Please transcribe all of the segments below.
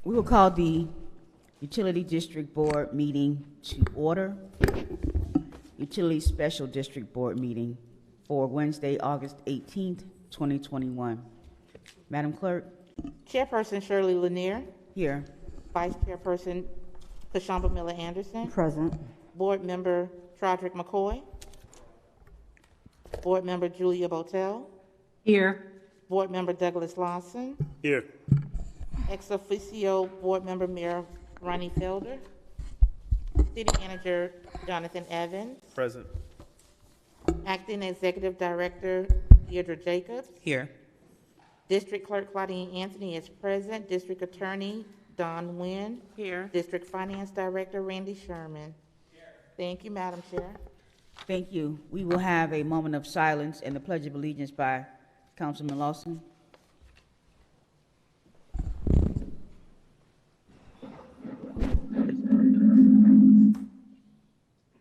We will call the Utility District Board meeting to order. Utility Special District Board meeting for Wednesday, August 18th, 2021. Madam Clerk? Chairperson Shirley Lanier. Here. Vice Chairperson Kashamba Miller Anderson. Present. Board Member Trodrick McCoy. Board Member Julia Botel. Here. Board Member Douglas Lawson. Here. Ex officio Board Member Mayor Ronnie Felder. City Manager Jonathan Evans. Present. Acting Executive Director Deirdre Jacobs. Here. District Clerk Claudine Anthony is present. District Attorney Don Nguyen. Here. District Finance Director Randy Sherman. Thank you, Madam Chair. Thank you. We will have a moment of silence and the Pledge of Allegiance by Councilman Lawson.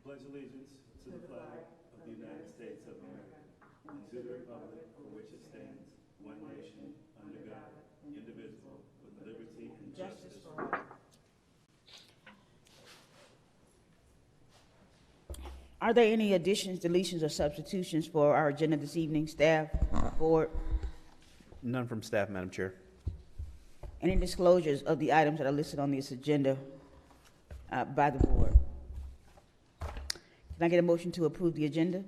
Pledge allegiance to the flag of the United States of America and to the republic for which it stands, one nation, under God, indivisible, with liberty and justice for all. Are there any additions, deletions, or substitutions for our agenda this evening, staff, board? None from staff, Madam Chair. Any disclosures of the items that are listed on this agenda by the board? Can I get a motion to approve the agenda?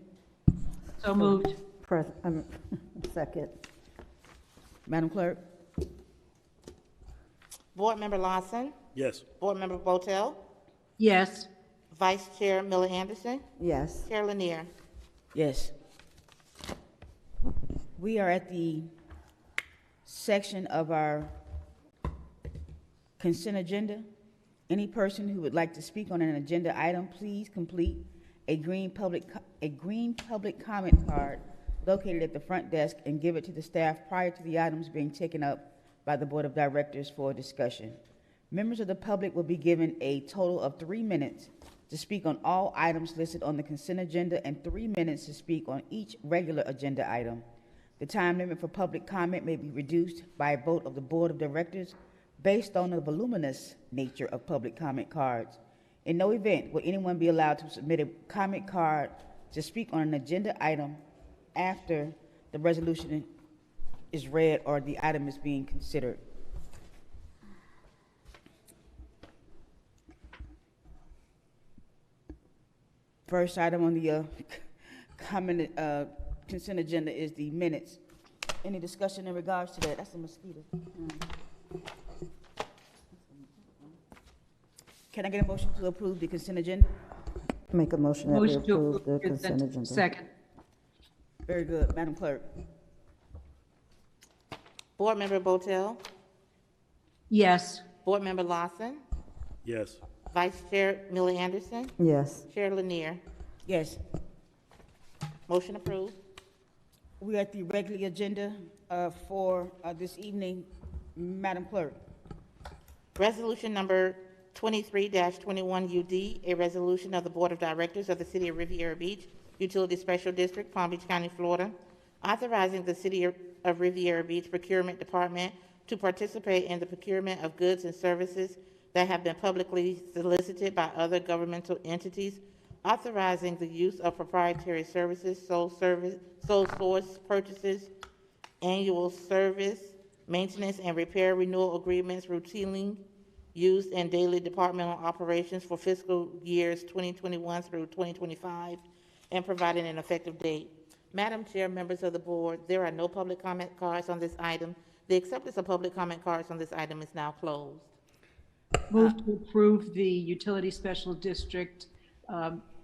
So moved. Second. Madam Clerk? Board Member Lawson. Yes. Board Member Botel. Yes. Vice Chair Miller Anderson. Yes. Chair Lanier. Yes. We are at the section of our consent agenda. Any person who would like to speak on an agenda item, please complete a green public comment card located at the front desk and give it to the staff prior to the items being taken up by the Board of Directors for discussion. Members of the public will be given a total of 3 minutes to speak on all items listed on the consent agenda and 3 minutes to speak on each regular agenda item. The time limit for public comment may be reduced by a vote of the Board of Directors based on the voluminous nature of public comment cards. In no event will anyone be allowed to submit a comment card to speak on an agenda item after the resolution is read or the item is being considered. First item on the consent agenda is the minutes. Any discussion in regards to that? That's a mosquito. Can I get a motion to approve the consent agenda? Make a motion that we Motion to approve the consent agenda. Second. Very good. Madam Clerk? Board Member Botel. Yes. Board Member Lawson. Yes. Vice Chair Miller Anderson. Yes. Chair Lanier. Yes. Motion approved. We're at the regular agenda for this evening. Madam Clerk? Resolution number 23-21 UD, a resolution of the Board of Directors of the City of Riviera Beach, Utility Special District, Palm Beach County, Florida, authorizing the City of Riviera Beach Procurement Department to participate in the procurement of goods and services that have been publicly solicited by other governmental entities, authorizing the use of proprietary services, sole source purchases, annual service, maintenance and repair renewal agreements routinely used in daily departmental operations for fiscal years 2021 through 2025, and providing an effective date. Madam Chair, members of the board, there are no public comment cards on this item. The acceptance of public comment cards on this item is now closed. Move to approve the Utility Special District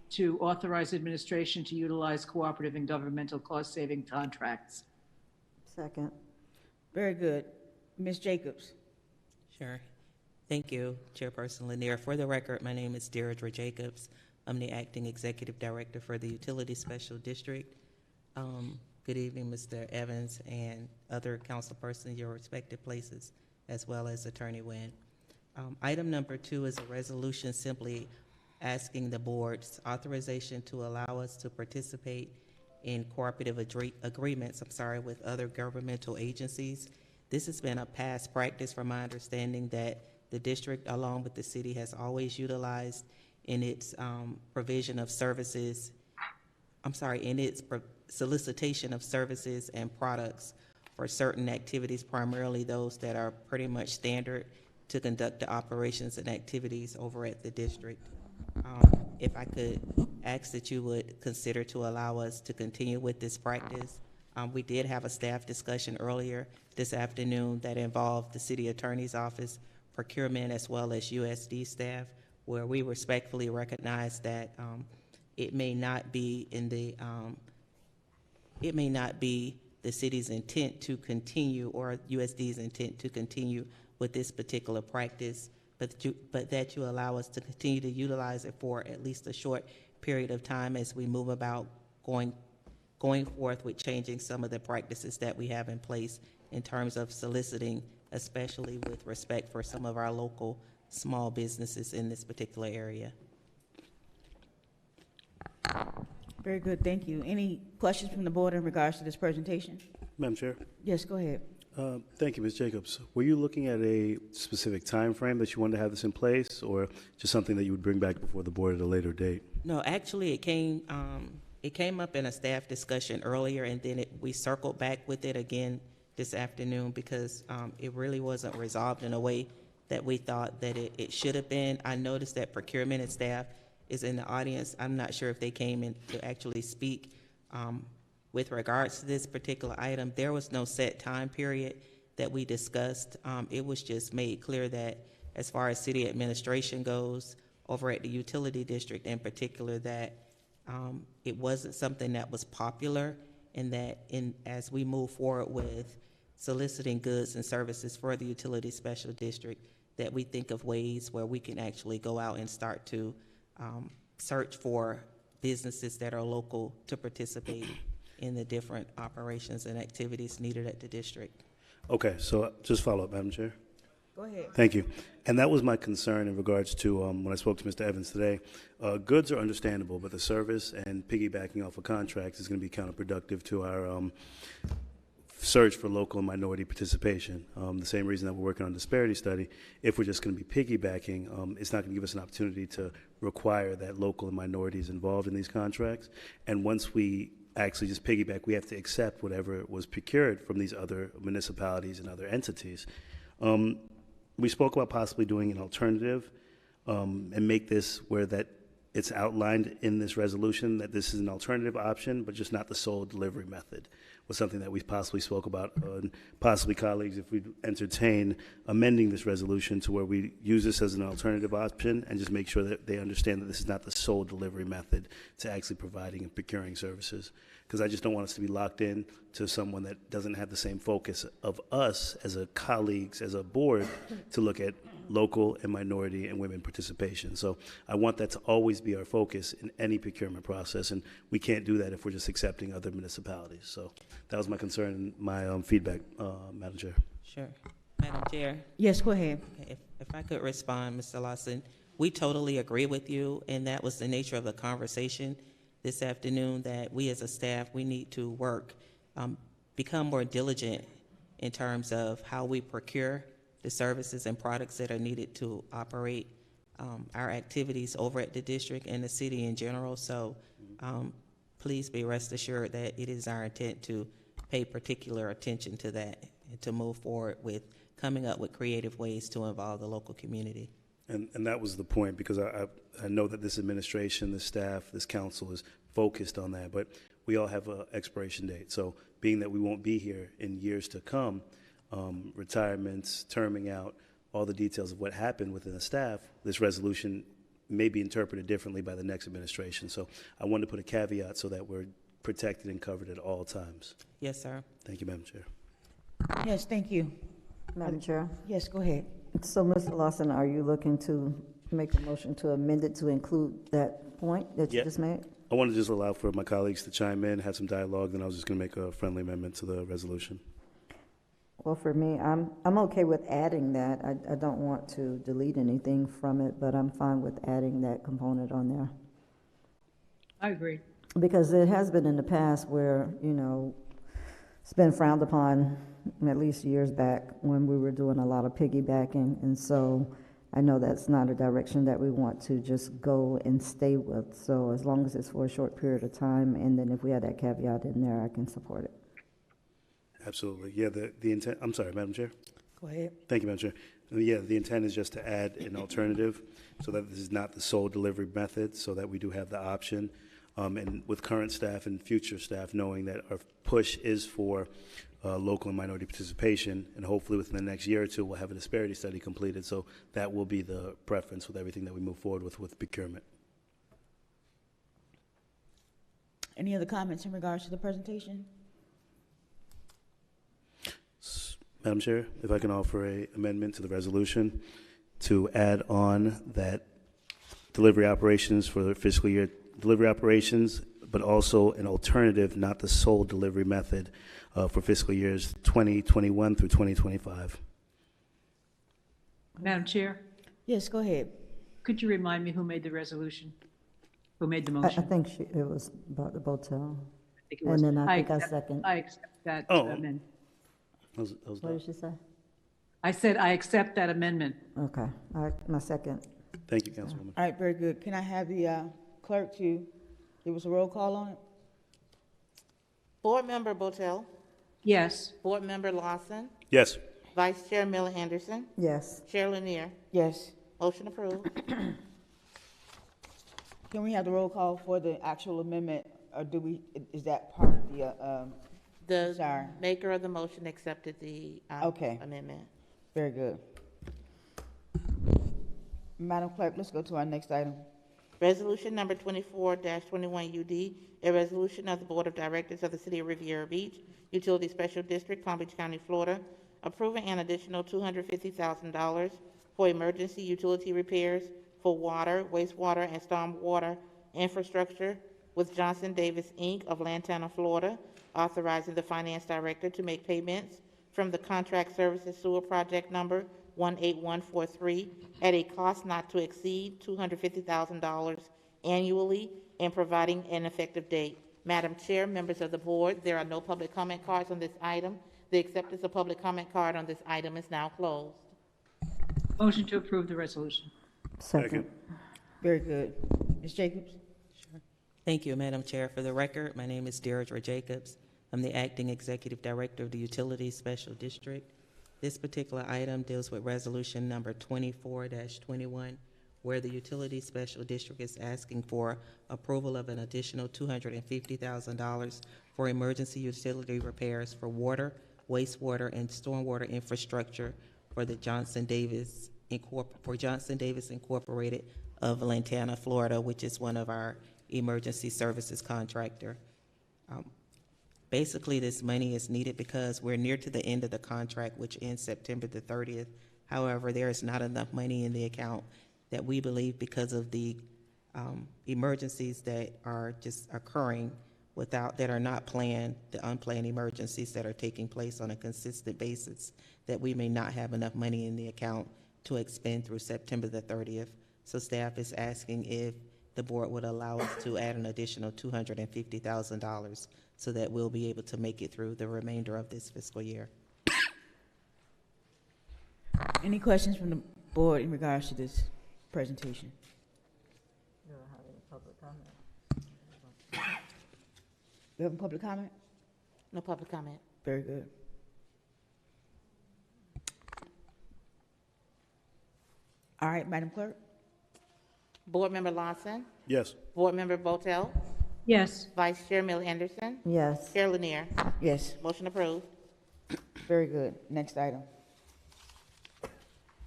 to authorize administration to utilize cooperative and governmental cost-saving contracts. Second. Very good. Ms. Jacobs? Sure. Thank you, Chairperson Lanier. For the record, my name is Deirdre Jacobs. I'm the Acting Executive Director for the Utility Special District. Good evening, Mr. Evans and other council persons in your respective places, as well as Attorney Nguyen. Item number 2 is a resolution simply asking the board's authorization to allow us to participate in cooperative agreements, with other governmental agencies. This has been a past practice from my understanding that the district, along with the city, has always utilized in its provision of services, in its solicitation of services and products for certain activities, primarily those that are pretty much standard to conduct the operations and activities over at the district. If I could ask that you would consider to allow us to continue with this practice. We did have a staff discussion earlier this afternoon that involved the city attorney's office, procurement, as well as USD staff, where we respectfully recognize that it may not be the city's intent to continue, or USD's intent to continue with this particular practice, but that you allow us to continue to utilize it for at least a short period of time as we move about going forth with changing some of the practices that we have in place in terms of soliciting, especially with respect for some of our local small businesses in this particular area. Very good, thank you. Any questions from the board in regards to this presentation? Madam Chair? Yes, go ahead. Thank you, Ms. Jacobs. Were you looking at a specific time frame that you wanted to have this in place, or just something that you would bring back before the board at a later date? No, actually, it came up in a staff discussion earlier, and then we circled back with it again this afternoon because it really wasn't resolved in a way that we thought that it should have been. I noticed that procurement and staff is in the audience. I'm not sure if they came in to actually speak. With regards to this particular item, there was no set time period that we discussed. It was just made clear that as far as city administration goes, over at the utility district in particular, that it wasn't something that was popular, and that as we move forward with soliciting goods and services for the utility special district, that we think of ways where we can actually go out and start to search for businesses that are local to participate in the different operations and activities needed at the district. Okay, so just follow up, Madam Chair. Go ahead. Thank you. And that was my concern in regards to when I spoke to Mr. Evans today. Goods are understandable, but the service and piggybacking off of contracts is going to be counterproductive to our search for local and minority participation. The same reason that we're working on a disparity study. If we're just going to be piggybacking, it's not going to give us an opportunity to require that local and minorities involved in these contracts. And once we actually just piggyback, we have to accept whatever was procured from these other municipalities and other entities. We spoke about possibly doing an alternative and make this where that it's outlined in this resolution that this is an alternative option, but just not the sole delivery method, was something that we possibly spoke about, and possibly colleagues, if we entertain amending this resolution to where we use this as an alternative option and just make sure that they understand that this is not the sole delivery method to actually providing and procuring services. Because I just don't want us to be locked in to someone that doesn't have the same focus of us as a colleagues, as a board, to look at local and minority and women participation. So I want that to always be our focus in any procurement process, and we can't do that if we're just accepting other municipalities. So that was my concern and my feedback, Madam Chair. Sure. Madam Chair? Yes, go ahead. Okay, if I could respond, Mr. Lawson, we totally agree with you, and that was the nature of the conversation this afternoon, that we as a staff, we need to work, become more diligent in terms of how we procure the services and products that are needed to operate our activities over at the district and the city in general. So please be rest assured that it is our intent to pay particular attention to that and to move forward with coming up with creative ways to involve the local community. And that was the point, because I know that this administration, this staff, this council is focused on that, but we all have an expiration date. So being that we won't be here in years to come, retirements, terming out, all the details of what happened within the staff, this resolution may be interpreted differently by the next administration. So I wanted to put a caveat so that we're protected and covered at all times. Yes, sir. Thank you, Madam Chair. Yes, thank you. Madam Chair. Yes, go ahead. So, Mr. Lawson, are you looking to make a motion to amend it to include that point that you Yeah. just made? I want to just allow for my colleagues to chime in, have some dialogue, then I was just going to make a friendly amendment to the resolution. Well, for me, I'm okay with adding that. I don't want to delete anything from it, but I'm fine with adding that component on there. I agree. Because it has been in the past where, it's been frowned upon at least years back when we were doing a lot of piggybacking. And so I know that's not a direction that we want to just go and stay with. So as long as it's for a short period of time, and then if we had that caveat in there, I can support it. Absolutely. Yeah, the intent, I'm sorry, Madam Chair. Go ahead. Thank you, Madam Chair. Yeah, the intent is just to add an alternative so that this is not the sole delivery method, so that we do have the option. And with current staff and future staff knowing that our push is for local and minority participation, and hopefully within the next year or two, we'll have a disparity study completed. So that will be the preference with everything that we move forward with procurement. Any other comments in regards to the presentation? Madam Chair, if I can offer an amendment to the resolution to add on that delivery operations for the fiscal year, delivery operations, but also an alternative, not the sole delivery method for fiscal years 2021 through 2025. Madam Chair, Yes, go ahead. could you remind me who made the resolution? Who made the I motion? think it was about the motel. I think it was. And then I think I accept- second. I accept that Oh. amendment. What did she say? I said I accept that amendment. Okay, my second. Thank you, Councilwoman. All right, very good. Can I have the clerk to give us a roll call on it? Board Member Botel, Yes. Board Member Lawson, Yes. Vice Chair Miller Anderson, Yes. Chair Lanier. Yes. Motion approved. Can we have the roll call for the actual amendment, or is that part of the, The Sorry. maker of the motion accepted the Okay. amendment. very good. Madam Clerk, let's go to our next item. Resolution number 24-21 UD, a resolution of the Board of Directors of the City of Riviera Beach, Utility Special District, Palm Beach County, Florida, approving an additional $250,000 for emergency utility repairs for water, wastewater, and stormwater infrastructure with Johnson Davis, Inc. of Lantana, Florida, authorizing the Finance Director to make payments from the Contract Services Sewer Project Number 18143 at a cost not to exceed $250,000 annually and providing an effective date. Madam Chair, members of the board, there are no public comment cards on this item. The acceptance of public comment card on this item is now closed. Motion to approve the resolution. Second. Very good. Ms. Jacobs? Thank you, Madam Chair. For the record, my name is Deirdre Jacobs. I'm the Acting Executive Director of the Utilities Special District. This particular item deals with resolution number 24-21, where the Utilities Special District is asking for approval of an additional $250,000 for emergency utility repairs for water, wastewater, and stormwater infrastructure for the Johnson Davis Incorporated of Lantana, Florida, which is one of our emergency services contractor. Basically, this money is needed because we're near to the end of the contract, which ends September the 30th. However, there is not enough money in the account that we believe, because of the emergencies that are just occurring that are not planned, the unplanned emergencies that are taking place on a consistent basis, that we may not have enough money in the account to expend through September the 30th. So staff is asking if the board would allow us to add an additional $250,000 so that we'll be able to make it through the remainder of this fiscal year. Any questions from the board in regards to this presentation? You have a public comment? No public comment. Very good. All right, Madam Clerk? Board Member Lawson, Yes. Board Member Botel, Yes. Vice Chair Miller Anderson, Yes. Chair Lanier. Yes, Motion approved. very good. Next item.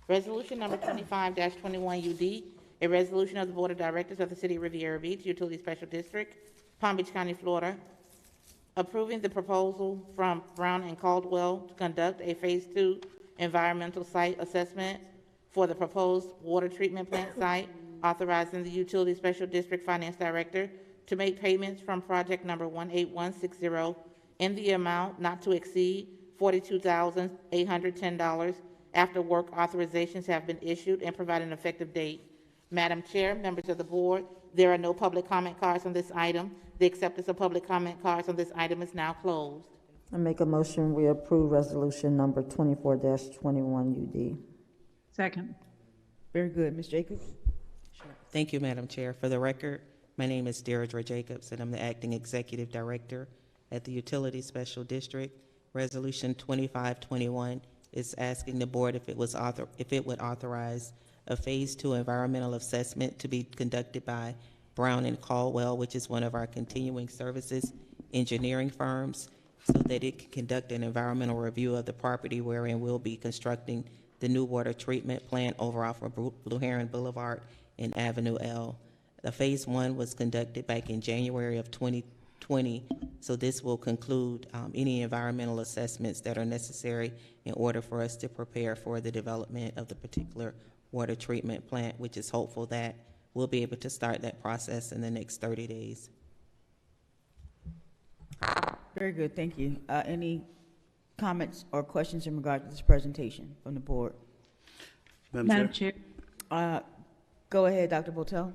Resolution number 25-21 UD, a resolution of the Board of Directors of the City of Riviera Beach, Utility Special District, Palm Beach County, Florida, approving the proposal from Brown and Caldwell to conduct a Phase 2 environmental site assessment for the proposed water treatment plant site, authorizing the Utility Special District Finance Director to make payments from project number 18160 in the amount not to exceed $42,810 after work authorizations have been issued, and provide an effective date. Madam Chair, members of the board, there are no public comment cards on this item. The acceptance of public comment cards on this item is now closed. I make a motion, we approve resolution number 24-21 UD. Second. Very good. Ms. Jacobs? Thank you, Madam Chair. For the record, my name is Deirdre Jacobs, and I'm the Acting Executive Director at the Utility Special District. Resolution 2521 is asking the board if it would authorize a Phase 2 environmental assessment to be conducted by Brown and Caldwell, which is one of our continuing services engineering firms, so that it can conduct an environmental review of the property wherein we'll be constructing the new water treatment plant over off of Blue Heron Boulevard and Avenue L. The Phase 1 was conducted back in January of 2020, so this will conclude any environmental assessments that are necessary in order for us to prepare for the development of the particular water treatment plant, which is hopeful that we'll be able to start that process in the next 30 days. Very good, thank you. Any comments or questions in regard to this presentation from the board? Madam Chair. Go ahead, Dr. Botel.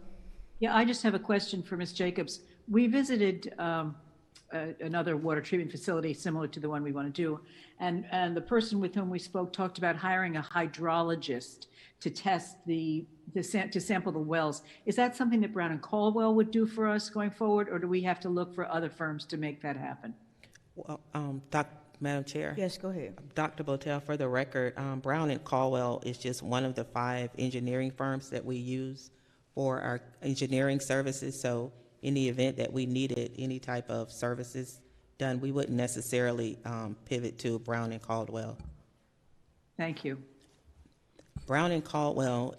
Yeah, I just have a question for Ms. Jacobs. We visited another water treatment facility similar to the one we want to do, and the person with whom we spoke talked about hiring a hydrologist to test to sample the wells. Is that something that Brown and Caldwell would do for us going forward, or do we have to look for other firms to make that happen? Well, Madam Chair? Yes, go ahead. Dr. Botel, for the record, Brown and Caldwell is just one of the 5 engineering firms that we use for our engineering services. So in the event that we needed any type of services done, we wouldn't necessarily pivot to Brown and Caldwell. Thank you. Brown and Caldwell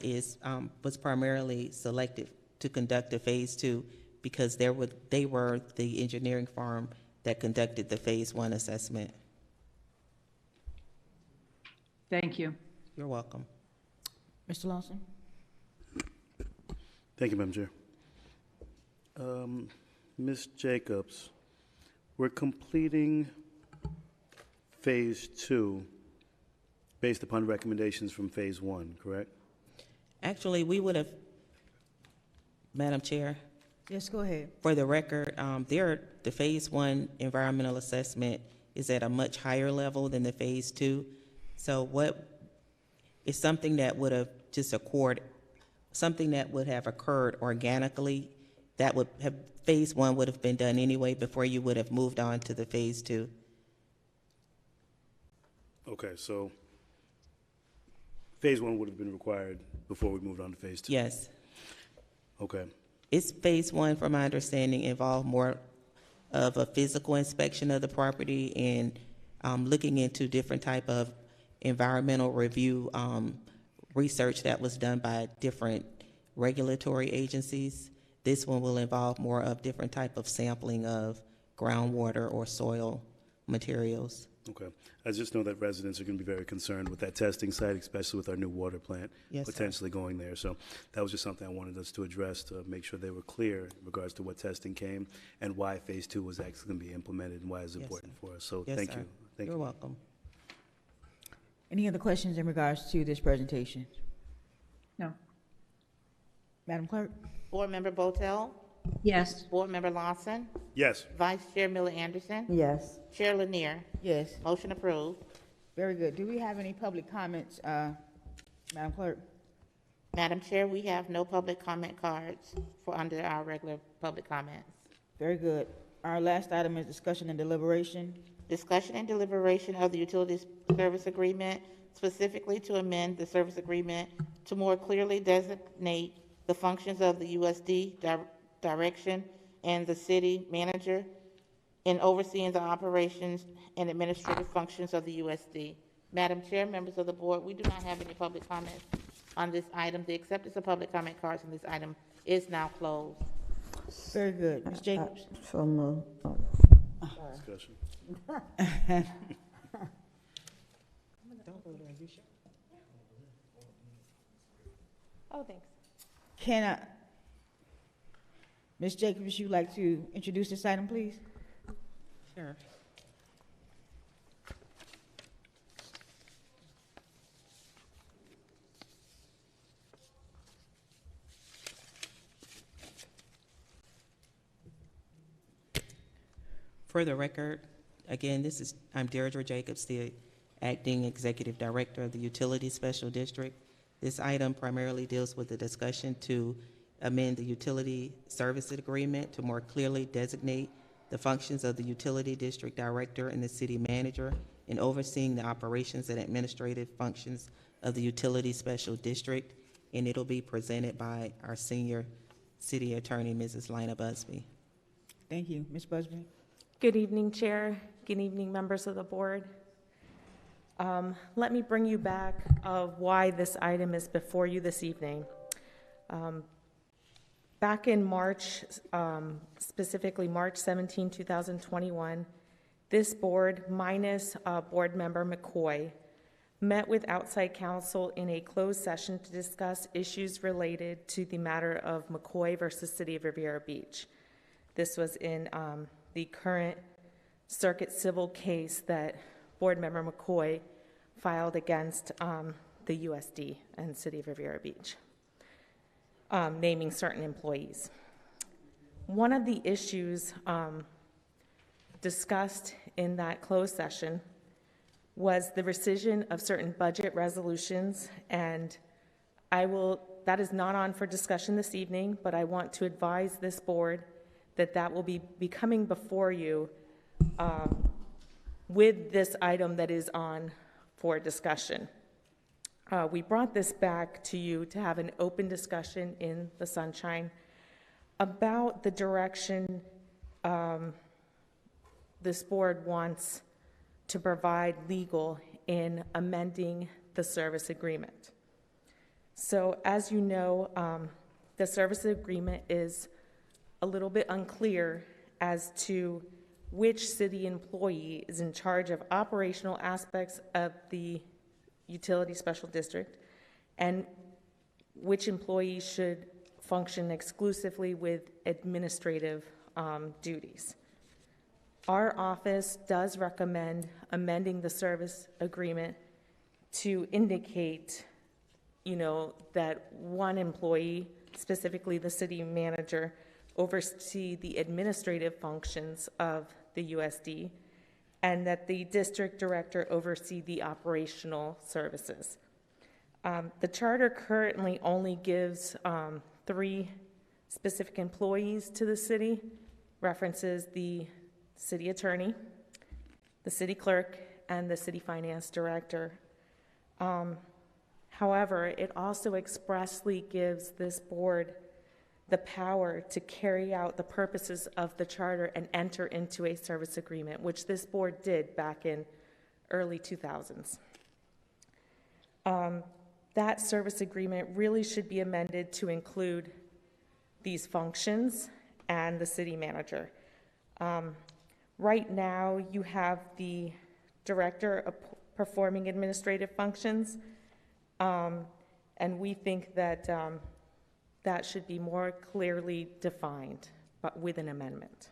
was primarily selected to conduct the Phase 2 because they were the engineering firm that conducted the Phase 1 assessment. Thank you. You're welcome. Mr. Lawson? Thank you, Madam Chair. Ms. Jacobs, we're completing Phase 2 based upon recommendations from Phase 1, correct? Actually, we would have, Madam Chair, Yes, go ahead. for the record, the Phase 1 environmental assessment is at a much higher level than the Phase 2. So it's something that would have just something that would have occurred organically. That would have, Phase 1 would have been done anyway before you would have moved on to the Phase 2. Okay, so Phase 1 would have been required before we moved on to Phase 2? Yes. Okay. It's Phase 1, from my understanding, involved more of a physical inspection of the property and looking into different type of environmental review research that was done by different regulatory agencies. This one will involve more of different type of sampling of groundwater or soil materials. Okay. I just know that residents are going to be very concerned with that testing site, especially with our new water plant Yes, sir. potentially going there. So that was just something I wanted us to address to make sure they were clear in regards to what testing came and why Phase 2 was actually going to be implemented and why it's Yes, important for us. So Yes, thank sir. you. Thank You're you. welcome. Any other questions in regards to this presentation? No. Madam Clerk? Board Member Botel, Yes. Board Member Lawson, Yes. Vice Chair Miller Anderson, Yes. Chair Lanier. Yes. Motion approved. Very good. Do we have any public comments, Madam Clerk? Madam Chair, we have no public comment cards for under our regular public comments. Very good. Our last item is discussion and deliberation. Discussion and deliberation of the utilities service agreement, specifically to amend the service agreement to more clearly designate the functions of the USD direction and the city manager in overseeing the operations and administrative functions of the USD. Madam Chair, members of the board, we do not have any public comments on this item. The acceptance of public comment cards on this item is now closed. Very good. Ms. Jacobs? So moved. Discussion. Oh, thanks. Ms. Jacobs, would you like to introduce this item, please? Sure. For the record, Again, I'm Deirdre Jacobs, the Acting Executive Director of the Utility Special District. This item primarily deals with the discussion to amend the utility services agreement to more clearly designate the functions of the Utility District Director and the City Manager in overseeing the operations and administrative functions of the Utility Special District, and it'll be presented by our Senior City Attorney, Mrs. Lina Busby. Thank you. Ms. Busby? Good evening, Chair. Good evening, members of the board. Let me bring you back of why this item is before you this evening. Back in March, specifically March 17, 2021, this board, minus board member McCoy, met with outside counsel in a closed session to discuss issues related to the matter of McCoy versus City of Riviera Beach. This was in the current circuit civil case that board member McCoy filed against the USD and City of Riviera Beach, naming certain employees. One of the issues discussed in that closed session was the rescission of certain budget resolutions, and that is not on for discussion this evening, but I want to advise this board that will be coming before you with this item that is on for discussion. We brought this back to you to have an open discussion in the sunshine about the direction this board wants to provide legal in amending the service agreement. So as you know, the service agreement is a little bit unclear as to which city employee is in charge of operational aspects of the utility special district and which employee should function exclusively with administrative duties. Our office does recommend amending the service agreement to indicate, that one employee, specifically the city manager, oversee the administrative functions of the USD, and that the district director oversee the operational services. The charter currently only gives 3 specific employees to the city, references the city attorney, the city clerk, and the city finance director. However, it also expressly gives this board the power to carry out the purposes of the charter and enter into a service agreement, which this board did back in early 2000s. That service agreement really should be amended to include these functions and the city manager. Right now, you have the director of performing administrative functions, and we think that that should be more clearly defined, but with an amendment.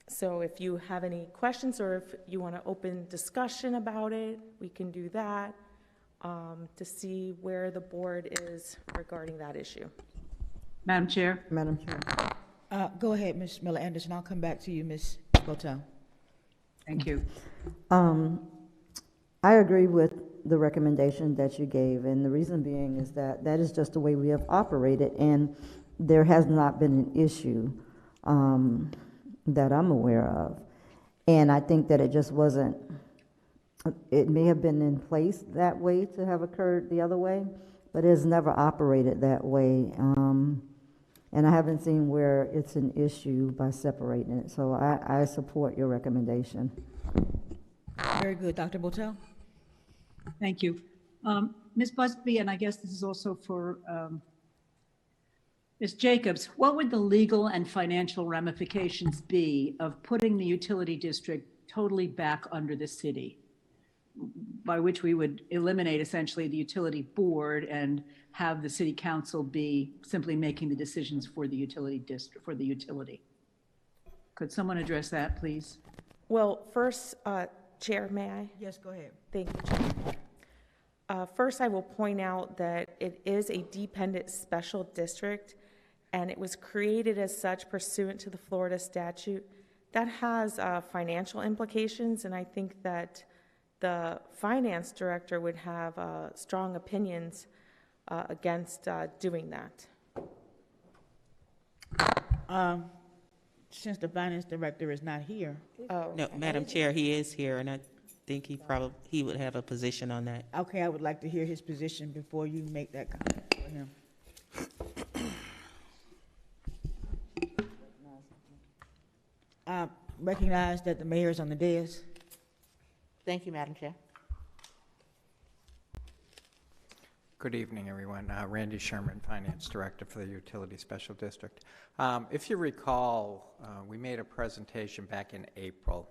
So if you have any questions or if you want to open discussion about it, we can do that to see where the board is regarding that issue. Madam Chair? Madam Chair. Go ahead, Ms. Miller Anderson. I'll come back to you, Ms. Botel. Thank you. I agree with the recommendation that you gave, and the reason being is that that is just the way we have operated, and there has not been an issue that I'm aware of. And I think that it just wasn't, it may have been in place that way to have occurred the other way, but it has never operated that way. And I haven't seen where it's an issue by separating it. So I support your recommendation. Very good. Dr. Botel? Thank you. Ms. Busby, and I guess this is also for Ms. Jacobs, what would the legal and financial ramifications be of putting the utility district totally back under the city? By which we would eliminate essentially the utility board and have the city council be simply making the decisions for the utility district, for the utility. Could someone address that, please? Well, first, Chair, may I? Yes, go ahead. Thank you, Chair. First, I will point out that it is a dependent special district, and it was created as such pursuant to the Florida statute that has financial implications, and I think that the finance director would have strong opinions against doing that. Since the finance director is not here. Oh, No, Madam Chair, he is here, and I think he would have a position on that. Okay, I would like to hear his position before you make that comment for him. I recognize that the mayor is on the dais. Thank you, Madam Chair. Good evening, everyone. Randy Sherman, Finance Director for the Utility Special District. If you recall, we made a presentation back in April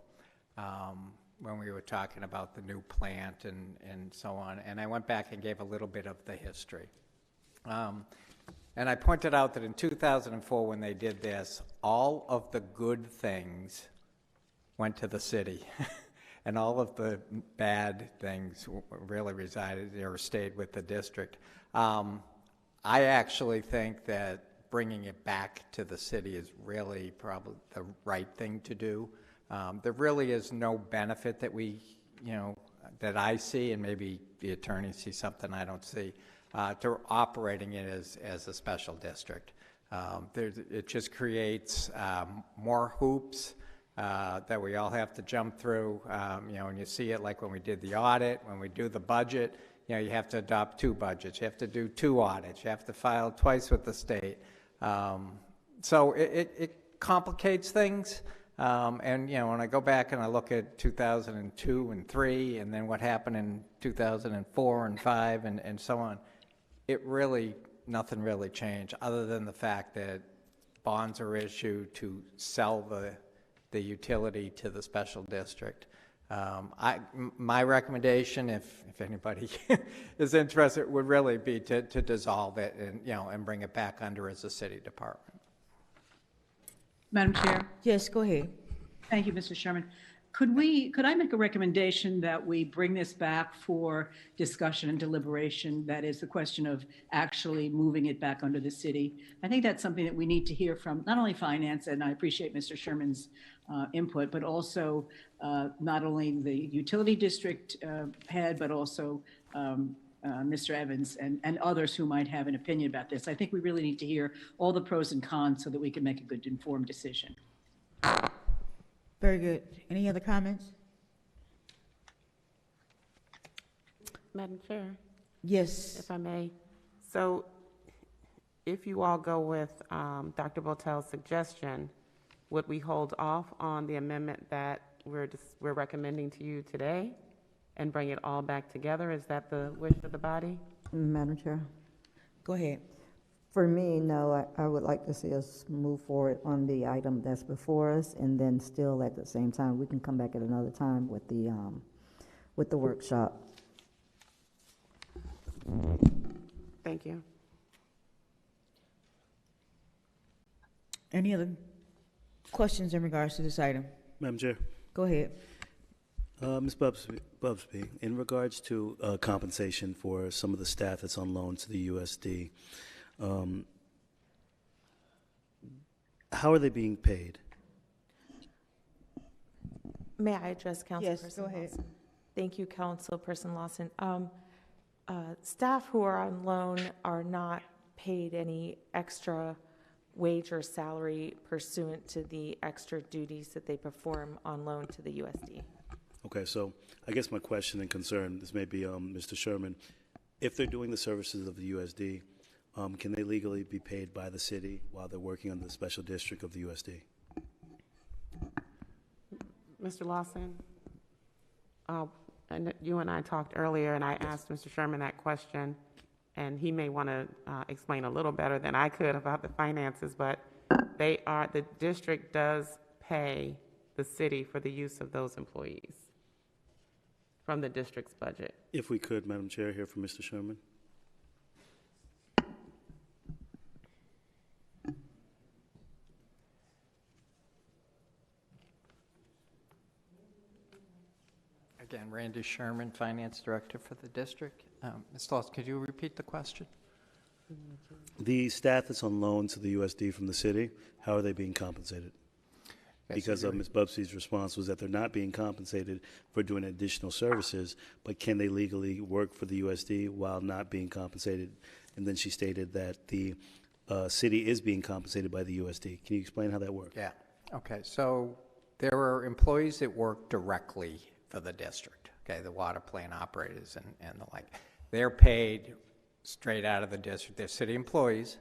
when we were talking about the new plant and so on, and I went back and gave a little bit of the history. And I pointed out that in 2004, when they did this, all of the good things went to the city. And all of the bad things really resided or stayed with the district. I actually think that bringing it back to the city is really probably the right thing to do. There really is no benefit that that I see, and maybe the attorney sees something I don't see, to operating it as a special district. It just creates more hoops that we all have to jump through, and you see it like when we did the audit, when we do the budget, you have to adopt 2 budgets, you have to do 2 audits, you have to file twice with the state. So it complicates things, and when I go back and I look at 2002 and 3, and then what happened in 2004 and 5, and so on, nothing really changed, other than the fact that bonds are issued to sell the utility to the special district. My recommendation, if anybody is interested, would really be to dissolve it and bring it back under as a city department. Madam Chair? Yes, go ahead. Thank you, Mr. Sherman. Could I make a recommendation that we bring this back for discussion and deliberation? That is the question of actually moving it back under the city. I think that's something that we need to hear from not only finance, and I appreciate Mr. Sherman's input, but also not only the utility district head, but also Mr. Evans and others who might have an opinion about this. I think we really need to hear all the pros and cons so that we can make a good informed decision. Very good. Any other comments? Madam Chair, Yes. if I may. So if you all go with Dr. Botel's suggestion, would we hold off on the amendment that we're recommending to you today and bring it all back together? Is that the wish of the body? Madam Chair? Go ahead. For me, no, I would like to see us move forward on the item that's before us, and then still at the same time, we can come back at another time with the workshop. Thank you. Any other questions in regards to this item? Madam Chair. Go ahead. Ms. Bubsby, in regards to compensation for some of the staff that's on loan to the USD, how are they being paid? may I address Councilperson Yes, go ahead. Lawson? Thank you, Councilperson Lawson. Staff who are on loan are not paid any extra wage or salary pursuant to the extra duties that they perform on loan to the USD. Okay, so I guess my question and concern, this may be Mr. Sherman, if they're doing the services of the USD, can they legally be paid by the city while they're working on the special district of the USD? Mr. Lawson, and you and I talked earlier, and I asked Mr. Sherman that question, and he may want to explain a little better than I could about the finances, but the district does pay the city for the use of those employees from the district's budget. If we could, Madam Chair, hear from Mr. Sherman. Again, Randy Sherman, Finance Director for the district. Ms. Lawson, could you repeat the question? The staff that's on loan to the USD from the city, how are they being compensated? Because Ms. Bubsey's response was that they're not being compensated for doing additional services, but can they legally work for the USD while not being compensated? And then she stated that the city is being compensated by the USD. Can you explain how that works? Yeah. Okay. So there are employees that work directly for the district, okay, the water plant operators and the like. They're paid straight out of the district. They're city employees,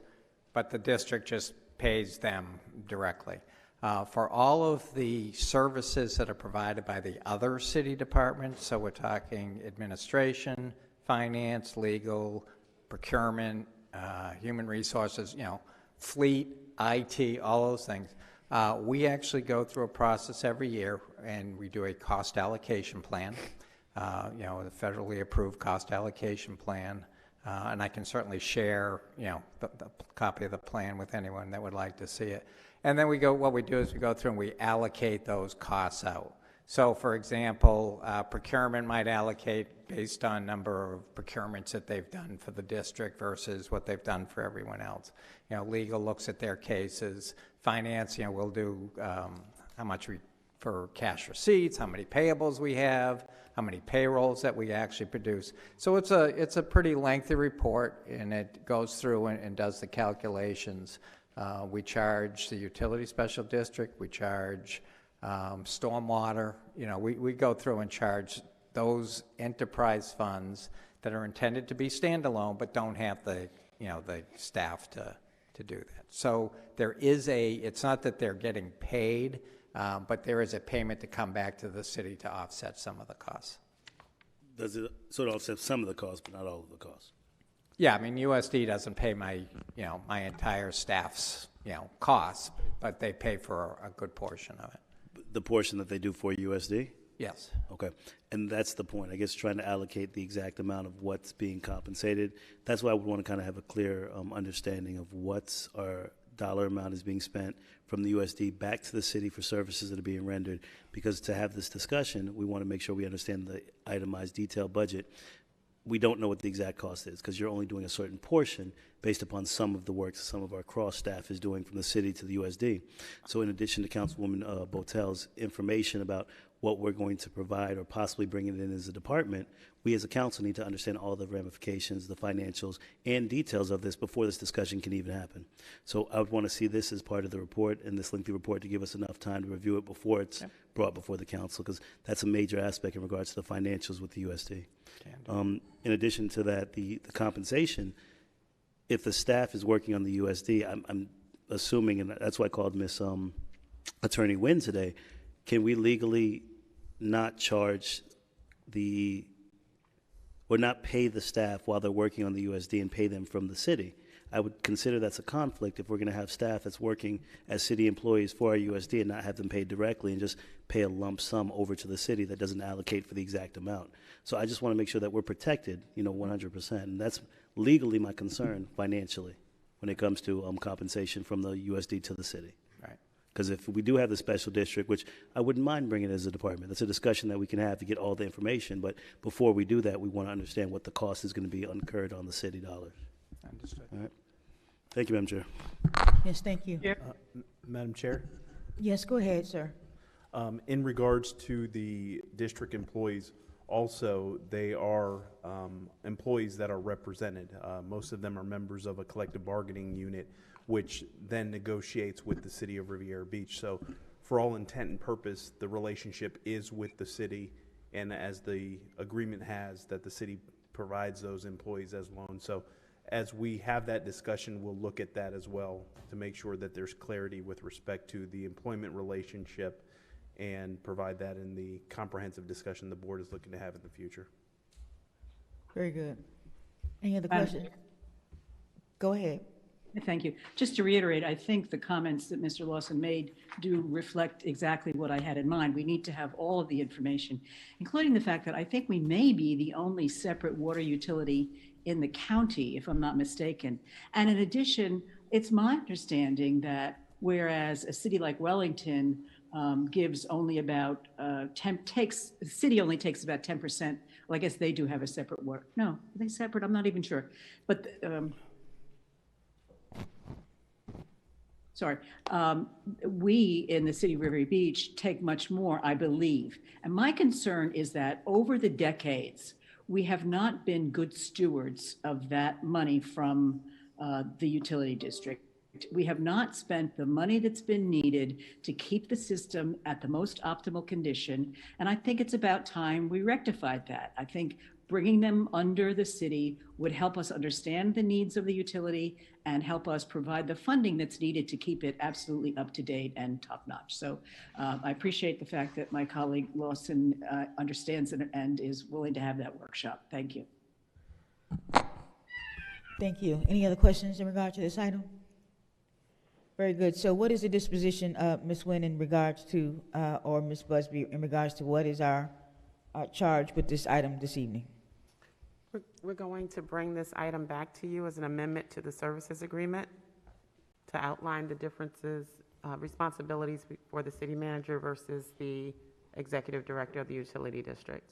but the district just pays them directly. For all of the services that are provided by the other city departments, so we're talking administration, finance, legal, procurement, human resources, fleet, IT, all those things, we actually go through a process every year, and we do a cost allocation plan, the federally approved cost allocation plan, and I can certainly share, the copy of the plan with anyone that would like to see it. And then what we do is we go through and we allocate those costs out. So, for example, procurement might allocate based on number of procurements that they've done for the district versus what they've done for everyone else. Legal looks at their cases. Finance, we'll do how much for cash receipts, how many payables we have, how many payrolls that we actually produce. So it's a pretty lengthy report, and it goes through and does the calculations. We charge the utility special district. We charge stormwater. We go through and charge those enterprise funds that are intended to be standalone but don't have the staff to do that. So there is it's not that they're getting paid, but there is a payment to come back to the city to offset some of the costs. Does it sort of offset some of the costs, but not all of the costs? Yeah, I mean, USD doesn't pay my entire staff's, costs, but they pay for a good portion of it. The portion that they do for USD? Yes. Okay. And that's the point, I guess, trying to allocate the exact amount of what's being compensated. That's why I would want to kind of have a clear understanding of what's our dollar amount is being spent from the USD back to the city for services that are being rendered. Because to have this discussion, we want to make sure we understand the itemized detailed budget. We don't know what the exact cost is because you're only doing a certain portion based upon some of the work some of our cross staff is doing from the city to the USD. So in addition to Councilwoman Botel's information about what we're going to provide or possibly bring it in as a department, we as a council need to understand all the ramifications, the financials, and details of this before this discussion can even happen. So I would want to see this as part of the report and this lengthy report to give us enough time to review it before it's brought before the council, because that's a major aspect in regards to the financials with the USD. In addition to that, the compensation, if the staff is working on the USD, I'm assuming, and that's why I called Miss Attorney Wynn today, can we legally not charge or not pay the staff while they're working on the USD and pay them from the city? I would consider that's a conflict if we're going to have staff that's working as city employees for our USD and not have them paid directly and just pay a lump sum over to the city that doesn't allocate for the exact amount. So I just want to make sure that we're protected, 100%. And that's legally my concern financially when it comes to compensation from the USD to the city. Right. Because if we do have the special district, which I wouldn't mind bringing as a department, that's a discussion that we can have to get all the information. But before we do that, we want to understand what the cost is going to be incurred on the city dollars. Understood. All right. Thank you, Madam Chair. Yes, thank you. Madam Chair, Yes, go ahead, sir. in regards to the district employees, also, they are employees that are represented. Most of them are members of a collective bargaining unit, which then negotiates with the city of Riviera Beach. So for all intent and purpose, the relationship is with the city, and as the agreement has, that the city provides those employees as loans. So as we have that discussion, we'll look at that as well to make sure that there's clarity with respect to the employment relationship and provide that in the comprehensive discussion the board is looking to have in the future. Very good. Any other Madam questions? Go ahead. Thank you. Just to reiterate, I think the comments that Mr. Lawson made do reflect exactly what I had in mind. We need to have all of the information, including the fact that I think we may be the only separate water utility in the county, if I'm not mistaken. And in addition, it's my understanding that whereas a city like Wellington gives only about the city only takes about 10%. Well, I guess they do have a separate water. No, are they separate? I'm not even sure. But sorry, we in the city of Riviera Beach take much more, I believe. And my concern is that over the decades, we have not been good stewards of that money from the utility district. We have not spent the money that's been needed to keep the system at the most optimal condition. And I think it's about time we rectified that. I think bringing them under the city would help us understand the needs of the utility and help us provide the funding that's needed to keep it absolutely up to date and top notch. So I appreciate the fact that my colleague Lawson understands it and is willing to have that workshop. Thank you. Thank you. Any other questions in regard to this item? Very good. So what is the disposition, Ms. Nguyen, in regards to, or Ms. Busby, in regards to what is our charge with this item this evening? We're going to bring this item back to you as an amendment to the services agreement to outline the differences, responsibilities for the city manager versus the executive director of the utility district.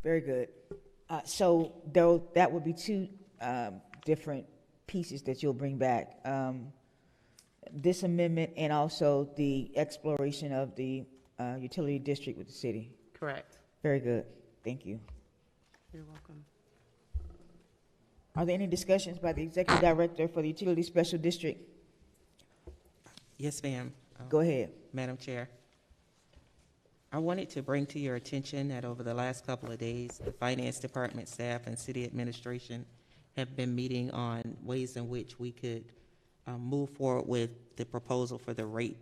Very good. So that would be two different pieces that you'll bring back. This amendment and also the exploration of the utility district with the city. Correct. Very good. Thank you. You're welcome. Are there any discussions by the executive director for the utility special district? Yes, ma'am. Go ahead. Madam Chair. I wanted to bring to your attention that over the last couple of days, the Finance Department staff and City Administration have been meeting on ways in which we could move forward with the proposal for the rate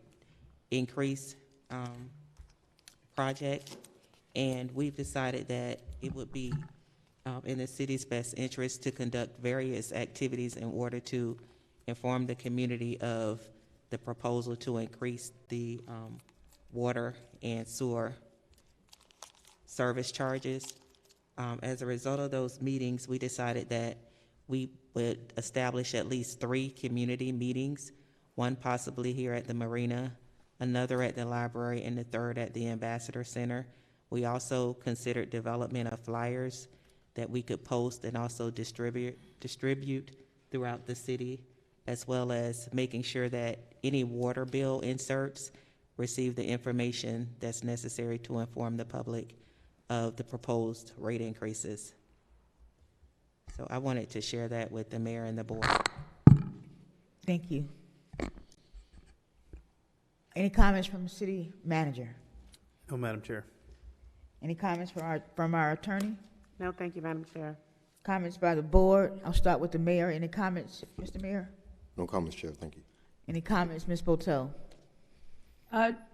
increase project. And we've decided that it would be in the city's best interest to conduct various activities in order to inform the community of the proposal to increase the water and sewer service charges. As a result of those meetings, we decided that we would establish at least 3 community meetings, one possibly here at the marina, another at the library, and the third at the Ambassador Center. We also considered development of flyers that we could post and also distribute throughout the city, as well as making sure that any water bill inserts receive the information that's necessary to inform the public of the proposed rate increases. So I wanted to share that with the mayor and the board. Thank you. Any comments from the city manager? No, Madam Chair. Any comments from our attorney? No, thank you, Madam Chair. Comments by the board? I'll start with the mayor. Any comments, Mr. Mayor? No comments, Chair. Thank you. Any comments, Ms. Botel?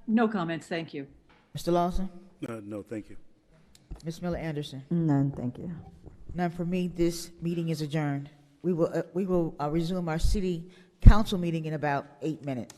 No comments, thank you. Mr. Lawson? No, thank you. Ms. Miller Anderson? None, thank you. None for me. This meeting is adjourned. We will resume our city council meeting in about 8 minutes.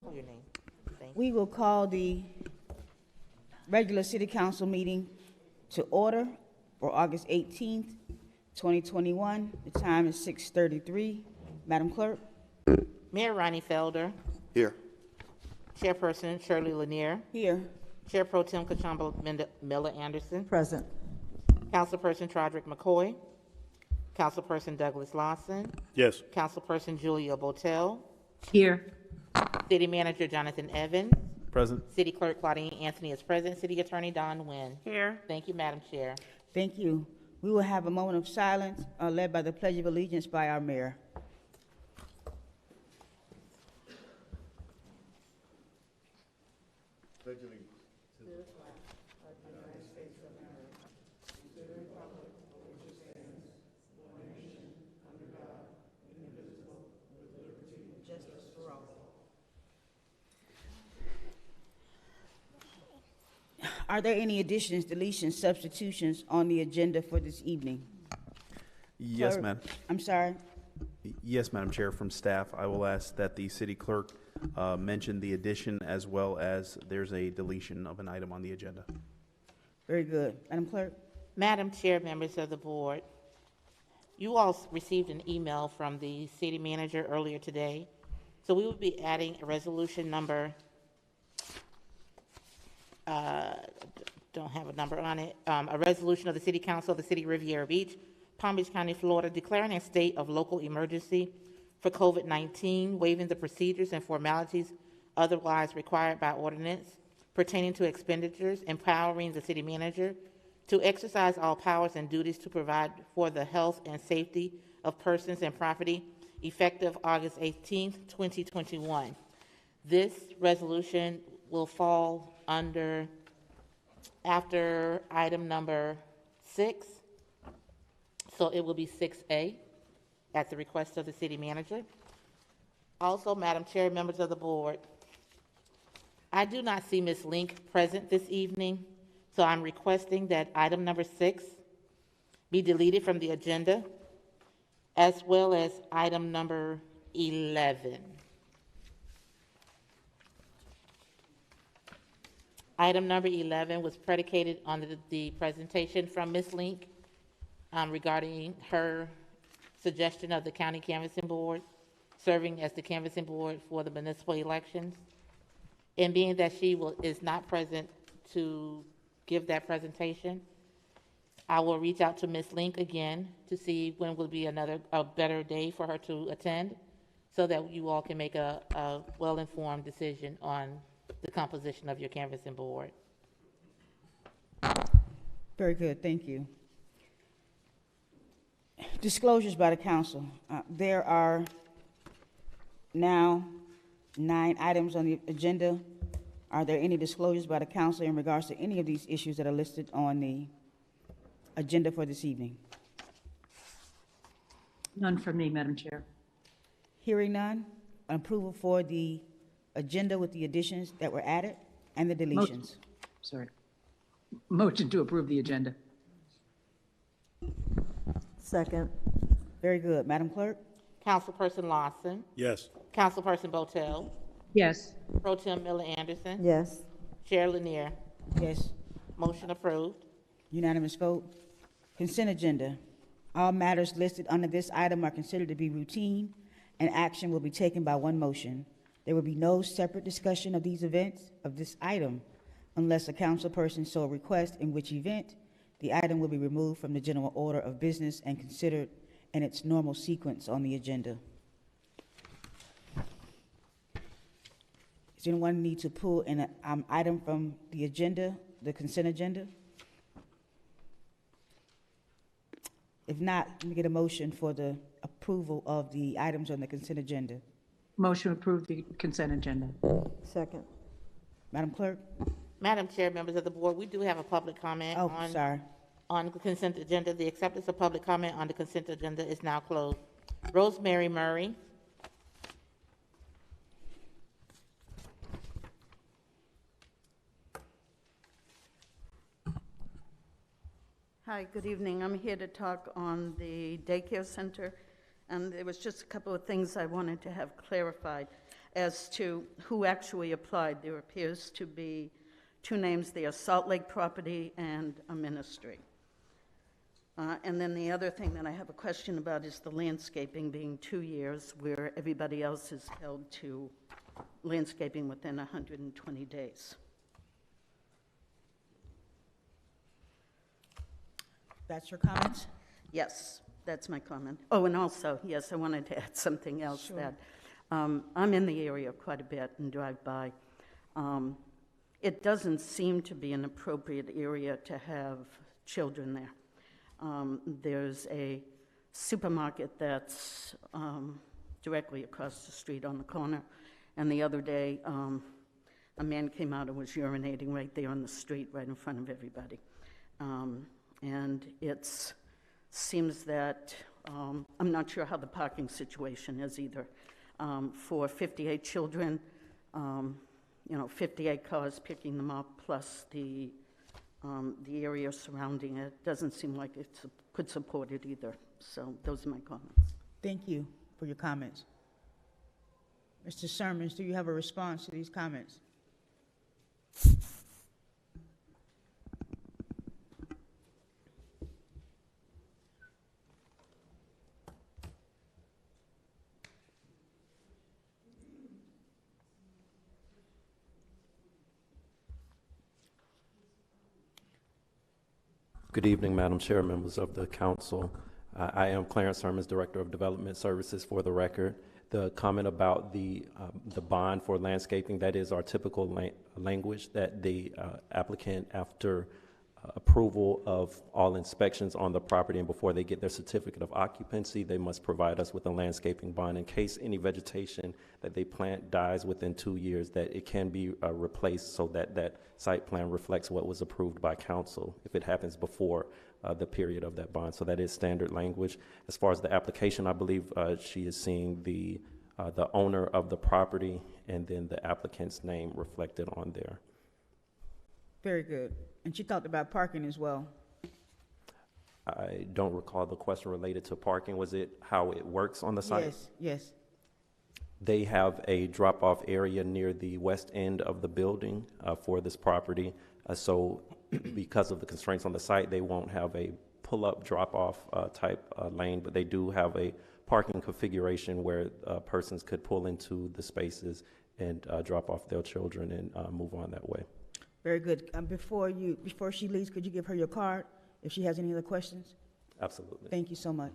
Call your name. Thank you. We will call the regular city council meeting to order for August 18th, 2021. The time is 6:33. Madam Clerk? Mayor Ronnie Felder, Here. Chairperson Shirley Lanier, Here. Chair Pro Tem Kachamba Miller Anderson, Present. Councilperson Troderick McCoy, Councilperson Douglas Lawson, Yes. Councilperson Julia Botel, Here. City Manager Jonathan Evans, Present. City Clerk Claudine Anthony is present, City Attorney Don Nguyen. Here. Thank you, Madam Chair. Thank you. We will have a moment of silence led by the Pledge of Allegiance by our mayor. Are there any additions, deletions, substitutions on the agenda for this evening? Yes, Clerk? ma'am. I'm sorry. Yes, Madam Chair, from staff, I will ask that the city clerk mention the addition as well as there's a deletion of an item on the agenda. Very good. Madam Clerk? Madam Chair, members of the board, you all received an email from the city manager earlier today. So we will be adding a resolution number, don't have a number on it, a resolution of the City Council of the City of Riviera Beach, Palm Beach County, Florida, declaring a state of local emergency for COVID-19, waiving the procedures and formalities otherwise required by ordinance pertaining to expenditures, empowering the city manager to exercise all powers and duties to provide for the health and safety of persons and property, effective August 18th, 2021. This resolution will fall under, after item number 6, so it will be 6A at the request of the city manager. Also, Madam Chair, members of the board, I do not see Ms. Link present this evening, so I'm requesting that item number 6 be deleted from the agenda, as well as item number 11. Item number 11 was predicated on the presentation from Ms. Link regarding her suggestion of the county canvassing board, serving as the canvassing board for the municipal elections. And being that she is not present to give that presentation, I will reach out to Ms. Link again to see when will be a better day for her to attend, so that you all can make a well-informed decision on the composition of your canvassing board. Very good. Thank you. Disclosures by the council. There are now 9 items on the agenda. Are there any disclosures by the council in regards to any of these issues that are listed on the agenda for this evening? None from me, Madam Chair. Hearing none, approval for the agenda with the additions that were added and the deletions. Sorry. Motion to approve the agenda. Second. Very good. Madam Clerk? Councilperson Lawson, Yes. Councilperson Botel, Yes. Pro Tem Miller Anderson, Yes. Chair Lanier. Yes. Motion approved. Unanimous vote. Consent agenda. All matters listed under this item are considered to be routine, and action will be taken by one motion. There will be no separate discussion of these events, of this item, unless a council person so requests, in which event the item will be removed from the general order of business and considered in its normal sequence on the agenda. Does anyone need to pull an item from the agenda, the consent agenda? If not, let me get a motion for the approval of the items on the consent agenda. Motion to approve the consent agenda. Second. Madam Clerk? Madam Chair, members of the board, we do have a public comment Oh, sorry. on the consent agenda. The acceptance of public comment on the consent agenda is now closed. Rosemary Murray. Hi, good evening. I'm here to talk on the daycare center And there was just a couple of things I wanted to have clarified as to who actually applied. There appears to be two names there, Salt Lake Property and a ministry. And then the other thing that I have a question about is the landscaping being 2 years, where everybody else is held to landscaping within 120 days. That's your comments? Yes, that's my comment. Oh, and also, yes, I wanted to add something else. Sure. That I'm in the area quite a bit and drive by. It doesn't seem to be an appropriate area to have children there. There's a supermarket that's directly across the street on the corner, and the other day a man came out and was urinating right there on the street right in front of everybody. And it seems that I'm not sure how the parking situation is either. For 58 children, 58 cars picking them up, plus the area surrounding it, doesn't seem like it could support it either. So those are my comments. Thank you for your comments. Mr. Sherman, do you have a response to these comments? Good evening, Madam Chair, members of the council. I am Clarence Sherman, Director of Development Services, for the record. The comment about the bond for landscaping, that is our typical language that the applicant, after approval of all inspections on the property and before they get their certificate of occupancy, they must provide us with a landscaping bond in case any vegetation that they plant dies within 2 years, that it can be replaced so that that site plan reflects what was approved by council if it happens before the period of that bond. So that is standard language. As far as the application, I believe she is seeing the owner of the property and then the applicant's name reflected on there. Very good. And she talked about parking as well. I don't recall the question related to parking. Was it how it works on the site? Yes, yes. They have a drop-off area near the west end of the building for this property. So because of the constraints on the site, they won't have a pull-up drop-off type lane, but they do have a parking configuration where persons could pull into the spaces and drop off their children and move on that way. Very good. Before she leaves, could you give her your card if she has any other questions? Absolutely. Thank you so much.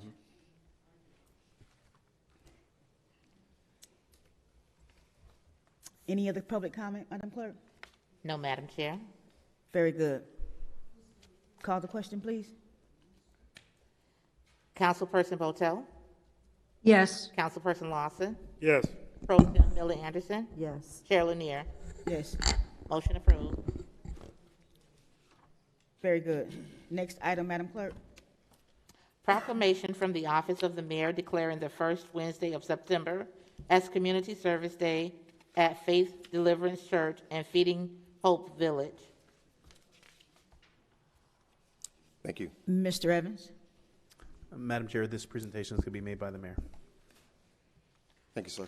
Any other public comment, Madam Clerk? No, Madam Chair. Very good. Call the question, please. Councilperson Botel? Yes. Councilperson Lawson? Yes. Pro Tem Millie Anderson? Yes. Chair Lanier? Yes. Motion approved. Very good. Next item, Madam Clerk. Proclamation from the Office of the Mayor declaring the first Wednesday of September as Community Service Day at Faith Deliverance Church and Feeding Hope Village. Thank you. Mr. Evans. Madam Chair, this presentation is going to be made by the mayor. Thank you, sir.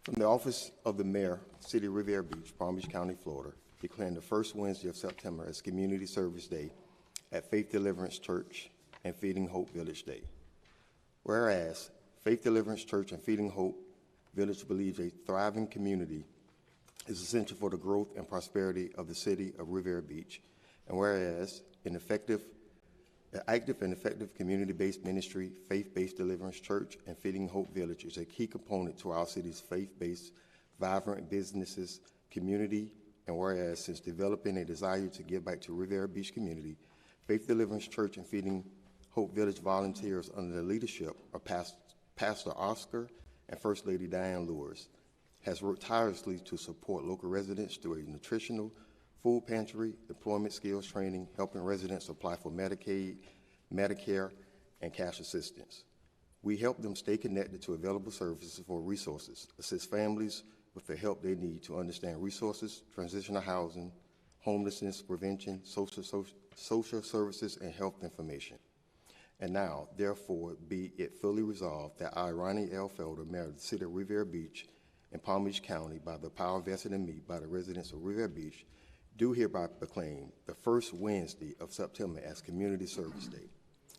From the Office of the Mayor, City of Riviera Beach, Palm Beach County, Florida, declaring the first Wednesday of September as Community Service Day at Faith Deliverance Church and Feeding Hope Village Day. Whereas Faith Deliverance Church and Feeding Hope Village believes a thriving community is essential for the growth and prosperity of the City of Riviera Beach, and whereas an active and effective community-based ministry, Faith-Based Deliverance Church and Feeding Hope Village is a key component to our city's faith-based, vibrant businesses, community, and whereas since developing a desire to give back to Riviera Beach community, Faith Deliverance Church and Feeding Hope Village volunteers under the leadership of Pastor Oscar and First Lady Diane Lewis has worked tirelessly to support local residents through a nutritional, food pantry, employment skills training, helping residents apply for Medicaid, Medicare, and cash assistance. We help them stay connected to available services for resources, assist families with the help they need to understand resources, transitional housing, homelessness prevention, social services, and health information. And now, therefore, be it fully resolved that I, Ronnie L. Felder, Mayor of the City of Riviera Beach in Palm Beach County, by the power vested in me by the residents of Riviera Beach, do hereby proclaim the first Wednesday of September as Community Service Day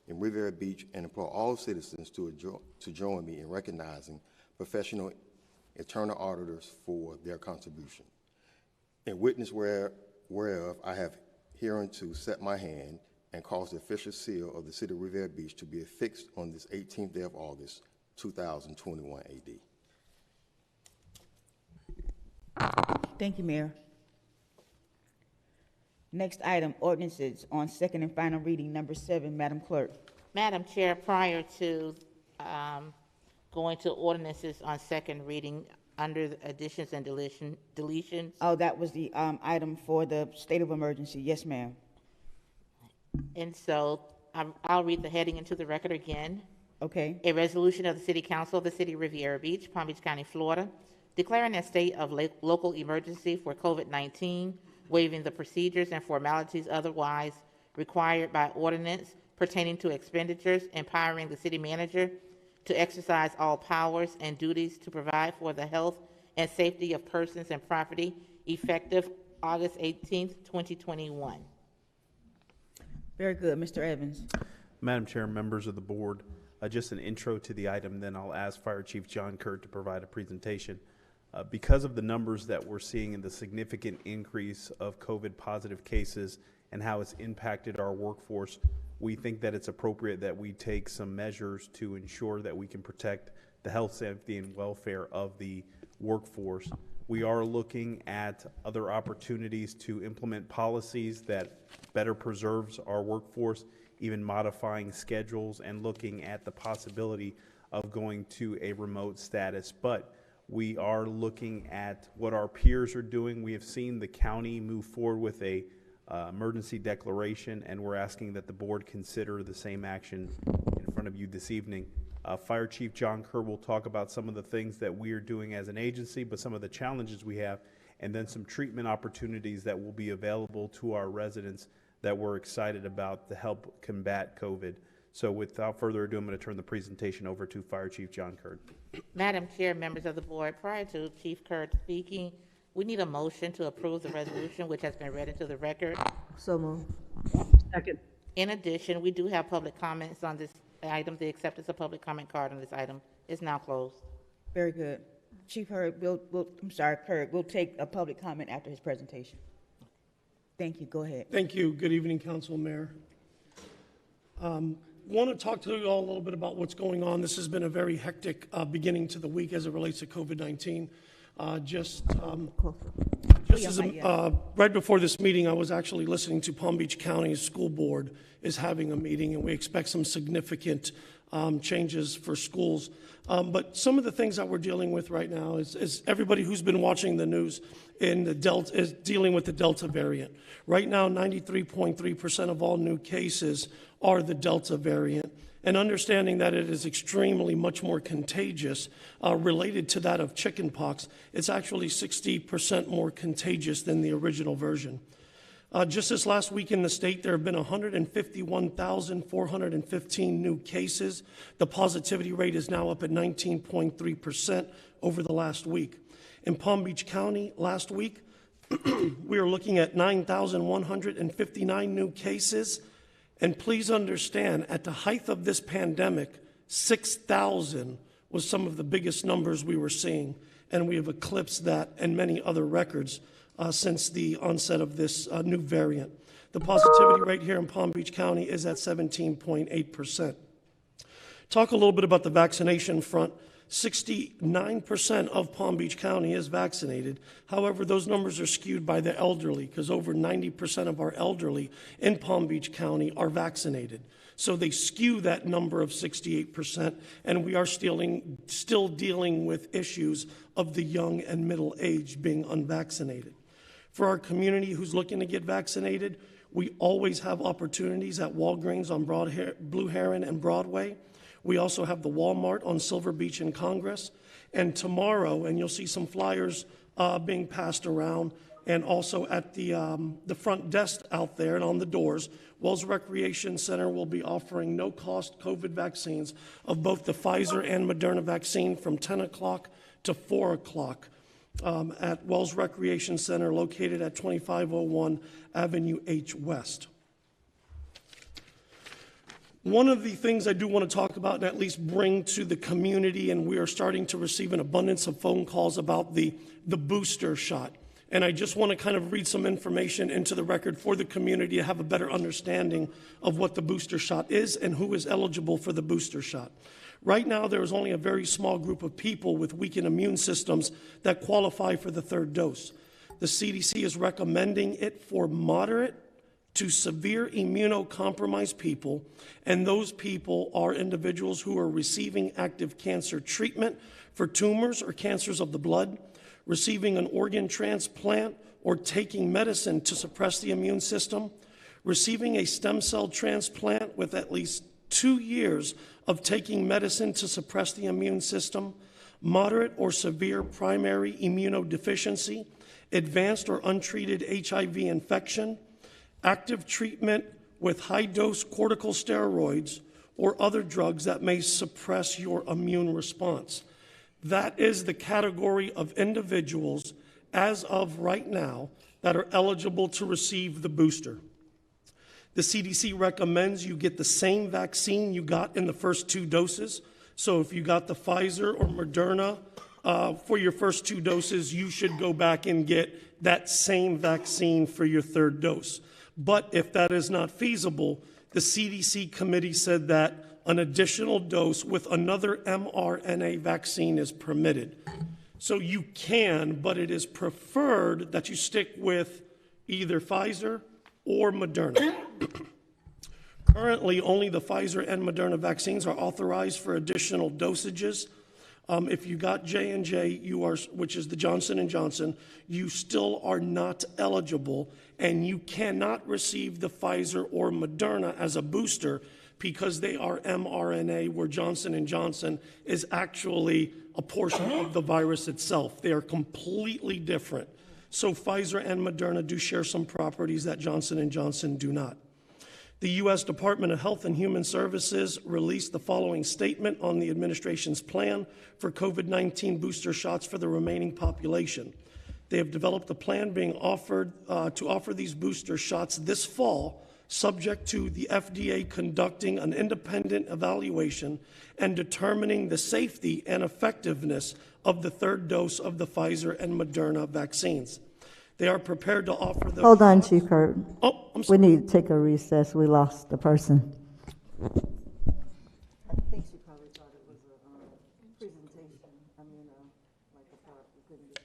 in Riviera Beach, and implore all citizens to join me in recognizing professional internal auditors for their contribution. In witness whereof I have hereunto set my hand and caused the official seal of the City of Riviera Beach to be affixed on this 18th day of August, 2021 AD. Thank you, Mayor. Next item, ordinances on second and final reading, number 7, Madam Clerk. Madam Chair, prior to going to ordinances on second reading, under the additions and deletions. Oh, that was the item for the state of emergency. Yes, ma'am. And so I'll read the heading into the record again. Okay. A resolution of the City Council of the City of Riviera Beach, Palm Beach County, Florida, declaring a state of local emergency for COVID-19, waiving the procedures and formalities otherwise required by ordinance pertaining to expenditures, empowering the city manager to exercise all powers and duties to provide for the health and safety of persons and property, effective August 18th, 2021. Very good. Mr. Evans. Madam Chair, members of the board, just an intro to the item, then I'll ask Fire Chief John Curt to provide a presentation. Because of the numbers that we're seeing and the significant increase of COVID positive cases and how it's impacted our workforce, we think that it's appropriate that we take some measures to ensure that we can protect the health, safety, and welfare of the workforce. We are looking at other opportunities to implement policies that better preserves our workforce, even modifying schedules and looking at the possibility of going to a remote status. But we are looking at what our peers are doing. We have seen the county move forward with a emergency declaration, and we're asking that the board consider the same action in front of you this evening. Fire Chief John Curt will talk about some of the things that we are doing as an agency, but some of the challenges we have, and then some treatment opportunities that will be available to our residents that we're excited about to help combat COVID. So without further ado, I'm going to turn the presentation over to Fire Chief John Curt. Madam Chair, members of the board, prior to Chief Curt speaking, we need a motion to approve the resolution which has been read into the record. So moved. Second. In addition, we do have public comments on this item. The acceptance of public comment card on this item is now closed. Very good. Chief Curt, Curt, we'll take a public comment after his presentation. Thank you. Go ahead. Thank you. Good evening, Council, Mayor. Want to talk to you all a little bit about what's going on. This has been a very hectic beginning to the week as it relates to COVID-19. Right before this meeting, I was actually listening to Palm Beach County's school board is having a meeting, and we expect some significant changes for schools. But some of the things that we're dealing with right now is everybody who's been watching the news in the Delta is dealing with the Delta variant. Right now, 93.3% of all new cases are the Delta variant. And understanding that it is extremely much more contagious related to that of chickenpox, it's actually 60% more contagious than the original version. Just this last week in the state, there have been 151,415 new cases. The positivity rate is now up at 19.3% over the last week. In Palm Beach County last week, we are looking at 9,159 new cases. And please understand, at the height of this pandemic, 6,000 was some of the biggest numbers we were seeing. And we have eclipsed that and many other records since the onset of this new variant. The positivity rate here in Palm Beach County is at 17.8%. Talk a little bit about the vaccination front. 69% of Palm Beach County is vaccinated. However, those numbers are skewed by the elderly because over 90% of our elderly in Palm Beach County are vaccinated. So they skew that number of 68%, and we are still dealing with issues of the young and middle aged being unvaccinated. For our community who's looking to get vaccinated, we always have opportunities at Walgreens on Blue Heron and Broadway. We also have the Walmart on Silver Beach and Congress. And tomorrow, and you'll see some flyers being passed around, and also at the front desk out there and on the doors, Wells Recreation Center will be offering no-cost COVID vaccines of both the Pfizer and Moderna vaccine from 10 o'clock to 4 o'clock at Wells Recreation Center located at 2501 Avenue H West. One of the things I do want to talk about and at least bring to the community, and we are starting to receive an abundance of phone calls about the booster shot. And I just want to kind of read some information into the record for the community to have a better understanding of what the booster shot is and who is eligible for the booster shot. Right now, there is only a very small group of people with weakened immune systems that qualify for the third dose. The CDC is recommending it for moderate to severe immunocompromised people, and those people are individuals who are receiving active cancer treatment for tumors or cancers of the blood, receiving an organ transplant or taking medicine to suppress the immune system, receiving a stem cell transplant with at least 2 years of taking medicine to suppress the immune system, moderate or severe primary immunodeficiency, advanced or untreated HIV infection, active treatment with high-dose corticosteroids or other drugs that may suppress your immune response. That is the category of individuals as of right now that are eligible to receive the booster. The CDC recommends you get the same vaccine you got in the first 2 doses. So if you got the Pfizer or Moderna for your first 2 doses, you should go back and get that same vaccine for your 3rd dose. But if that is not feasible, the CDC committee said that an additional dose with another mRNA vaccine is permitted. So you can, but it is preferred that you stick with either Pfizer or Moderna. Currently, only the Pfizer and Moderna vaccines are authorized for additional dosages. If you got J&J, which is the Johnson & Johnson, you still are not eligible, and you cannot receive the Pfizer or Moderna as a booster because they are mRNA, where Johnson & Johnson is actually a portion of the virus itself. They are completely different. So Pfizer and Moderna do share some properties that Johnson & Johnson do not. The U.S. Department of Health and Human Services released the following statement on the administration's plan for COVID-19 booster shots for the remaining population. They have developed a plan being offered to offer these booster shots this fall, subject to the FDA conducting an independent evaluation and determining the safety and effectiveness of the 3rd dose of the Pfizer and Moderna vaccines. They are prepared to offer the... Hold on, Chief Kurt. Oh, I'm sorry. We need to take a recess. We lost the person. I think she probably thought it was a presentation. Like a part we couldn't do.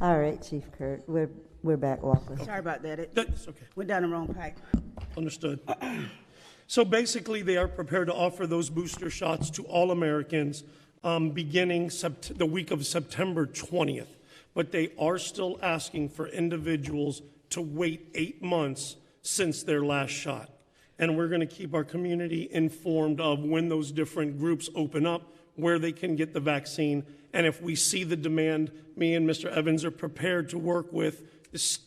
All right, Chief Kurt, we're back, Walker. Sorry about that. That's okay. Went down the wrong pipe. Understood. So basically, they are prepared to offer those booster shots to all Americans beginning the week of September 20th. But they are still asking for individuals to wait 8 months since their last shot. And we're going to keep our community informed of when those different groups open up, where they can get the vaccine. And if we see the demand, me and Mr. Evans are prepared to work with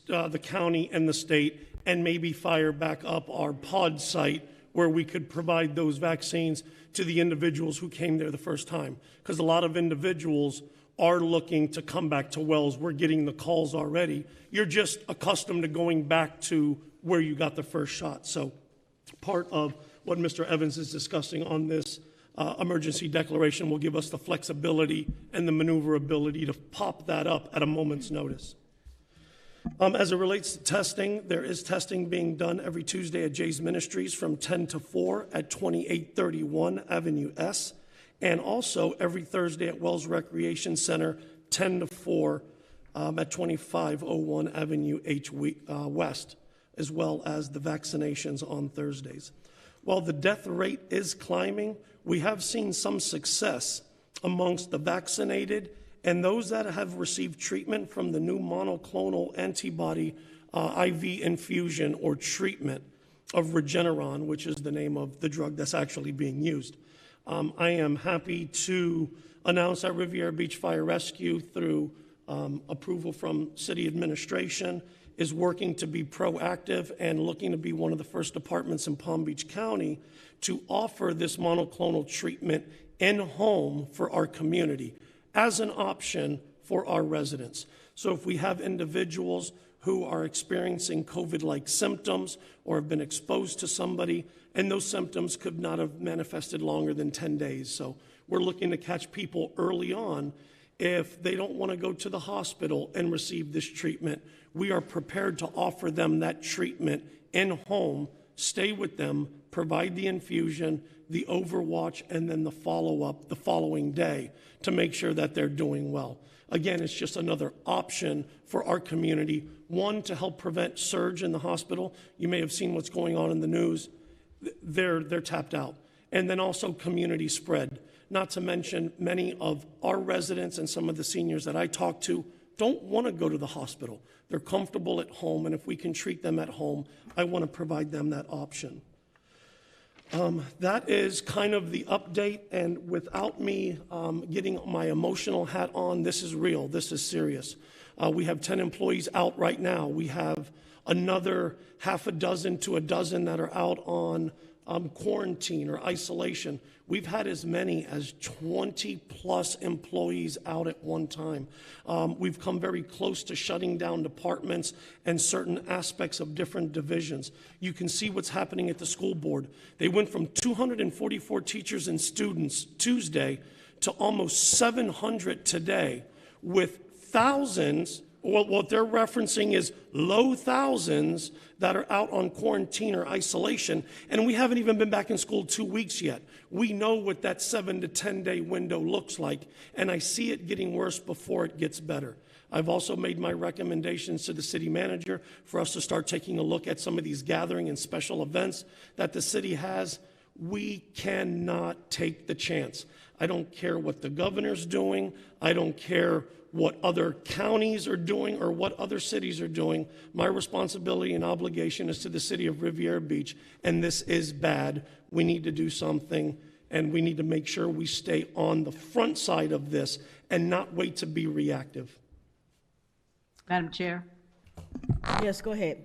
the county and the state and maybe fire back up our pod site where we could provide those vaccines to the individuals who came there the first time. Because a lot of individuals are looking to come back to Wells. We're getting the calls already. You're just accustomed to going back to where you got the first shot. So part of what Mr. Evans is discussing on this emergency declaration will give us the flexibility and the maneuverability to pop that up at a moment's notice. As it relates to testing, there is testing being done every Tuesday at Jay's Ministries from 10 to 4 at 2831 Avenue S, and also every Thursday at Wells Recreation Center, 10 to 4 at 2501 Avenue H West, as well as the vaccinations on Thursdays. While the death rate is climbing, we have seen some success amongst the vaccinated and those that have received treatment from the new monoclonal antibody IV infusion or treatment of Regeneron, which is the name of the drug that's actually being used. I am happy to announce that Riviera Beach Fire Rescue, through approval from city administration, is working to be proactive and looking to be one of the first departments in Palm Beach County to offer this monoclonal treatment in home for our community as an option for our residents. So if we have individuals who are experiencing COVID-like symptoms or have been exposed to somebody, and those symptoms could not have manifested longer than 10 days. So we're looking to catch people early on. If they don't want to go to the hospital and receive this treatment, we are prepared to offer them that treatment in home, stay with them, provide the infusion, the overwatch, and then the follow-up the following day to make sure that they're doing well. Again, it's just another option for our community. One, to help prevent surge in the hospital. You may have seen what's going on in the news. They're tapped out. And then also community spread. Not to mention many of our residents and some of the seniors that I talk to don't want to go to the hospital. They're comfortable at home, and if we can treat them at home, I want to provide them that option. That is kind of the update, and without me getting my emotional hat on, this is real, this is serious. We have 10 employees out right now. We have another half a dozen to a dozen that are out on quarantine or isolation. We've had as many as 20 plus employees out at one time. We've come very close to shutting down departments and certain aspects of different divisions. You can see what's happening at the school board. They went from 244 teachers and students Tuesday to almost 700 today, with thousands. Well, what they're referencing is low thousands that are out on quarantine or isolation, and we haven't even been back in school 2 weeks yet. We know what that 7 to 10 day window looks like, and I see it getting worse before it gets better. I've also made my recommendations to the city manager for us to start taking a look at some of these gathering and special events that the city has. We cannot take the chance. I don't care what the governor's doing. I don't care what other counties are doing or what other cities are doing. My responsibility and obligation is to the city of Riviera Beach, and this is bad. We need to do something, and we need to make sure we stay on the front side of this and not wait to be reactive. Madam Chair, Yes, go ahead.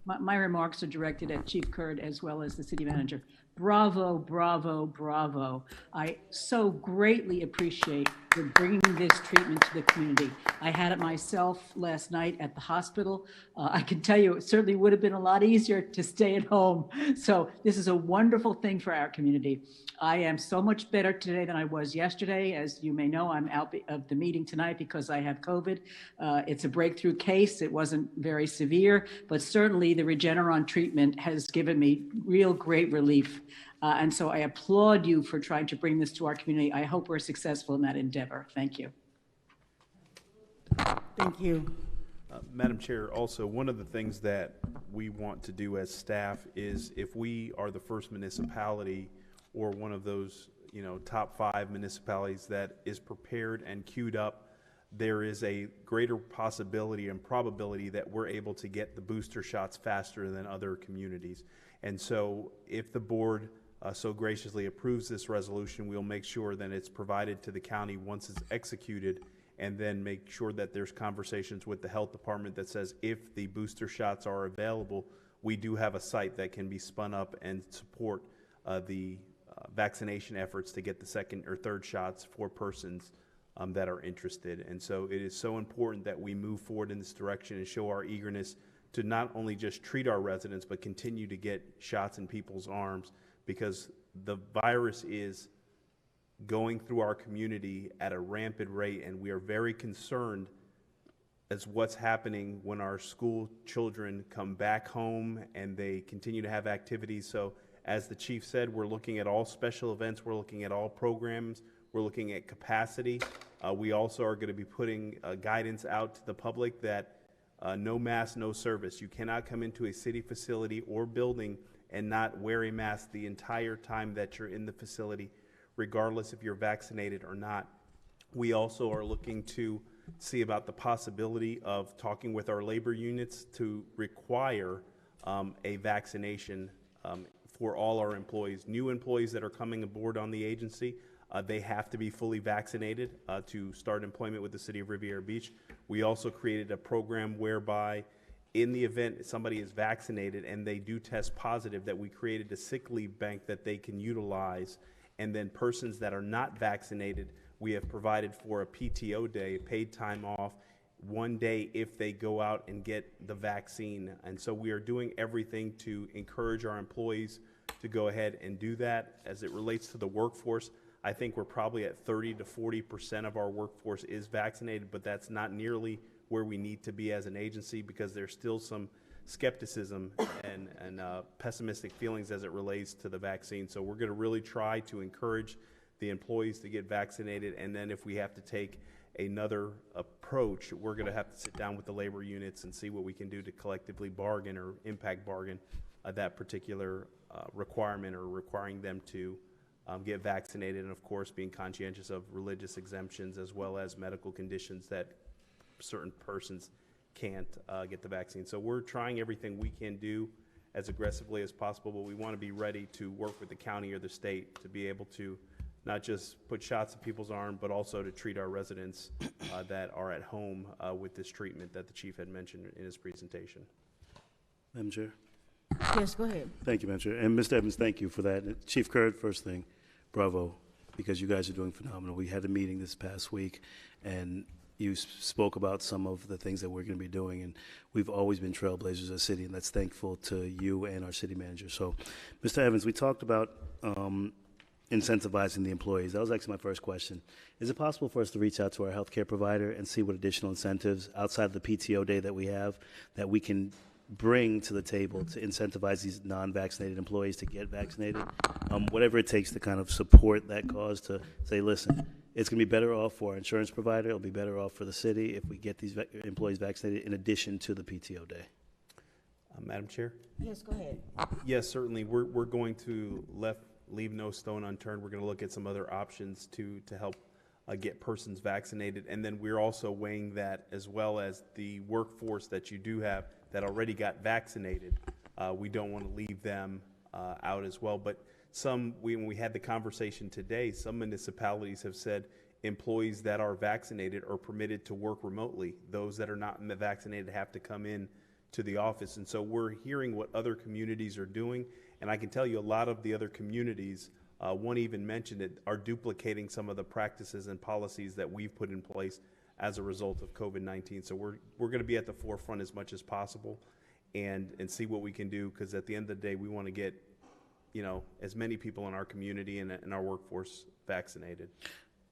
my remarks are directed at Chief Curd as well as the city manager. Bravo, bravo, bravo. I so greatly appreciate for bringing this treatment to the community. I had it myself last night at the hospital. I can tell you, it certainly would have been a lot easier to stay at home. So this is a wonderful thing for our community. I am so much better today than I was yesterday. As you may know, I'm out of the meeting tonight because I have COVID. It's a breakthrough case. It wasn't very severe, but certainly the Regeneron treatment has given me real great relief. And so I applaud you for trying to bring this to our community. I hope we're successful in that endeavor. Thank you. Thank you. Madam Chair, also, one of the things that we want to do as staff is, if we are the first municipality or one of those, top 5 municipalities that is prepared and queued up, there is a greater possibility and probability that we're able to get the booster shots faster than other communities. And so if the board so graciously approves this resolution, we'll make sure that it's provided to the county once it's executed, and then make sure that there's conversations with the health department that says if the booster shots are available, we do have a site that can be spun up and support the vaccination efforts to get the second or third shots for persons that are interested. And so it is so important that we move forward in this direction and show our eagerness to not only just treat our residents, but continue to get shots in people's arms, because the virus is going through our community at a rampant rate, and we are very concerned as what's happening when our school children come back home and they continue to have activities. So as the chief said, we're looking at all special events, we're looking at all programs, we're looking at capacity. We also are going to be putting guidance out to the public that no mask, no service. You cannot come into a city facility or building and not wear a mask the entire time that you're in the facility, regardless if you're vaccinated or not. We also are looking to see about the possibility of talking with our labor units to require a vaccination for all our employees. New employees that are coming aboard on the agency, they have to be fully vaccinated to start employment with the city of Riviera Beach. We also created a program whereby in the event somebody is vaccinated and they do test positive, that we created a sick leave bank that they can utilize. And then persons that are not vaccinated, we have provided for a PTO day, paid time off, 1 day if they go out and get the vaccine. And so we are doing everything to encourage our employees to go ahead and do that. As it relates to the workforce, I think we're probably at 30 to 40% of our workforce is vaccinated, but that's not nearly where we need to be as an agency, because there's still some skepticism and pessimistic feelings as it relates to the vaccine. So we're going to really try to encourage the employees to get vaccinated, and then if we have to take another approach, we're going to have to sit down with the labor units and see what we can do to collectively bargain or impact bargain that particular requirement, or requiring them to get vaccinated, and of course being conscientious of religious exemptions as well as medical conditions that certain persons can't get the vaccine. So we're trying everything we can do as aggressively as possible, but we want to be ready to work with the county or the state to be able to not just put shots in people's arm, but also to treat our residents that are at home with this treatment that the chief had mentioned in his presentation. Madam Chair. Yes, go ahead. Thank you, Madam Chair. And Mr. Evans, thank you for that. Chief Curd, first thing, bravo, because you guys are doing phenomenal. We had a meeting this past week, and you spoke about some of the things that we're going to be doing, and we've always been trailblazers as a city, and that's thankful to you and our city manager. So, Mr. Evans, we talked about incentivizing the employees. That was actually my first question. Is it possible for us to reach out to our healthcare provider and see what additional incentives outside of the PTO day that we have that we can bring to the table to incentivize these non-vaccinated employees to get vaccinated? Whatever it takes to kind of support that cause, to say, listen, it's going to be better off for our insurance provider, it'll be better off for the city if we get these employees vaccinated in addition to the PTO day. Madam Chair? Yes, go ahead. Yes, certainly. We're going to leave no stone unturned. We're going to look at some other options to help get persons vaccinated. And then we're also weighing that, as well as the workforce that you do have that already got vaccinated. We don't want to leave them out as well. But when we had the conversation today, some municipalities have said employees that are vaccinated are permitted to work remotely. Those that are not vaccinated have to come in to the office. And so we're hearing what other communities are doing. And I can tell you a lot of the other communities, one even mentioned it, are duplicating some of the practices and policies that we've put in place as a result of COVID-19. So we're going to be at the forefront as much as possible and see what we can do, because at the end of the day, we want to get, as many people in our community and our workforce vaccinated.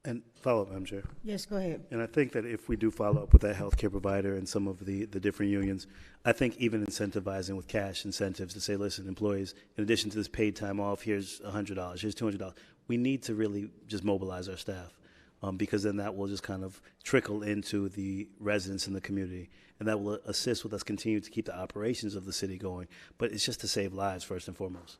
And follow up, Madam Chair. Yes, go ahead. And I think that if we do follow up with that healthcare provider and some of the different unions, I think even incentivizing with cash incentives to say, listen, employees, in addition to this paid time off, here's $100, here's $200. We need to really just mobilize our staff, because then that will just kind of trickle into the residents in the community, and that will assist with us continue to keep the operations of the city going. But it's just to save lives first and foremost.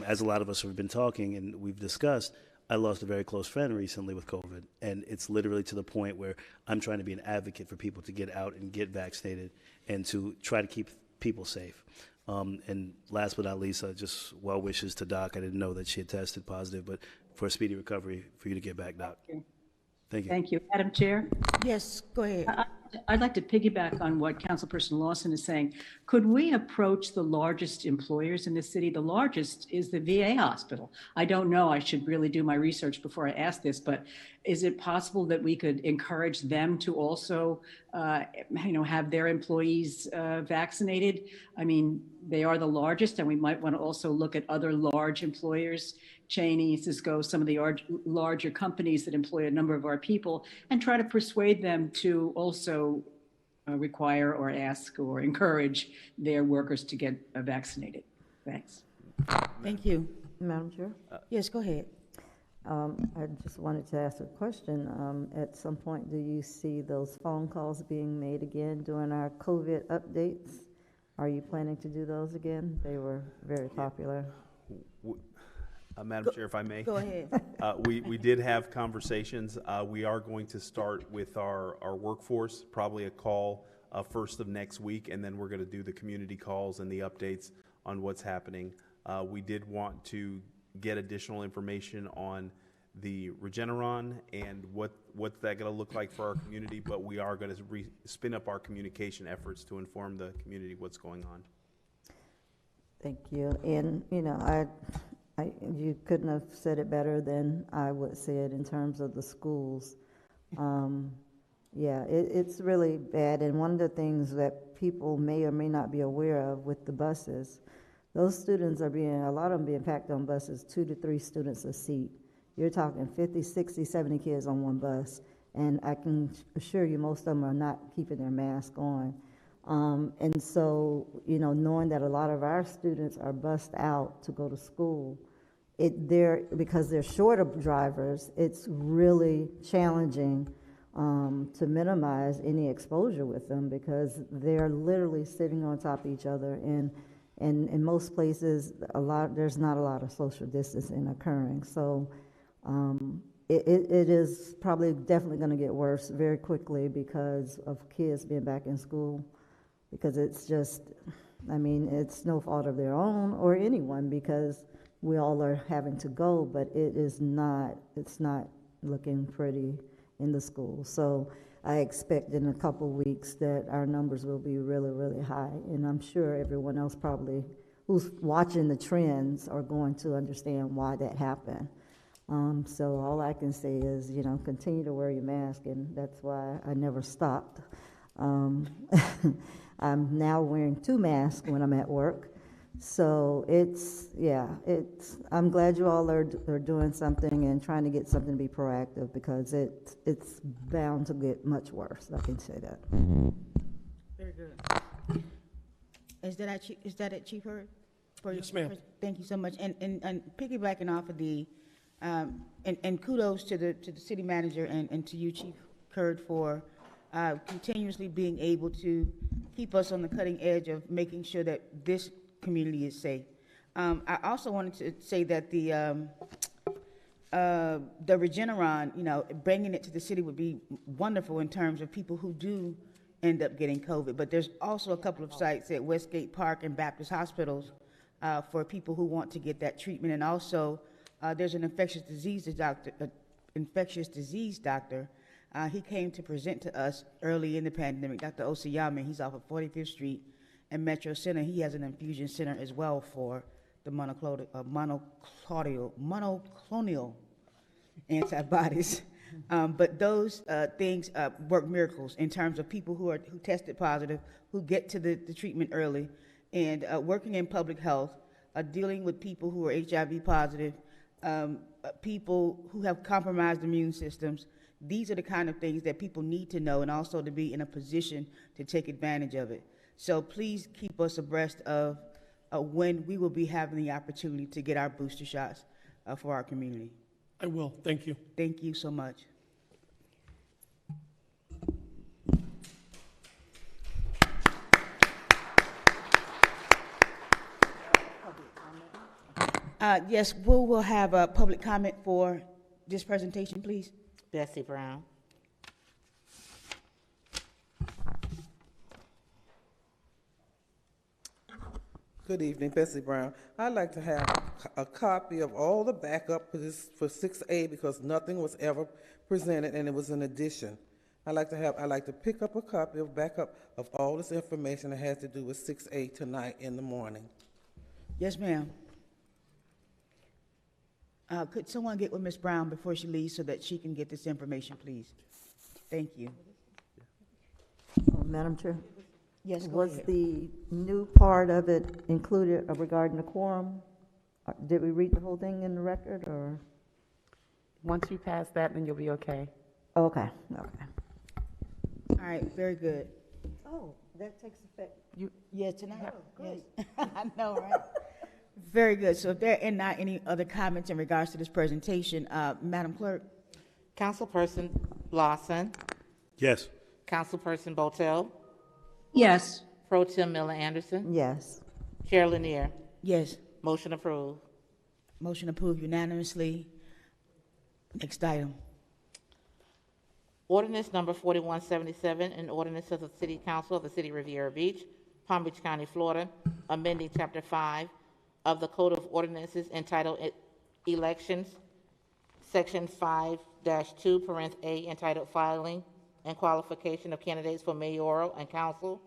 As a lot of us have been talking and we've discussed, I lost a very close friend recently with COVID, and it's literally to the point where I'm trying to be an advocate for people to get out and get vaccinated and to try to keep people safe. And last but not least, just well wishes to Doc. I didn't know that she had tested positive, but for a speedy recovery for you to get back, Doc. Thank you. Thank you. Madam Chair? Yes, go ahead. I'd like to piggyback on what Councilperson Lawson is saying. Could we approach the largest employers in the city? The largest is the VA hospital. I don't know. I should really do my research before I ask this, but is it possible that we could encourage them to also, have their employees vaccinated? I mean, They are the largest, and we might want to also look at other large employers, Cheney, Cisco, some of the larger companies that employ a number of our people, and try to persuade them to also require or ask or encourage their workers to get vaccinated. Thanks. Thank you. Madam Chair? Yes, go ahead. I just wanted to ask a question. At some point, do you see those phone calls being made again during our COVID updates? Are you planning to do those again? They were very popular. Madam Chair, if I may. Go ahead. We did have conversations. We are going to start with our workforce, probably a call first of next week, and then we're going to do the community calls and the updates on what's happening. We did want to get additional information on the Regeneron and what's that going to look like for our community, but we are going to spin up our communication efforts to inform the community what's going on. Thank you. And, you know, you couldn't have said it better than I would say it in terms of the schools. Yeah, it's really bad. And one of the things that people may or may not be aware of with the buses, those students are a lot of them being packed on buses, 2 to 3 students a seat. You're talking 50, 60, 70 kids on one bus. And I can assure you most of them are not keeping their mask on. And so, you know, knowing that a lot of our students are bussed out to go to school, because they're short of drivers, it's really challenging to minimize any exposure with them because they're literally sitting on top of each other. And in most places, there's not a lot of social distancing occurring. So it is probably definitely going to get worse very quickly because of kids being back in school. Because it's just, I mean, it's no fault of their own or anyone because we all are having to go, but it's not looking pretty in the schools. So I expect in a couple of weeks that our numbers will be really, really high. And I'm sure everyone else probably who's watching the trends are going to understand why that happened. So all I can say is, you know, continue to wear your mask, and that's why I never stopped. I'm now wearing 2 masks when I'm at work. So I'm glad you all are doing something and trying to get something to be proactive because it's bound to get much worse. I can say that. Very good. Is that it, Chief Hurd? Yes, ma'am. Thank you so much. And piggybacking off of the, and kudos to the city manager and to you, Chief Hurd, for continuously being able to keep us on the cutting edge of making sure that this community is safe. I also wanted to say that the Regeneron, you know, bringing it to the city would be wonderful in terms of people who do end up getting COVID. But there's also a couple of sites at Westgate Park and Baptist hospitals for people who want to get that treatment. And also, there's an infectious disease doctor. He came to present to us early in the pandemic, Dr. Osiyama. He's off of 45th Street and Metro Center. He has an infusion center as well for the monoclonal antibodies. But those things work miracles in terms of people who tested positive, who get to the treatment early, and working in public health, dealing with people who are HIV positive, people who have compromised immune systems. These are the kind of things that people need to know and also to be in a position to take advantage of it. So please keep us abreast of when we will be having the opportunity to get our booster shots for our community. I will. Thank you. Thank you so much. Yes, we'll have a public comment for this presentation, please. Bessie Brown. Good evening, Bessie Brown. I'd like to have a copy of all the backup for 6A because nothing was ever presented and it was an addition. I'd like to pick up a copy of backup of all this information that has to do with 6A tonight in the morning. Yes, ma'am. Could someone get with Ms. Brown before she leaves so that she can get this information, please? Thank you. Madam Chair? Yes, go Was ahead. the new part of it included regarding the quorum? Did we read the whole thing in the record, or? Once you pass that, then you'll be okay. Okay, okay. All right, very good. Oh, that takes effect. Yeah, tonight. Yes. I know, right? Very good. So if there are not any other comments in regards to this presentation, Madam Clerk? Councilperson Lawson, Yes. Councilperson Botel, Yes. Pro Tem Miller Anderson, Yes. Chair Lanier. Yes. Motion approved. Motion approved unanimously. Next item. Ordinance number 4177, an ordinance of the City Council of the City of Riviera Beach, Palm Beach County, Florida, amending Chapter 5 of the Code of Ordinances entitled Elections, Section 5-2, parent A, entitled Filing and Qualification of Candidates for Mayoral and Council,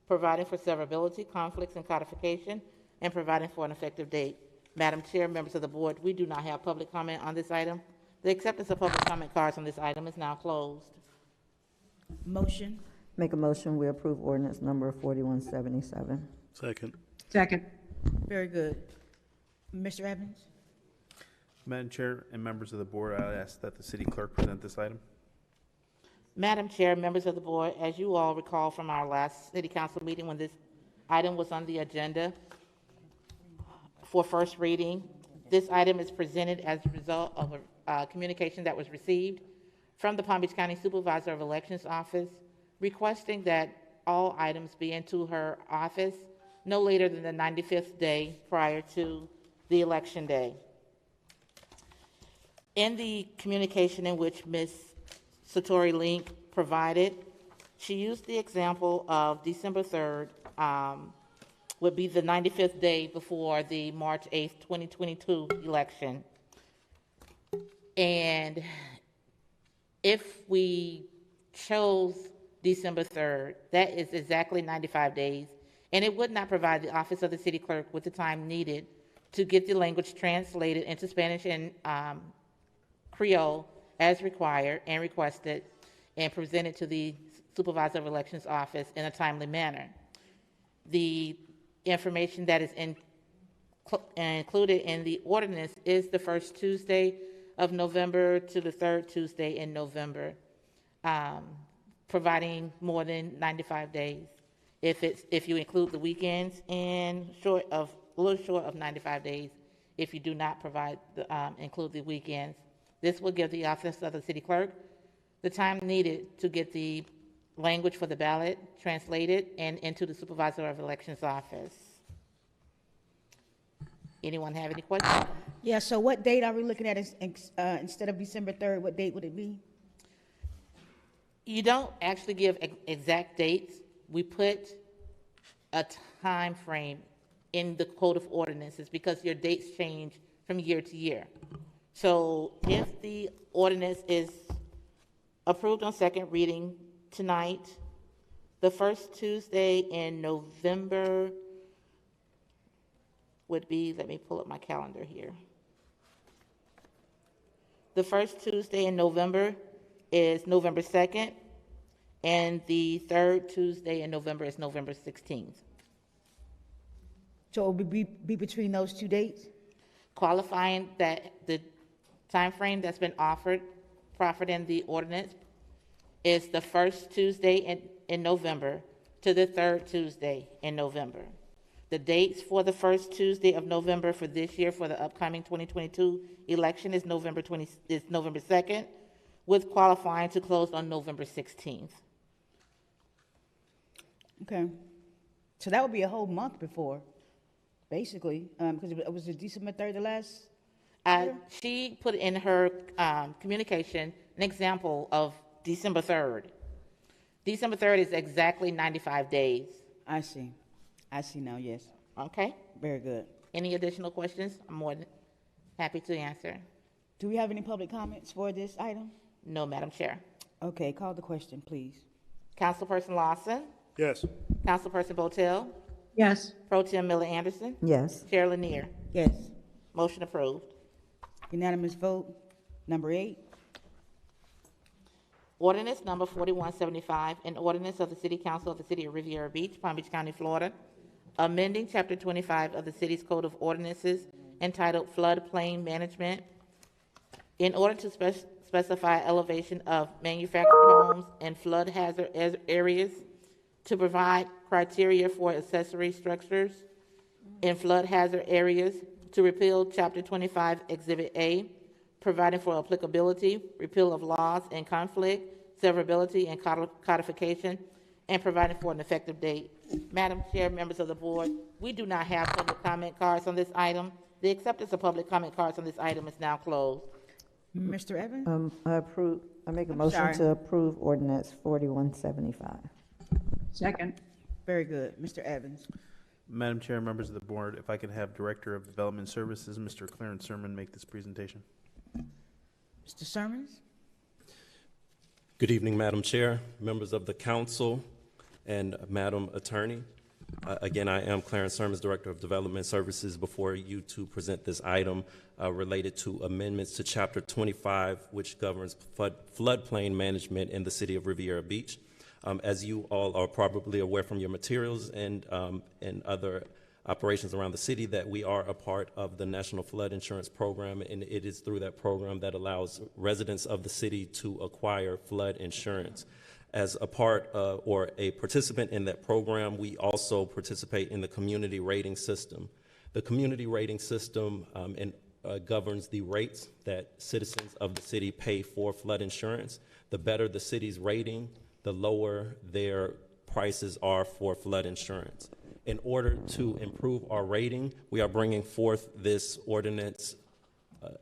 providing for severability, conflicts, and codification, and providing for an effective date. Madam Chair, members of the board, we do not have public comment on this item. The acceptance of public comment cards on this item is now closed. Motion? Make a motion, we approve ordinance number 4177. Second. Second. Very good. Mr. Evans? Madam Chair and members of the board, I ask that the city clerk present this item. Madam Chair, members of the board, as you all recall from our last city council meeting when this item was on the agenda for first reading, this item is presented as a result of a communication that was received from the Palm Beach County Supervisor of Elections Office requesting that all items be into her office no later than the 95th day prior to the election day. In the communication in which Ms. Satori Link provided, she used the example of December 3rd would be the 95th day before the March 8th, 2022 election. And if we chose December 3rd, that is exactly 95 days, and it would not provide the office of the city clerk with the time needed to get the language translated into Spanish and Creole as required and requested and presented to the Supervisor of Elections Office in a timely manner. The information that is included in the ordinance is the first Tuesday of November to the third Tuesday in November, providing more than 95 days. If you include the weekends, and a little short of 95 days if you do not provide include the weekends. This will give the office of the city clerk the time needed to get the language for the ballot translated and into the Supervisor of Elections office. Anyone have any questions? Yeah, so what date are we looking at instead of December 3rd? What date would it be? You don't actually give exact dates. We put a time frame in the Code of Ordinances because your dates change from year to year. So if the ordinance is approved on second reading tonight, the first Tuesday in November would be, let me pull up my calendar here. The first Tuesday in November is November 2nd, and the third Tuesday in November is November 16th. So it would be between those two dates? Qualifying that the time frame that's been proffered in the ordinance is the first Tuesday in November to the third Tuesday in November. The dates for the first Tuesday of November for this year for the upcoming 2022 election is November 2nd, with qualifying to close on November 16th. Okay. So that would be a whole month before, basically, because it was December 3rd the last year? She put in her communication an example of December 3rd. December 3rd is exactly 95 days. I see. I see now, yes. Okay. Very good. Any additional questions? I'm more than happy to answer. Do we have any public comments for this item? No, Madam Chair. Okay, call the question, please. Councilperson Lawson? Yes. Councilperson Botel? Yes. Pro Tem Miller Anderson? Yes. Chair Lanier? Yes. Motion approved. Unanimous vote. Number 8. Ordinance number 4175, an ordinance of the City Council of the City of Riviera Beach, Palm Beach County, Florida, amending Chapter 25 of the city's Code of Ordinances entitled Floodplain Management in order to specify elevation of manufactured homes and flood hazard areas, to provide criteria for accessory structures in flood hazard areas, to repeal Chapter 25 Exhibit A, providing for applicability, repeal of laws and conflict, severability and codification, and providing for an effective date. Madam Chair, members of the board, we do not have public comment cards on this item. The acceptance of public comment cards on this item is now closed. Mr. Evans? I make a motion to approve ordinance 4175. Second. Very good. Mr. Evans? Madam Chair, members of the board, if I could have Director of Development Services, Mr. Clarence Sherman, make this presentation. Mr. Sermons? Good evening, Madam Chair, members of the council, and Madam Attorney. Again, I am Clarence Sherman, Director of Development Services, before you to present this item related to amendments to Chapter 25, which governs floodplain management in the city of Riviera Beach. As you all are probably aware from your materials and other operations around the city, that we are a part of the National Flood Insurance Program, and it is through that program that allows residents of the city to acquire flood insurance. As a part or a participant in that program, we also participate in the community rating system. The community rating system governs the rates that citizens of the city pay for flood insurance. The better the city's rating, the lower their prices are for flood insurance. In order to improve our rating, we are bringing forth this ordinance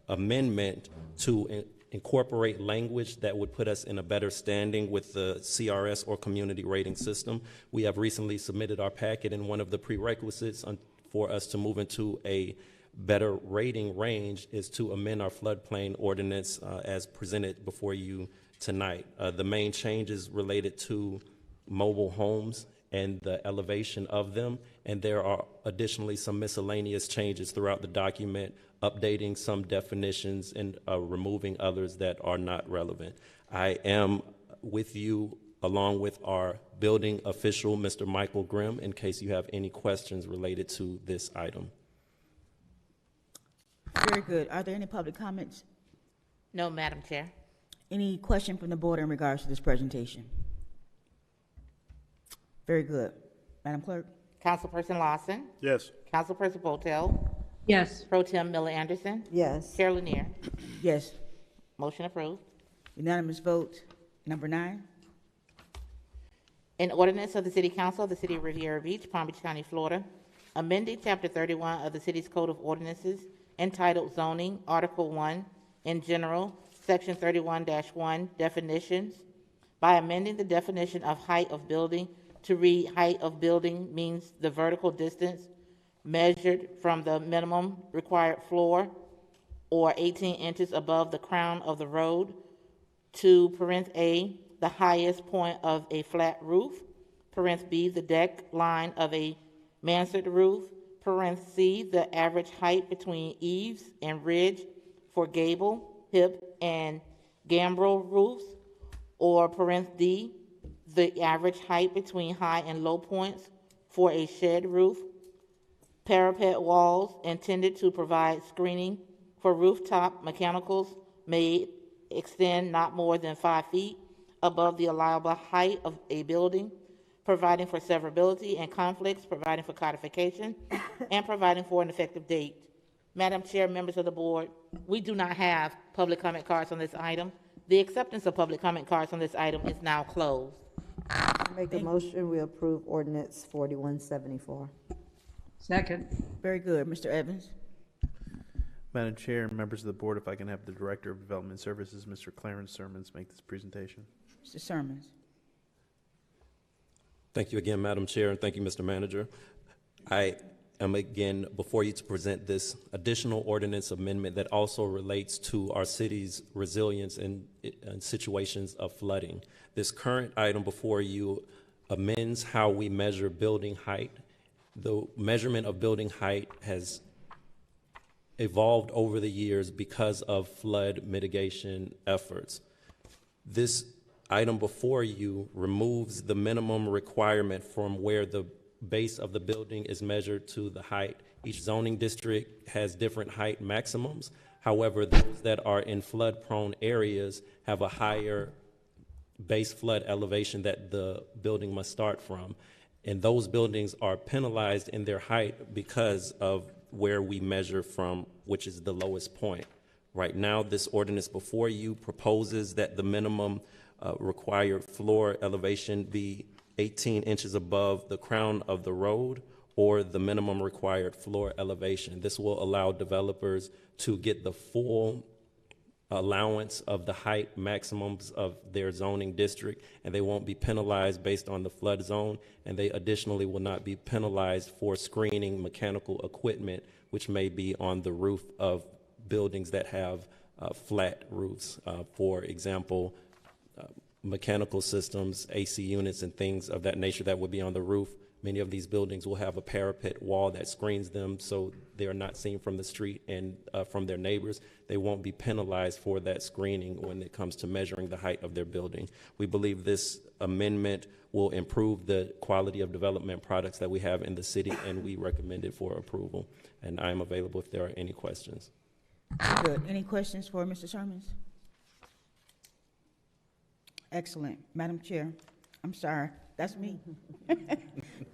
amendment to incorporate language that would put us in a better standing with the CRS or community rating system. We have recently submitted our packet, and one of the prerequisites for us to move into a better rating range is to amend our floodplain ordinance as presented before you tonight. The main changes related to mobile homes and the elevation of them, and there are additionally some miscellaneous changes throughout the document, updating some definitions and removing others that are not relevant. I am with you along with our building official, Mr. Michael Grimm, in case you have any questions related to this item. Very good. Are there any public comments? No, Madam Chair. Any question from the board in regards to this presentation? Very good. Madam Clerk? Councilperson Lawson? Yes. Councilperson Botel? Yes. Pro Tem Miller Anderson? Yes. Chair Lanier? Yes. Motion approved. Unanimous vote. Number 9. An ordinance of the City Council of the City of Riviera Beach, Palm Beach County, Florida, amending Chapter 31 of the city's Code of Ordinances entitled Zoning, Article 1, in general, Section 31-1, definitions, by amending the definition of height of building to read height of building means the vertical distance measured from the minimum required floor or 18 inches above the crown of the road, to parent A, the highest point of a flat roof, parent B, the deck line of a mansard roof, parent C, the average height between eaves and ridge for gable, hip, and gambrel roofs, or parent D, the average height between high and low points for a shed roof, parapet walls intended to provide screening for rooftop mechanicals may extend not more than 5 feet above the allowable height of a building, providing for severability and conflicts, providing for codification, and providing for an effective date. Madam Chair, members of the board, we do not have public comment cards on this item. The acceptance of public comment cards on this item is now closed. Make a motion, we approve ordinance 4174. Second. Very good. Mr. Evans? Madam Chair, members of the board, if I can have the Director of Development Services, Mr. Clarence Sermons, make this presentation. Mr. Sermons? Thank you again, Madam Chair, and thank you, Mr. Manager. I am again before you to present this additional ordinance amendment that also relates to our city's resilience in situations of flooding. This current item before you amends how we measure building height. The measurement of building height has evolved over the years because of flood mitigation efforts. This item before you removes the minimum requirement from where the base of the building is measured to the height. Each zoning district has different height maximums. However, those that are in flood-prone areas have a higher base flood elevation that the building must start from. And those buildings are penalized in their height because of where we measure from, which is the lowest point. Right now, this ordinance before you proposes that the minimum required floor elevation be 18 inches above the crown of the road or the minimum required floor elevation. This will allow developers to get the full allowance of the height maximums of their zoning district, and they won't be penalized based on the flood zone, and they additionally will not be penalized for screening mechanical equipment, which may be on the roof of buildings that have flat roofs. For example, mechanical systems, AC units, and things of that nature that would be on the roof. Many of these buildings will have a parapet wall that screens them so they are not seen from the street and from their neighbors. They won't be penalized for that screening when it comes to measuring the height of their building. We believe this amendment will improve the quality of development products that we have in the city, and we recommend it for approval. And I am available if there are any questions. Good. Any questions for Mr. Sherman? Excellent. Madam Chair, I'm sorry, that's me.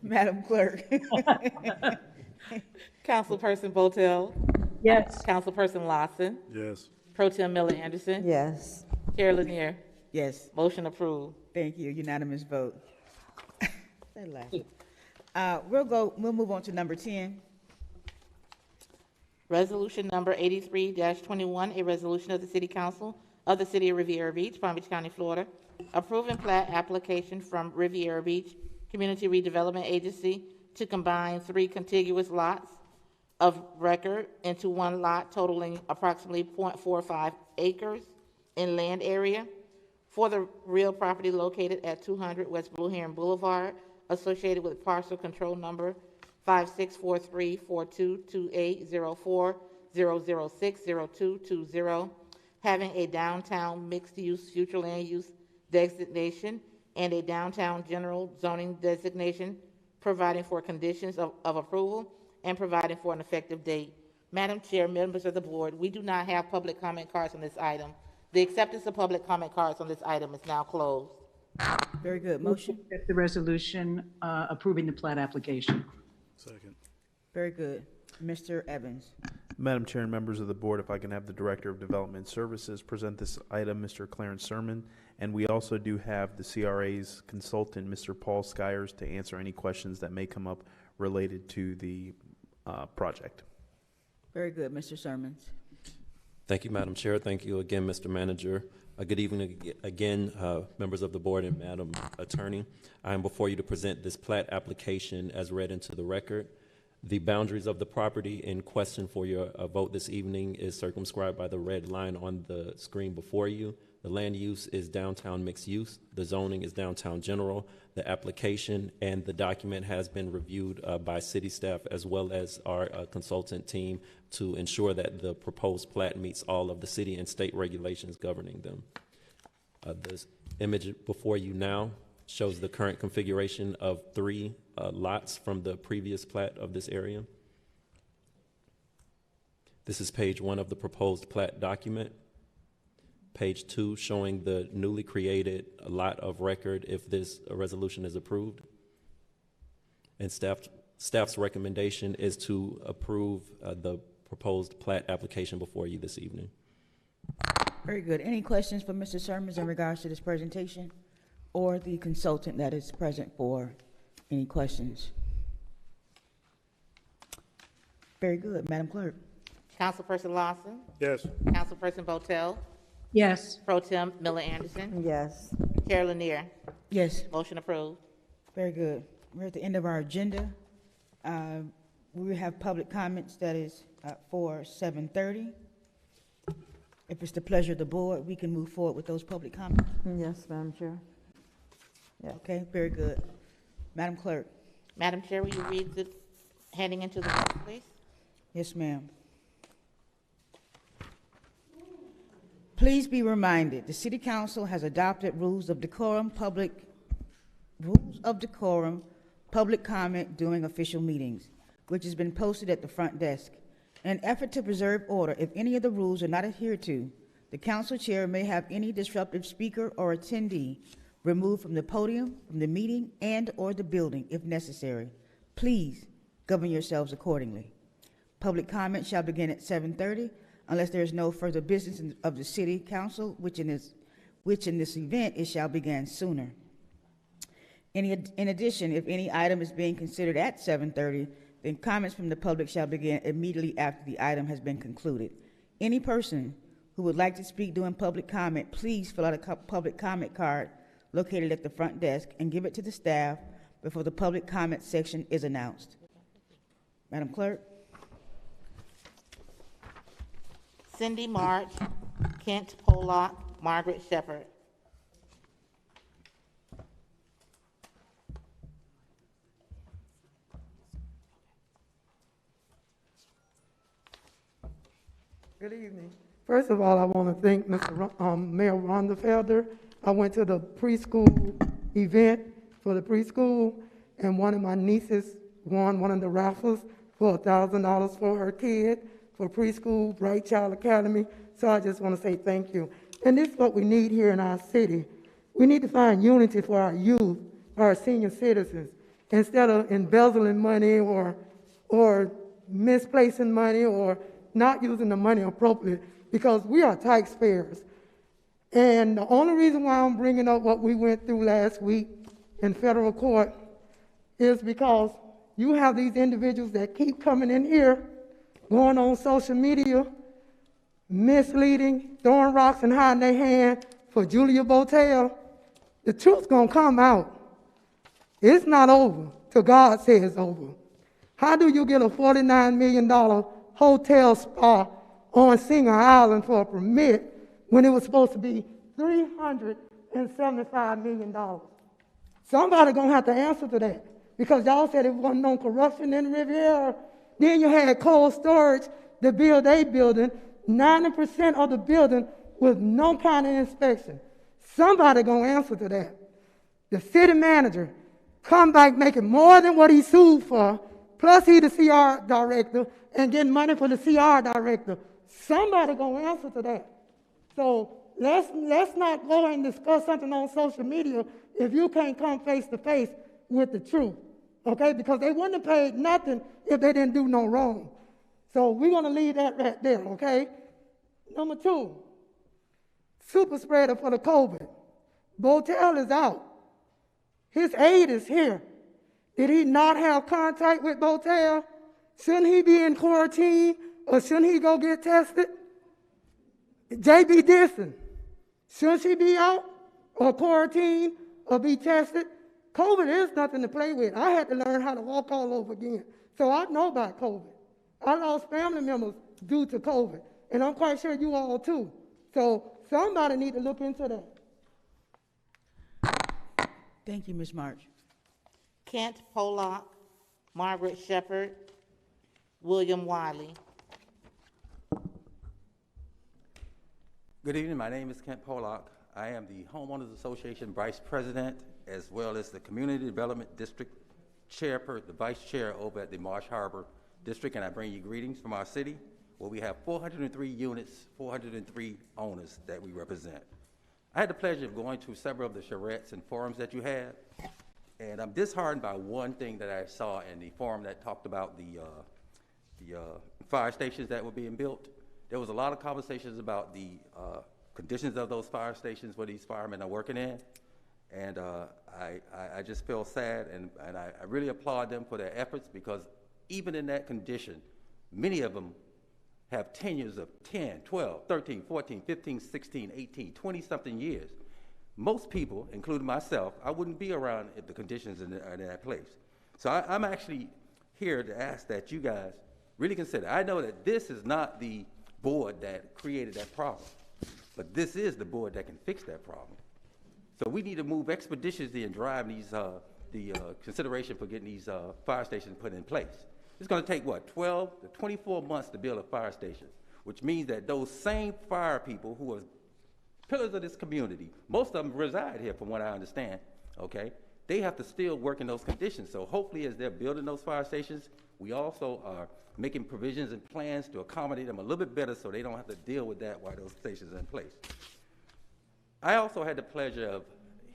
Madam Clerk. Councilperson Botel. Yes. Councilperson Lawson. Yes. Pro Tem Miller Anderson. Yes. Chair Lanier. Yes. Motion approved. Thank you. Unanimous vote. They laugh. We'll move on to number 10. Resolution number 83-21, a resolution of the City Council of the City of Riviera Beach, Palm Beach County, Florida, approving plat application from Riviera Beach Community Redevelopment Agency to combine 3 contiguous lots of record into one lot totaling approximately 0.45 acres in land area for the real property located at 200 West Blue Heron Boulevard, associated with parcel control number 564342280400600220, having a downtown mixed-use future land use designation and a downtown general zoning designation, providing for conditions of approval and providing for an effective date. Madam Chair, members of the board, we do not have public comment cards on this item. The acceptance of public comment cards on this item is now closed. Very good. Motion? Accept the resolution approving the plat application. Second. Very good. Mr. Evans. Madam Chair and members of the board, if I can have the Director of Development Services present this item, Mr. Clarence Sherman, and we also do have the CRA's consultant, Mr. Paul Skyers, to answer any questions that may come up related to the project. Very good. Mr. Sherman. Thank you, Madam Chair. Thank you again, Mr. Manager. Good evening again, members of the board and Madam Attorney. I am before you to present this plat application as read into the record. The boundaries of the property in question for your vote this evening is circumscribed by the red line on the screen before you. The land use is downtown mixed use. The zoning is downtown general. The application and the document has been reviewed by city staff as well as our consultant team to ensure that the proposed plat meets all of the city and state regulations governing them. This image before you now shows the current configuration of 3 lots from the previous plat of this area. This is page 1 of the proposed plat document. Page 2 showing the newly created lot of record if this resolution is approved. And staff's recommendation is to approve the proposed plat application before you this evening. Very good. Any questions for Mr. Sherman in regards to this presentation, or the consultant that is present for any questions? Very good. Madam Clerk. Councilperson Lawson. Yes. Councilperson Botel. Yes. Pro Tem Miller Anderson. Yes. Chair Lanier. Yes. Motion approved. Very good. We're at the end of our agenda. We have public comments that is for 7:30. If it's the pleasure of the board, we can move forward with those public comments. Yes, Madam Chair. Yeah. Okay, very good. Madam Clerk. Madam Chair, will you read this heading into the vote, please? Yes, ma'am. Please be reminded, the City Council has adopted rules of decorum, public comment during official meetings, which has been posted at the front desk. In an effort to preserve order, if any of the rules are not adhered to, the council chair may have any disruptive speaker or attendee removed from the podium, from the meeting, and/or the building if necessary. Please govern yourselves accordingly. Public comment shall begin at 7:30 unless there is no further business of the City Council, which in this event it shall begin sooner. In addition, if any item is being considered at 7:30, then comments from the public shall begin immediately after the item has been concluded. Any person who would like to speak during public comment, please fill out a public comment card located at the front desk and give it to the staff before the public comment section is announced. Madam Clerk. Cindy March, Kent Pollock, Margaret Shepherd. Good evening. First of all, I want to thank Mayor Rondefelder. I went to the preschool event for the preschool, and one of my nieces won one of the raffles for $1,000 for her kid for preschool, Bright Child Academy. So I just want to say thank you. And this is what we need here in our city. We need to find unity for our youth, our senior citizens, instead of embezzling money or misplacing money or not using the money appropriately, because we are taxpayers. And the only reason why I'm bringing up what we went through last week in federal court is because you have these individuals that keep coming in here, going on social media, misleading, throwing rocks and hiding their hand for Julia Botel. The truth's gonna come out. It's not over till God says it's over. How do you get a $49 million hotel spa on Singer Island for a permit when it was supposed to be $375 million? Somebody gonna have to answer to that, because y'all said it wasn't no corruption in Riviera. Then you had Cold Storage to build a building, 90% of the building with no kind of inspection. Somebody gonna answer to that. The city manager come back making more than what he sued for, plus he the CR director and getting money for the CR director. Somebody gonna answer to that. So let's not go and discuss something on social media if you can't come face to face with the truth, okay? Because they wouldn't have paid nothing if they didn't do no wrong. So we're gonna leave that right there, okay? Number 2, super spreader for the COVID. Botel is out. His aide is here. Did he not have contact with Botel? Shouldn't he be in quarantine, or shouldn't he go get tested? J.B. Dixon, shouldn't she be out or quarantined or be tested? COVID is nothing to play with. I had to learn how to walk all over again. So I know about COVID. I lost family members due to COVID, and I'm quite sure you all too. So somebody need to look into that. Thank you, Ms. March. Kent Pollock, Margaret Shepherd, William Wiley. Good evening. My name is Kent Pollock. I am the Homeowners Association Vice President, as well as the Community Development District Chairperson, the Vice Chair over at the Marsh Harbor District, and I bring you greetings from our city, where we have 403 units, 403 owners that we represent. I had the pleasure of going to several of the charrettes and forums that you had, and I'm disheartened by one thing that I saw in the forum that talked about the fire stations that were being built. There was a lot of conversations about the conditions of those fire stations where these firemen are working in, and I just feel sad, and I really applaud them for their efforts, because even in that condition, many of them have tenures of 10, 12, 13, 14, 15, 16, 18, 20-something years. Most people, including myself, I wouldn't be around if the conditions in that place. So I'm actually here to ask that you guys really consider. I know that this is not the board that created that problem, but this is the board that can fix that problem. So we need to move expeditiously and drive these the consideration for getting these fire stations put in place. It's going to take, what, 12 to 24 months to build a fire station, which means that those same fire people who are pillars of this community. Most of them reside here, from what I understand, okay? They have to still work in those conditions. So hopefully as they're building those fire stations, we also are making provisions and plans to accommodate them a little bit better so they don't have to deal with that while those stations are in place. I also had the pleasure of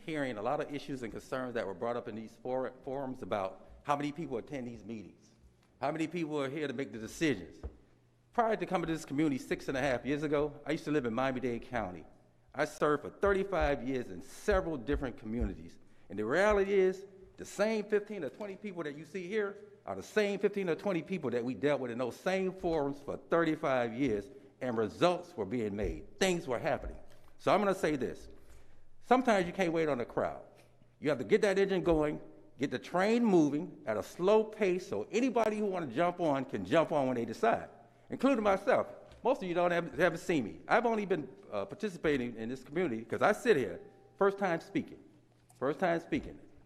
hearing a lot of issues and concerns that were brought up in these forums about how many people attend these meetings, how many people are here to make the decisions. Prior to coming to this community 6.5 years ago, I used to live in Miami-Dade County. I served for 35 years in several different communities. And the reality is, the same 15 or 20 people that you see here are the same 15 or 20 people that we dealt with in those same forums for 35 years, and results were being made. Things were happening. So I'm going to say this. Sometimes you can't wait on the crowd. You have to get that engine going, get the train moving at a slow pace so anybody who wants to jump on can jump on when they decide, including myself. Most of you haven't seen me. I've only been participating in this community because I sit here, first time speaking.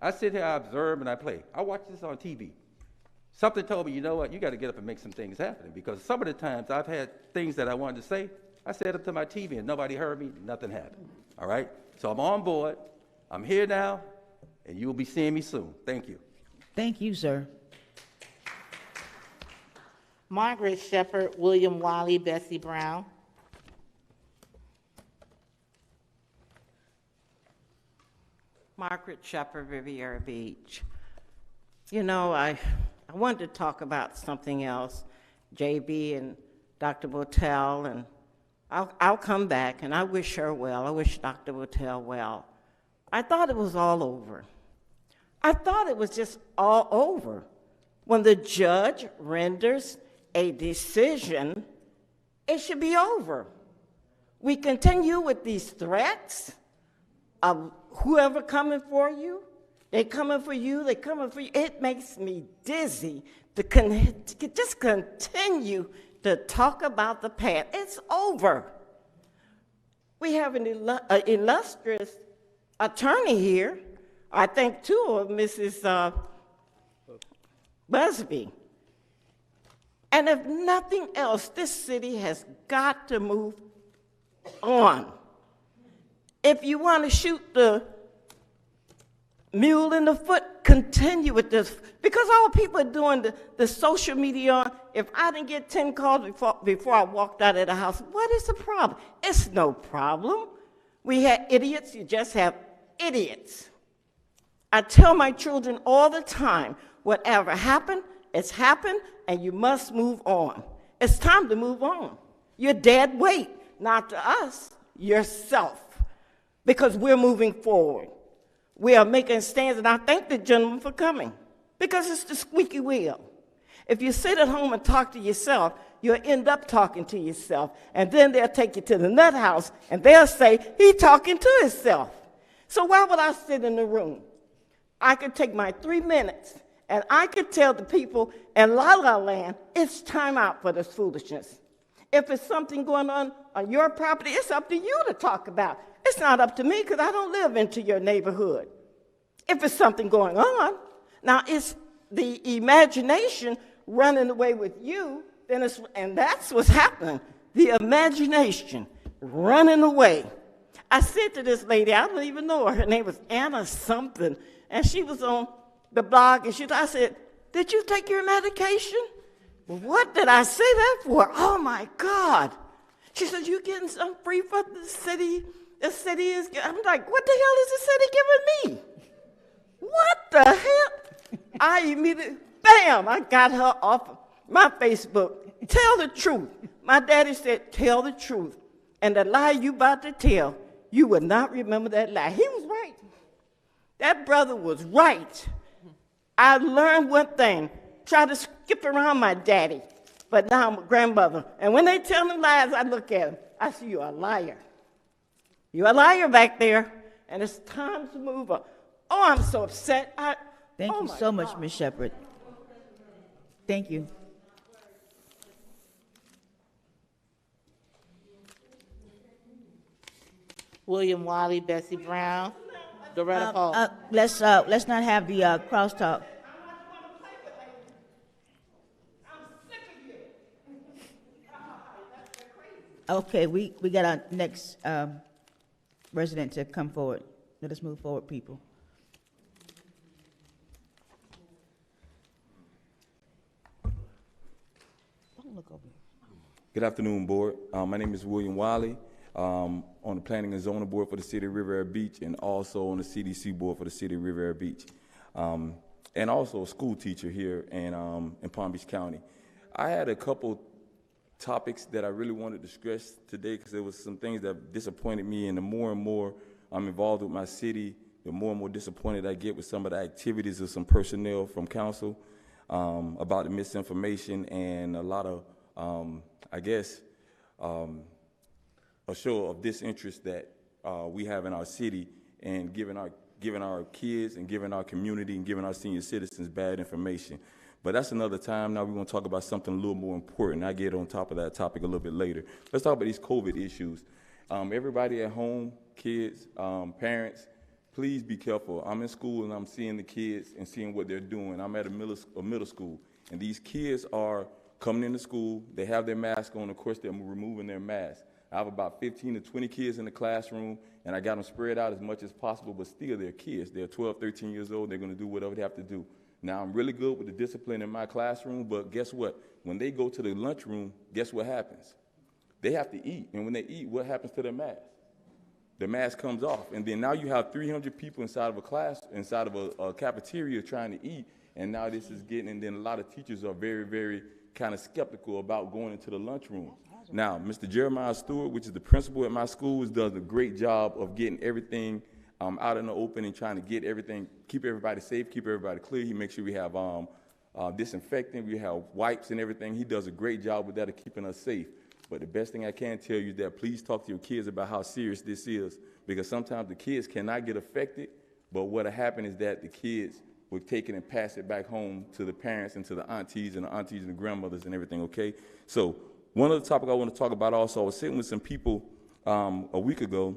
I sit here, I observe, and I play. I watch this on TV. Something told me, you know what, you got to get up and make some things happen, because some of the times I've had things that I wanted to say, I said up to my TV and nobody heard me, nothing happened, all right? So I'm on board, I'm here now, and you'll be seeing me soon. Thank you. Thank you, sir. Margaret Shepherd, William Wiley, Bessie Brown. Margaret Shepherd, Riviera Beach. You know, I wanted to talk about something else, JB and Dr. Botel, and I'll come back, and I wish her well. I wish Dr. Botel well. I thought it was all over. I thought it was just all over. When the judge renders a decision, it should be over. We continue with these threats of whoever coming for you. They coming for you, they coming for you. It makes me dizzy to just continue to talk about the past. It's over. We have an illustrious attorney here, I think two of Mrs. Busby. And if nothing else, this city has got to move on. If you want to shoot the mule in the foot, continue with this. Because all people are doing the social media, if I didn't get 10 calls before I walked out of the house, what is the problem? It's no problem. We had idiots, you just have idiots. I tell my children all the time, whatever happened, it's happened, and you must move on. It's time to move on. You're dead weight, not to us, yourself, because we're moving forward. We are making stands, and I thank the gentleman for coming, because it's the squeaky wheel. If you sit at home and talk to yourself, you'll end up talking to yourself, and then they'll take you to the nut house, and they'll say, he's talking to himself. So why would I sit in the room? I could take my 3 minutes, and I could tell the people in La La Land, it's time out for this foolishness. If it's something going on your property, it's up to you to talk about. It's not up to me, because I don't live into your neighborhood. If it's something going on, now it's the imagination running away with you, and that's what's happening. The imagination running away. I said to this lady, I don't even know her. Her name was Anna something, and she was on the blog, and I said, did you take your medication? What did I say that for? Oh, my God. She said, you getting some free from the city? The city is, I'm like, what the hell is the city giving me? What the hell? I immediately, bam, I got her off my Facebook. Tell the truth. My daddy said, tell the truth. And the lie you about to tell, you will not remember that lie. He was right. That brother was right. I learned one thing. Try to skip around my daddy. But now I'm a grandmother. And when they tell me lies, I look at them. I see you're a liar. You're a liar back there. And it's time to move on. Oh, I'm so upset. Thank you so much, Ms. Shepherd. Thank you. William Wiley, Bessie Brown, Doretta Hall. Let's not have the crosstalk. Okay, we got our next resident to come forward. Let us move forward, people. Don't look over here. Good afternoon, Board. My name is William Wiley, on the Planning and Zoning Board for the City of Riviera Beach, and also on the CDC Board for the City of Riviera Beach, and also a school teacher here in Palm Beach County. I had a couple topics that I really wanted to stress today because there was some things that disappointed me, and the more and more I'm involved with my city, the more and more disappointed I get with some of the activities of some personnel from council about the misinformation and a lot of I guess, a show of disinterest that we have in our city and giving our kids and giving our community and giving our senior citizens bad information. But that's another time. Now we're going to talk about something a little more important. I'll get on top of that topic a little bit later. Let's talk about these COVID issues. Everybody at home, kids, parents, please be careful. I'm in school and I'm seeing the kids and seeing what they're doing. I'm at a middle school, and these kids are coming into school, they have their mask on, of course they're removing their mask. I have about 15 to 20 kids in the classroom, and I got them spread out as much as possible, but still they're kids. They're 12, 13 years old, they're gonna do whatever they have to do. Now, I'm really good with the discipline in my classroom, but guess what? When they go to the lunchroom, guess what happens? They have to eat, and when they eat, what happens to their mask? The mask comes off, and then now you have 300 people inside of a class, inside of a cafeteria trying to eat, and now this is getting, and then a lot of teachers are very, very kind of skeptical about going into the lunchroom. Now, Mr. Jeremiah Stewart, which is the principal at my school, does a great job of getting everything out in the open and trying to get everything, keep everybody safe, keep everybody clear. He makes sure we have disinfectant, we have wipes and everything. He does a great job with that of keeping us safe. But the best thing I can tell you is that please talk to your kids about how serious this is, because sometimes the kids cannot get affected, but what'll happen is that the kids will take it and pass it back home to the parents and to the aunties and the grandmothers and everything, okay? So one other topic I want to talk about also, I was sitting with some people a week ago,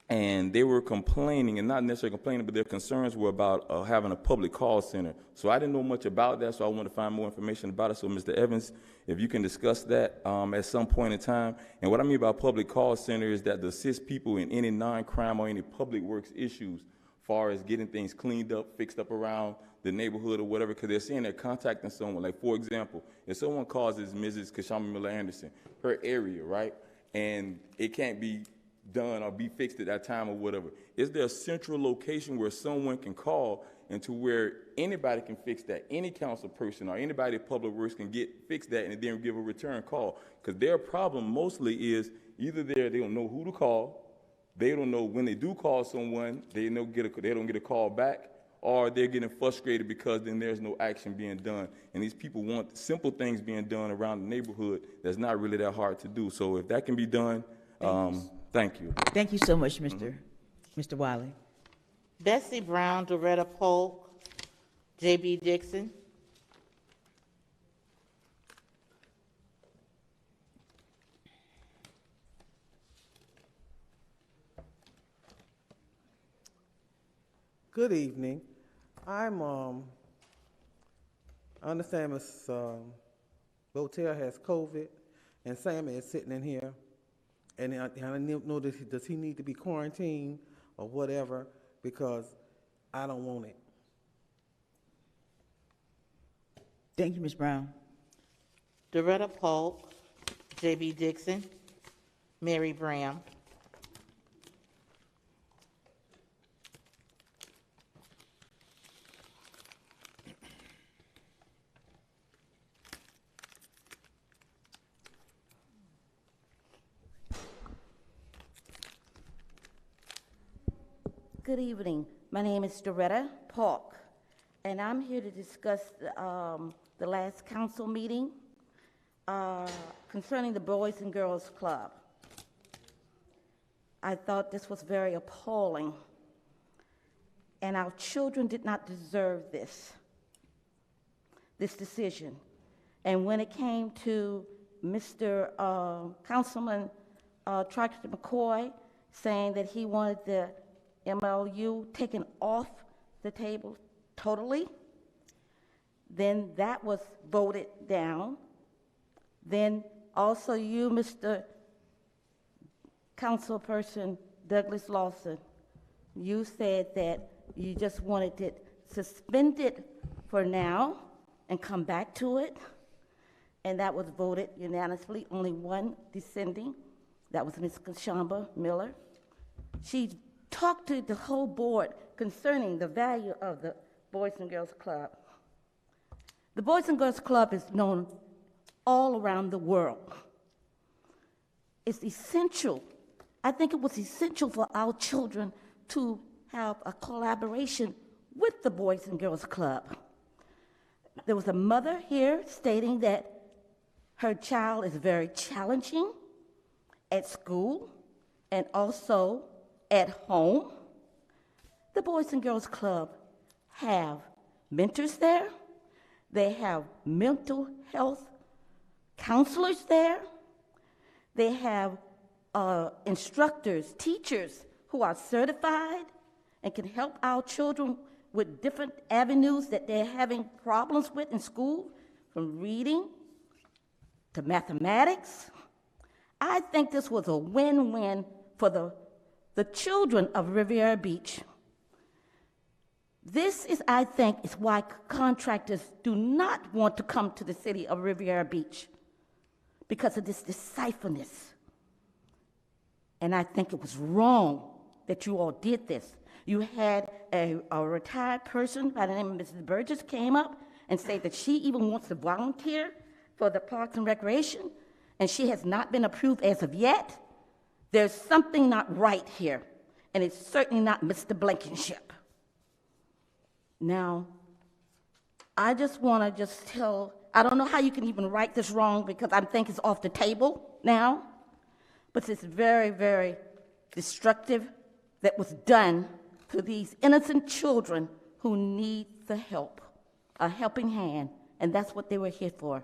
and they were complaining, and not necessarily complaining, but their concerns were about having a public call center. So I didn't know much about that, so I wanted to find more information about it. So Mr. Evans, if you can discuss that at some point in time. And what I mean by public call center is that to assist people in any non-crime or any public works issues, far as getting things cleaned up, fixed up around the neighborhood or whatever, because they're saying they're contacting someone. Like, for example, if someone causes Mrs. Kashama Miller Anderson, her area, right, and it can't be done or be fixed at that time or whatever, is there a central location where someone can call and to where anybody can fix that? Any council person or anybody at Public Works can fix that and then give a return call? Because their problem mostly is either they don't know who to call, they don't know when they do call someone, they don't get a call back, or they're getting frustrated because then there's no action being done. And these people want simple things being done around the neighborhood that's not really that hard to do. So if that can be done, thank you. Thank you so much, Mr. Wiley. Bessie Brown, Doretta Polk, J.B. Dixon. Good evening. I understand Ms. Botel has COVID, and Sammy is sitting in here, and I know does he need to be quarantined or whatever, because I don't want it. Thank you, Ms. Brown. Doretta Polk, J.B. Dixon, Mary Bram. Good evening. My name is Doretta Polk, and I'm here to discuss the last council meeting concerning the Boys and Girls Club. I thought this was very appalling, and our children did not deserve this decision. And when it came to Mr. Councilman Tractor McCoy saying that he wanted the MLU taken off the table totally, then that was voted down. Then also you, Mr. Councilperson Douglas Lawson, you said that you just wanted it suspended for now and come back to it, and that was voted unanimously, only one dissenting. That was Ms. Kashamba Miller. She talked to the whole board concerning the value of the Boys and Girls Club. The Boys and Girls Club is known all around the world. It's essential. I think it was essential for our children to have a collaboration with the Boys and Girls Club. There was a mother here stating that her child is very challenging at school and also at home. The Boys and Girls Club have mentors there. They have mental health counselors there. They have instructors, teachers who are certified and can help our children with different avenues that they're having problems with in school, from reading to mathematics. I think this was a win-win for the children of Riviera Beach. This is, I think, is why contractors do not want to come to the city of Riviera Beach, because of this decipherment. And I think it was wrong that you all did this. You had a retired person by the name of Mrs. Burgess came up and said that she even wants to volunteer for the Parks and Recreation, and she has not been approved as of yet. There's something not right here, and it's certainly not Mr. Blankenship. Now, I just want to tell, I don't know how you can even write this wrong, because I think it's off the table now, but it's very, very destructive that was done to these innocent children who need the help, a helping hand, and that's what they were here for.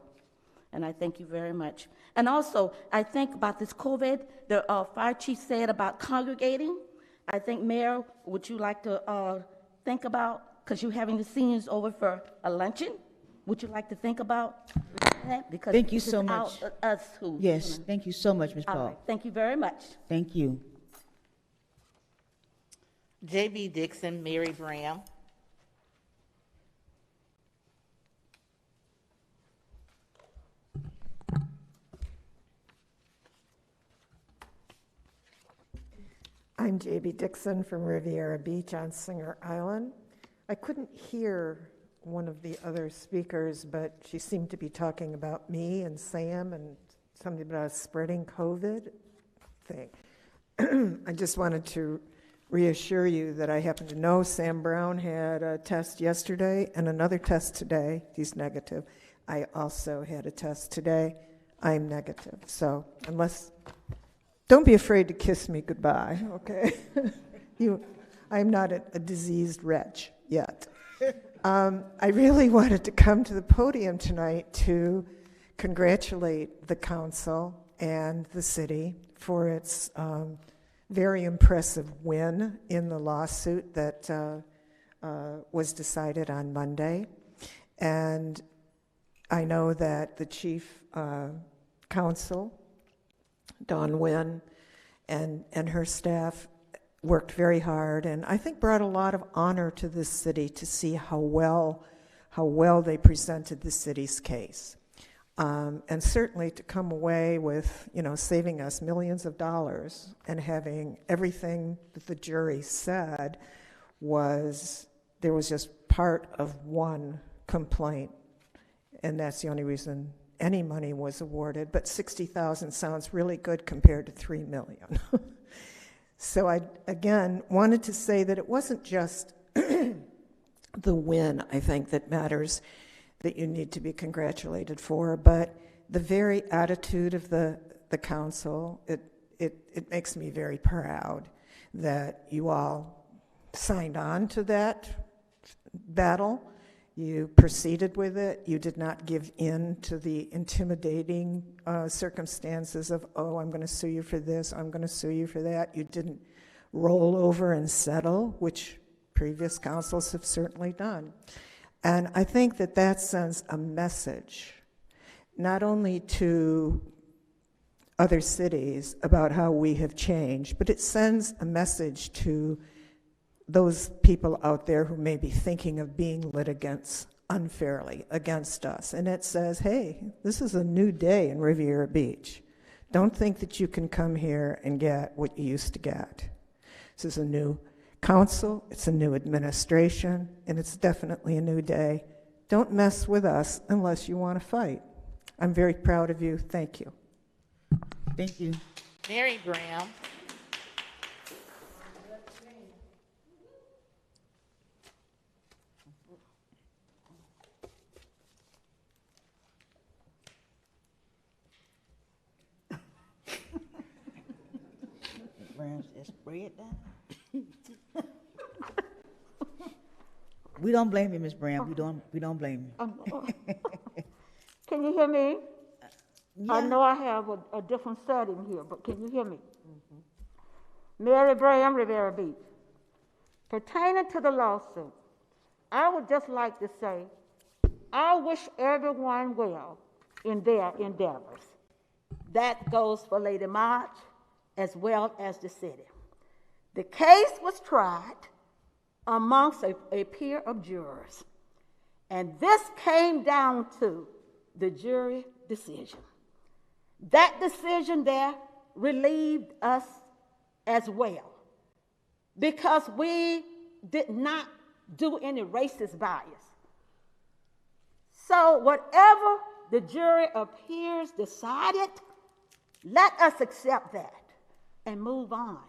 And I thank you very much. And also, I think about this COVID, the fire chief said about congregating. I think, Mayor, would you like to think about, because you're having the seniors over for a luncheon, would you like to think about that? Because Thank you this is so much. us who. Yes, thank you so much, Ms. All Paul. right, thank you very much. Thank you. J.B. Dixon, Mary Graham. I'm J.B. Dixon from Riviera Beach on Singer Island. I couldn't hear one of the other speakers, but she seemed to be talking about me and Sam and something about a spreading COVID thing. I just wanted to reassure you that I happen to know Sam Brown had a test yesterday and another test today. He's negative. I also had a test today. I'm negative. So don't be afraid to kiss me goodbye, okay? I'm not a diseased wretch yet. I really wanted to come to the podium tonight to congratulate the council and the city for its very impressive win in the lawsuit that was decided on Monday. And I know that the chief counsel, Dawn Wynn, and her staff worked very hard, and I think brought a lot of honor to this city to see how well they presented the city's case. And certainly to come away with, saving us millions of dollars and having everything that the jury said there was just part of one complaint, and that's the only reason any money was awarded, but $60,000 sounds really good compared to $3 million. So I, again, wanted to say that it wasn't just the win, I think, that matters, that you need to be congratulated for, but the very attitude of the council. It makes me very proud that you all signed on to that battle. You proceeded with it. You did not give in to the intimidating circumstances of, I'm going to sue you for this, I'm going to sue you for that. You didn't roll over and settle, which previous councils have certainly done. And I think that sends a message, not only to other cities about how we have changed, but it sends a message to those people out there who may be thinking of being litigants unfairly against us. And it says, hey, this is a new day in Riviera Beach. Don't think that you can come here and get what you used to get. This is a new council, it's a new administration, and it's definitely a new day. Don't mess with us unless you want to fight. I'm very proud of you. Thank you. Thank you. Mary Graham. Brown said, spray it down. We don't blame you, Ms. Brown. We don't blame you. Can you hear me? Yeah. I know I have a different setting here, but can you hear me? Mary Graham, Riviera Beach. Pertaining to the lawsuit, I would just like to say, I wish everyone well in their endeavors. That goes for Lady March as well as the city. The case was tried amongst a peer of jurors, and this came down to the jury decision. That decision there relieved us as well, because we did not do any racist bias. So whatever the jury of peers decided, let us accept that and move on.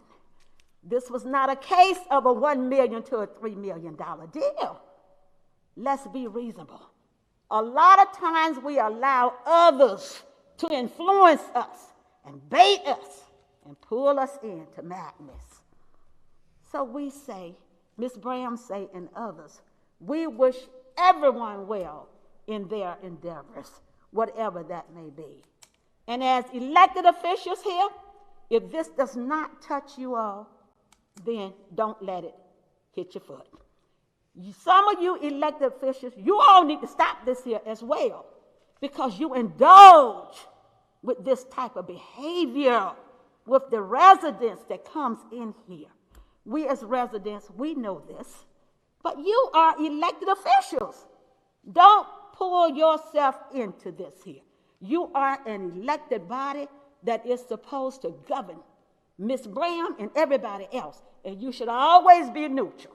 This was not a case of a $1 million to a $3 million deal. Let's be reasonable. A lot of times we allow others to influence us and bait us and pull us into madness. So we say, Ms. Graham say, and others, we wish everyone well in their endeavors, whatever that may be. And as elected officials here, if this does not touch you all, then don't let it hit your foot. Some of you elected officials, you all need to stop this here as well, because you indulge with this type of behavior with the residents that comes in here. We as residents, we know this, but you are elected officials. Don't pull yourself into this here. You are an elected body that is supposed to govern Ms. Graham and everybody else, and you should always be neutral.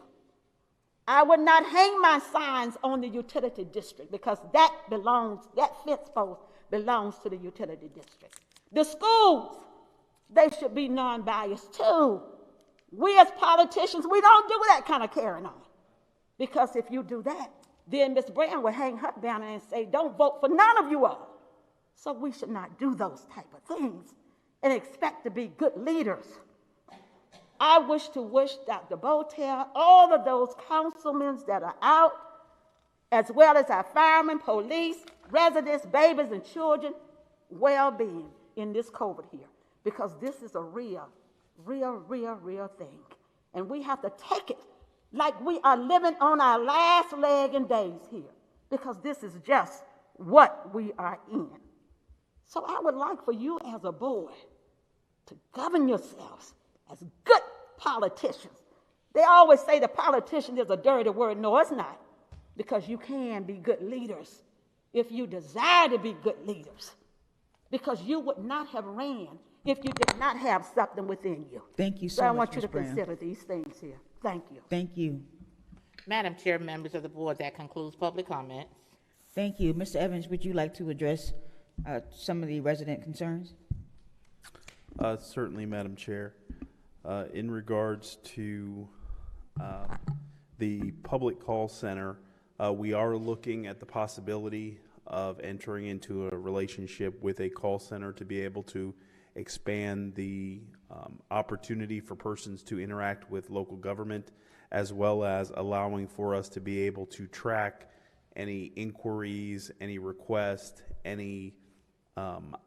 I would not hang my signs on the utility district, because that fence post belongs to the utility district. The schools, they should be non-biased too. We as politicians, we don't do that kind of carrying on, because if you do that, then Ms. Graham will hang her banner and say, don't vote for none of you all. So we should not do those type of things and expect to be good leaders. I wish Dr. Botel, all of those councilmen that are out, as well as our firemen, police, residents, babies, and children, well-being in this COVID here, because this is a real thing. And we have to take it like we are living on our last leg and days here, because this is just what we are in. So I would like for you as a board to govern yourselves as good politicians. They always say the politician is a dirty word. No, it's not, because you can be good leaders if you desire to be good leaders, because you would not have ran if you did not have something within you. Thank you so I much, want you Ms. to Brown. consider these things here. Thank you. Thank you. Madam Chair, members of the board, that concludes public comments. Thank you. Mr. Evans, would you like to address some of the resident concerns? Certainly, Madam Chair. In regards to the public call center, we are looking at the possibility of entering into a relationship with a call center to be able to expand the opportunity for persons to interact with local government, as well as allowing for us to be able to track any inquiries, any requests, any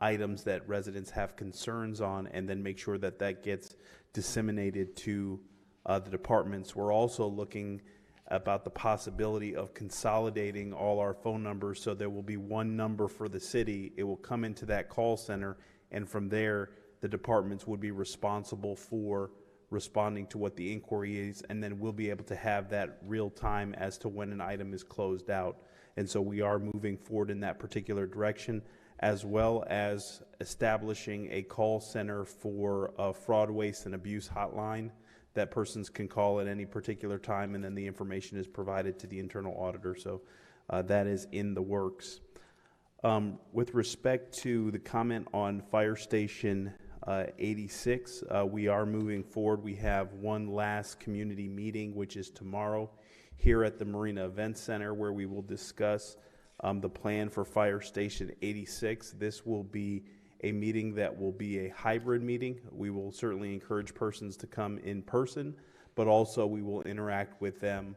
items that residents have concerns on, and then make sure that that gets disseminated to the departments. We're also looking about the possibility of consolidating all our phone numbers, so there will be one number for the city. It will come into that call center, and from there, the departments would be responsible for responding to what the inquiry is, and then we'll be able to have that real time as to when an item is closed out. And so we are moving forward in that particular direction, as well as establishing a call center for a fraud, waste, and abuse hotline that persons can call at any particular time, and then the information is provided to the internal auditor. So that is in the works. With respect to the comment on Fire Station 86, we are moving forward. We have one last community meeting, which is tomorrow here at the Marina Event Center, where we will discuss the plan for Fire Station 86. This will be a meeting that will be a hybrid meeting. We will certainly encourage persons to come in person, but also we will interact with them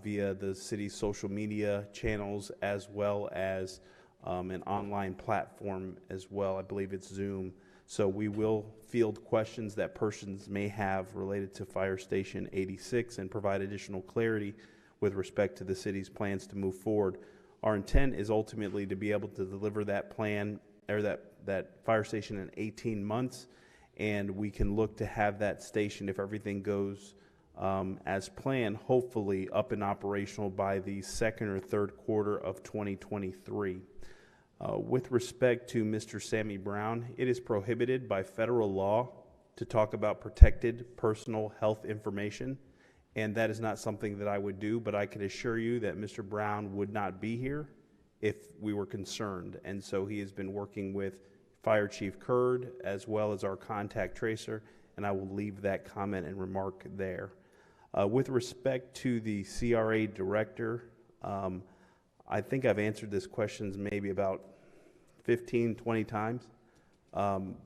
via the city's social media channels, as well as an online platform as well. I believe it's Zoom. So we will field questions that persons may have related to Fire Station 86 and provide additional clarity with respect to the city's plans to move forward. Our intent is ultimately to be able to deliver that plan, or that fire station, in 18 months, and we can look to have that station, if everything goes as planned, hopefully up and operational by the second or third quarter of 2023. With respect to Mr. Sammy Brown, it is prohibited by federal law to talk about protected personal health information, and that is not something that I would do, but I can assure you that Mr. Brown would not be here if we were concerned. And so he has been working with Fire Chief Curd as well as our contact tracer, and I will leave that comment and remark there. With respect to the CRA director, I think I've answered this question maybe about 15, 20 times.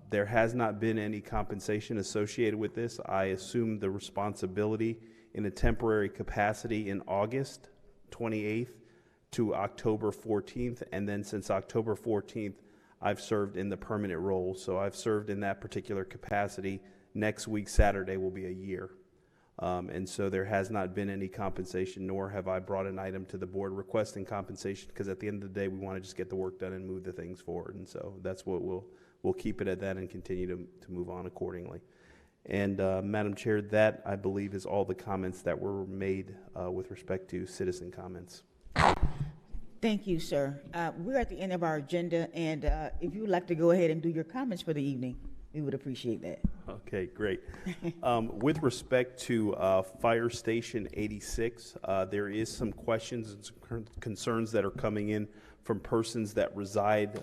There has not been any compensation associated with this. I assumed the responsibility in a temporary capacity in August 28th to October 14th, and then since October 14th, I've served in the permanent role. So I've served in that particular capacity. Next week, Saturday, will be a year. And so there has not been any compensation, nor have I brought an item to the board requesting compensation, because at the end of the day, we want to just get the work done and move the things forward. And so that's what we'll keep it at that and continue to move on accordingly. And Madam Chair, that I believe is all the comments that were made with respect to citizen comments. Thank you, sir. We're at the end of our agenda, and if you would like to go ahead and do your comments for the evening, we would appreciate that. Okay, great. With respect to Fire Station 86, there is some questions and concerns that are coming in from persons that reside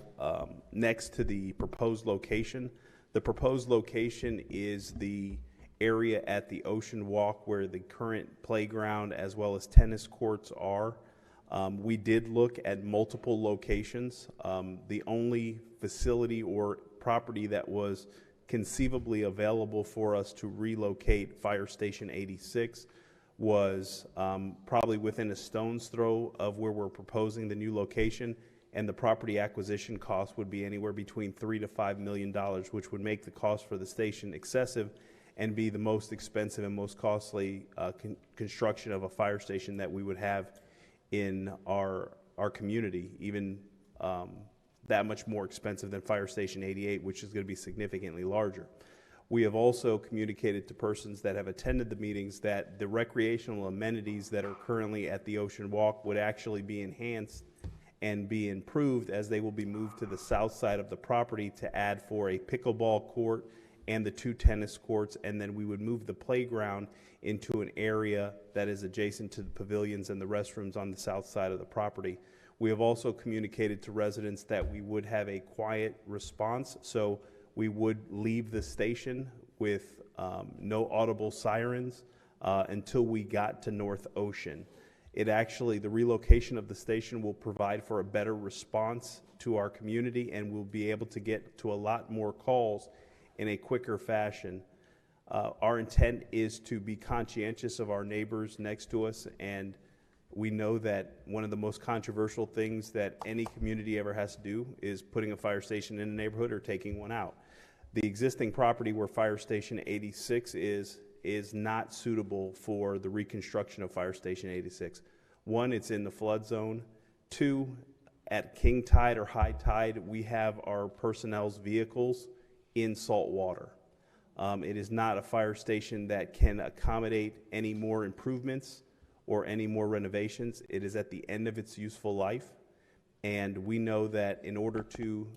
next to the proposed location. The proposed location is the area at the Ocean Walk where the current playground as well as tennis courts are. We did look at multiple locations. The only facility or property that was conceivably available for us to relocate Fire Station 86 was probably within a stone's throw of where we're proposing the new location, and the property acquisition cost would be anywhere between $3 to $5 million, which would make the cost for the station excessive and be the most expensive and most costly construction of a fire station that we would have in our community, even that much more expensive than Fire Station 88, which is going to be significantly larger. We have also communicated to persons that have attended the meetings that the recreational amenities that are currently at the Ocean Walk would actually be enhanced and be improved as they will be moved to the south side of the property to add for a pickleball court and the 2 tennis courts, and then we would move the playground into an area that is adjacent to the pavilions and the restrooms on the south side of the property. We have also communicated to residents that we would have a quiet response, so we would leave the station with no audible sirens until we got to North Ocean. The relocation of the station will provide for a better response to our community, and we'll be able to get to a lot more calls in a quicker fashion. Our intent is to be conscientious of our neighbors next to us, and we know that one of the most controversial things that any community ever has to do is putting a fire station in a neighborhood or taking one out. The existing property where Fire Station 86 is not suitable for the reconstruction of Fire Station 86. One, it's in the flood zone. Two, at king tide or high tide, we have our personnel's vehicles in salt water. It is not a fire station that can accommodate any more improvements or any more renovations. It is at the end of its useful life, and we know that in order to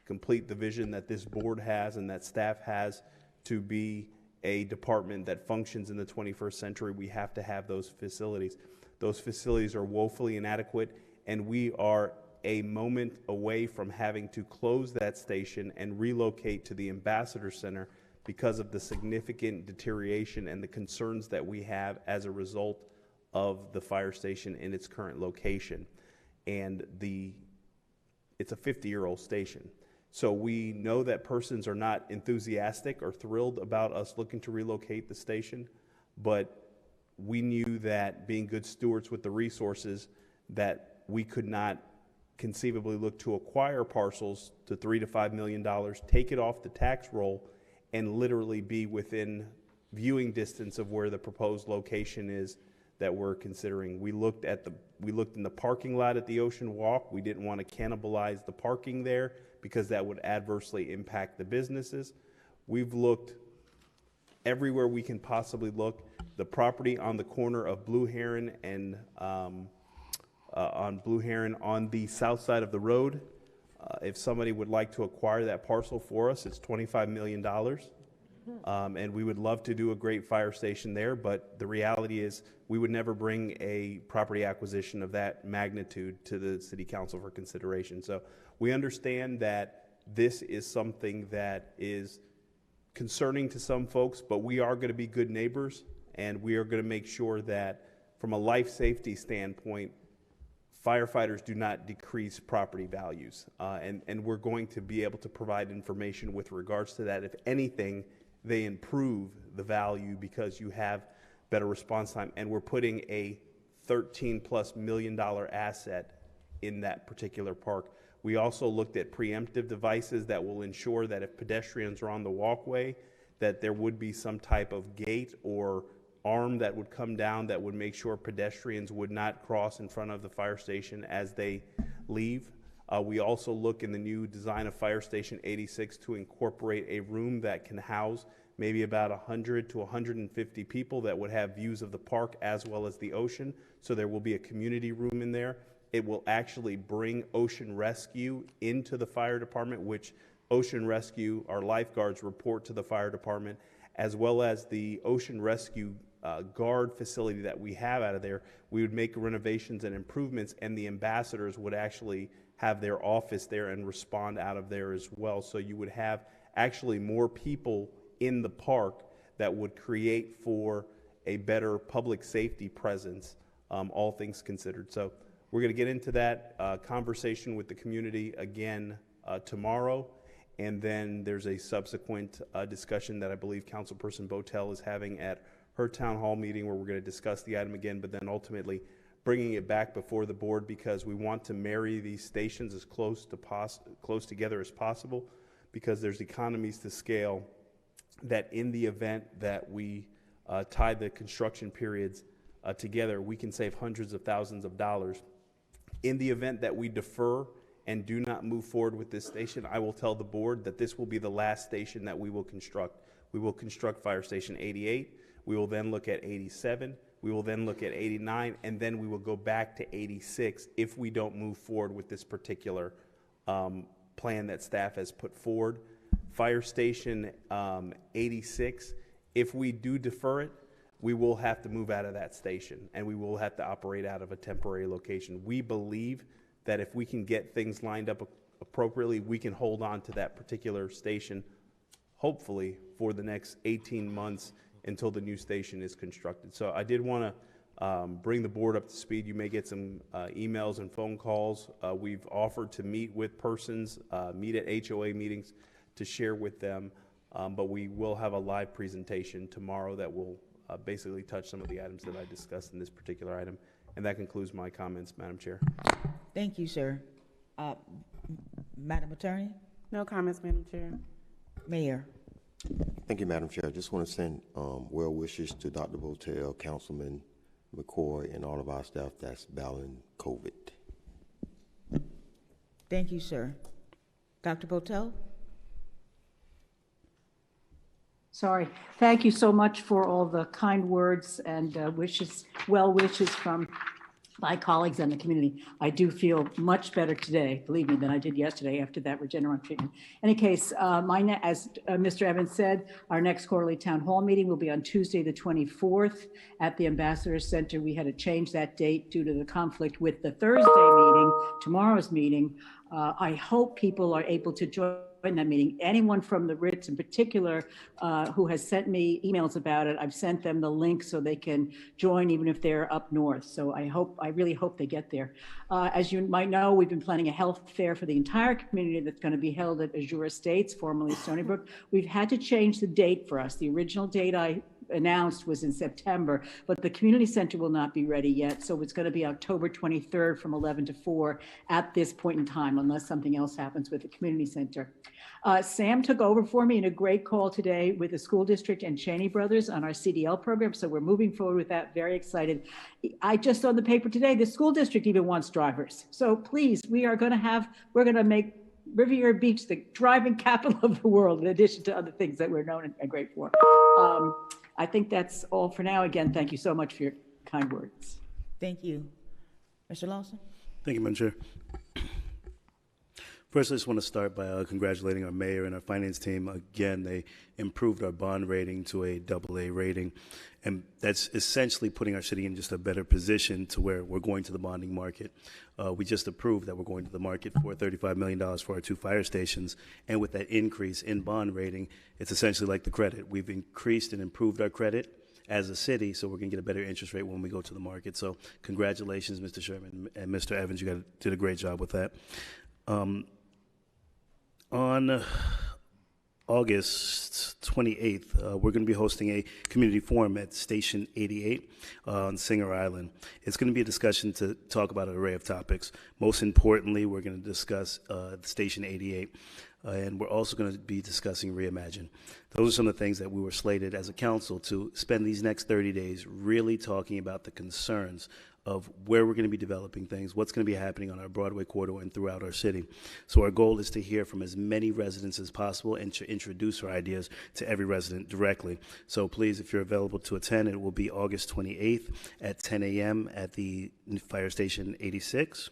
complete the vision that this board has and that staff has to be a department that functions in the 21st century, we have to have those facilities. Those facilities are woefully inadequate, and we are a moment away from having to close that station and relocate to the Ambassador Center because of the significant deterioration and the concerns that we have as a result of the fire station in its current location. And it's a 50-year-old station. So we know that persons are not enthusiastic or thrilled about us looking to relocate the station, but we knew that being good stewards with the resources, that we could not conceivably look to acquire parcels to $3 to $5 million, take it off the tax roll, and literally be within viewing distance of where the proposed location is that we're considering. We looked in the parking lot at the Ocean Walk. We didn't want to cannibalize the parking there because that would adversely impact the businesses. We've looked everywhere we can possibly look. The property on the corner of Blue Heron and on Blue Heron on the south side of the road, if somebody would like to acquire that parcel for us, it's $25 million. And we would love to do a great fire station there, but the reality is we would never bring a property acquisition of that magnitude to the City Council for consideration. So we understand that this is something that is concerning to some folks, but we are going to be good neighbors, and we are going to make sure that from a life safety standpoint, firefighters do not decrease property values. And we're going to be able to provide information with regards to that. If anything, they improve the value because you have better response time, and we're putting a $13+ million asset in that particular park. We also looked at preemptive devices that will ensure that if pedestrians are on the walkway, that there would be some type of gate or arm that would come down that would make sure pedestrians would not cross in front of the fire station as they leave. We also look in the new design of Fire Station 86 to incorporate a room that can house maybe about 100 to 150 people that would have views of the park as well as the ocean. So there will be a community room in there. It will actually bring ocean rescue into the fire department, which ocean rescue, our lifeguards report to the fire department, as well as the ocean rescue guard facility that we have out of there. We would make renovations and improvements, and the ambassadors would actually have their office there and respond out of there as well. So you would have actually more people in the park that would create for a better public safety presence, all things considered. So we're going to get into that conversation with the community again tomorrow, and then there's a subsequent discussion that I believe Councilperson Botel is having at her town hall meeting, where we're going to discuss the item again, but then ultimately bringing it back before the board, because we want to marry these stations as close together as possible, because there's economies to scale that in the event that we tie the construction periods together, we can save hundreds of thousands of dollars. In the event that we defer and do not move forward with this station, I will tell the board that this will be the last station that we will construct. We will construct Fire Station 88. We will then look at 87. We will then look at 89, and then we will go back to 86 if we don't move forward with this particular plan that staff has put forward. Fire Station 86, if we do defer it, we will have to move out of that station, and we will have to operate out of a temporary location. We believe that if we can get things lined up appropriately, we can hold on to that particular station, hopefully, for the next 18 months until the new station is constructed. So I did want to bring the board up to speed. You may get some emails and phone calls. We've offered to meet with persons, meet at HOA meetings to share with them, but we will have a live presentation tomorrow that will basically touch some of the items that I discussed in this particular item. And that concludes my comments, Madam Chair. Thank you, sir. Madam Attorney? No comments, Madam Chair. Mayor? Thank you, Madam Chair. I just want to send well wishes to Dr. Botel, Councilman McCoy, and all of our staff that's battling COVID. Thank you, sir. Dr. Botel? Sorry. Thank you so much for all the kind words and wishes, well wishes from my colleagues and the community. I do feel much better today, believe me, than I did yesterday after that Regeneron treatment. In any case, as Mr. Evans said, our next quarterly town hall meeting will be on Tuesday, the 24th at the Ambassador Center. We had to change that date due to the conflict with the Thursday meeting, tomorrow's meeting. I hope people are able to join that meeting. Anyone from the Ritz in particular who has sent me emails about it, I've sent them the link so they can join even if they're up north. So I really hope they get there. As you might know, we've been planning a health fair for the entire community that's going to be held at Azure Estates, formerly Stony Brook. We've had to change the date for us. The original date I announced was in September, but the community center will not be ready yet. So it's going to be October 23rd from 11 to 4 at this point in time, unless something else happens with the community center. Sam took over for me in a great call today with the school district and Cheney Brothers on our CDL program. So we're moving forward with that. Very excited. I just saw in the paper today, the school district even wants drivers. So please, we're going to make Riviera Beach the driving capital of the world, in addition to other things that we're known and great for. I think that's all for now. Again, thank you so much for your kind words. Thank you. Mr. Lawson? Thank you, Madam Chair. First, I just want to start by congratulating our mayor and our finance team. Again, they improved our bond rating to a AA rating, and that's essentially putting our city in just a better position to where we're going to the bonding market. We just approved that we're going to the market for $35 million for our 2 fire stations, and with that increase in bond rating, it's essentially like the credit. We've increased and improved our credit as a city, so we're going to get a better interest rate when we go to the market. So congratulations, Mr. Sherman and Mr. Evans. You did a great job with that. On August 28th, we're going to be hosting a community forum at Station 88 on Singer Island. It's going to be a discussion to talk about an array of topics. Most importantly, we're going to discuss Station 88, and we're also going to be discussing Reimagine. Those are some of the things that we were slated as a council to spend these next 30 days really talking about the concerns of where we're going to be developing things, what's going to be happening on our Broadway corridor and throughout our city. So our goal is to hear from as many residents as possible and to introduce our ideas to every resident directly. So please, if you're available to attend, it will be August 28th at 10 a.m. at the Fire Station 86.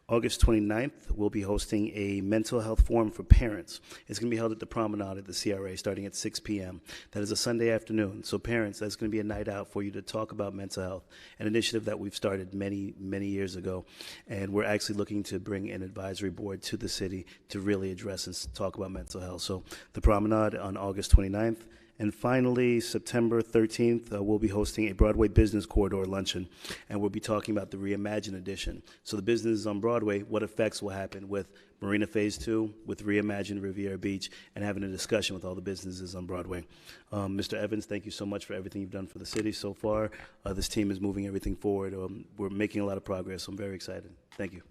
August 29th, we'll be hosting a mental health forum for parents. It's going to be held at the Promenade at the CRA starting at 6 p.m. That is a Sunday afternoon. So parents, that's going to be a night out for you to talk about mental health, an initiative that we've started many, many years ago. And we're actually looking to bring an advisory board to the city to really address and talk about mental health. So the Promenade on August 29th. And finally, September 13th, we'll be hosting a Broadway Business Corridor luncheon, and we'll be talking about the Reimagine edition. So the businesses on Broadway, what effects will happen with Marina Phase 2, with Reimagine Riviera Beach, and having a discussion with all the businesses on Broadway. Mr. Evans, thank you so much for everything you've done for the city so far. This team is moving everything forward. We're making a lot of progress, so I'm very excited. Thank you.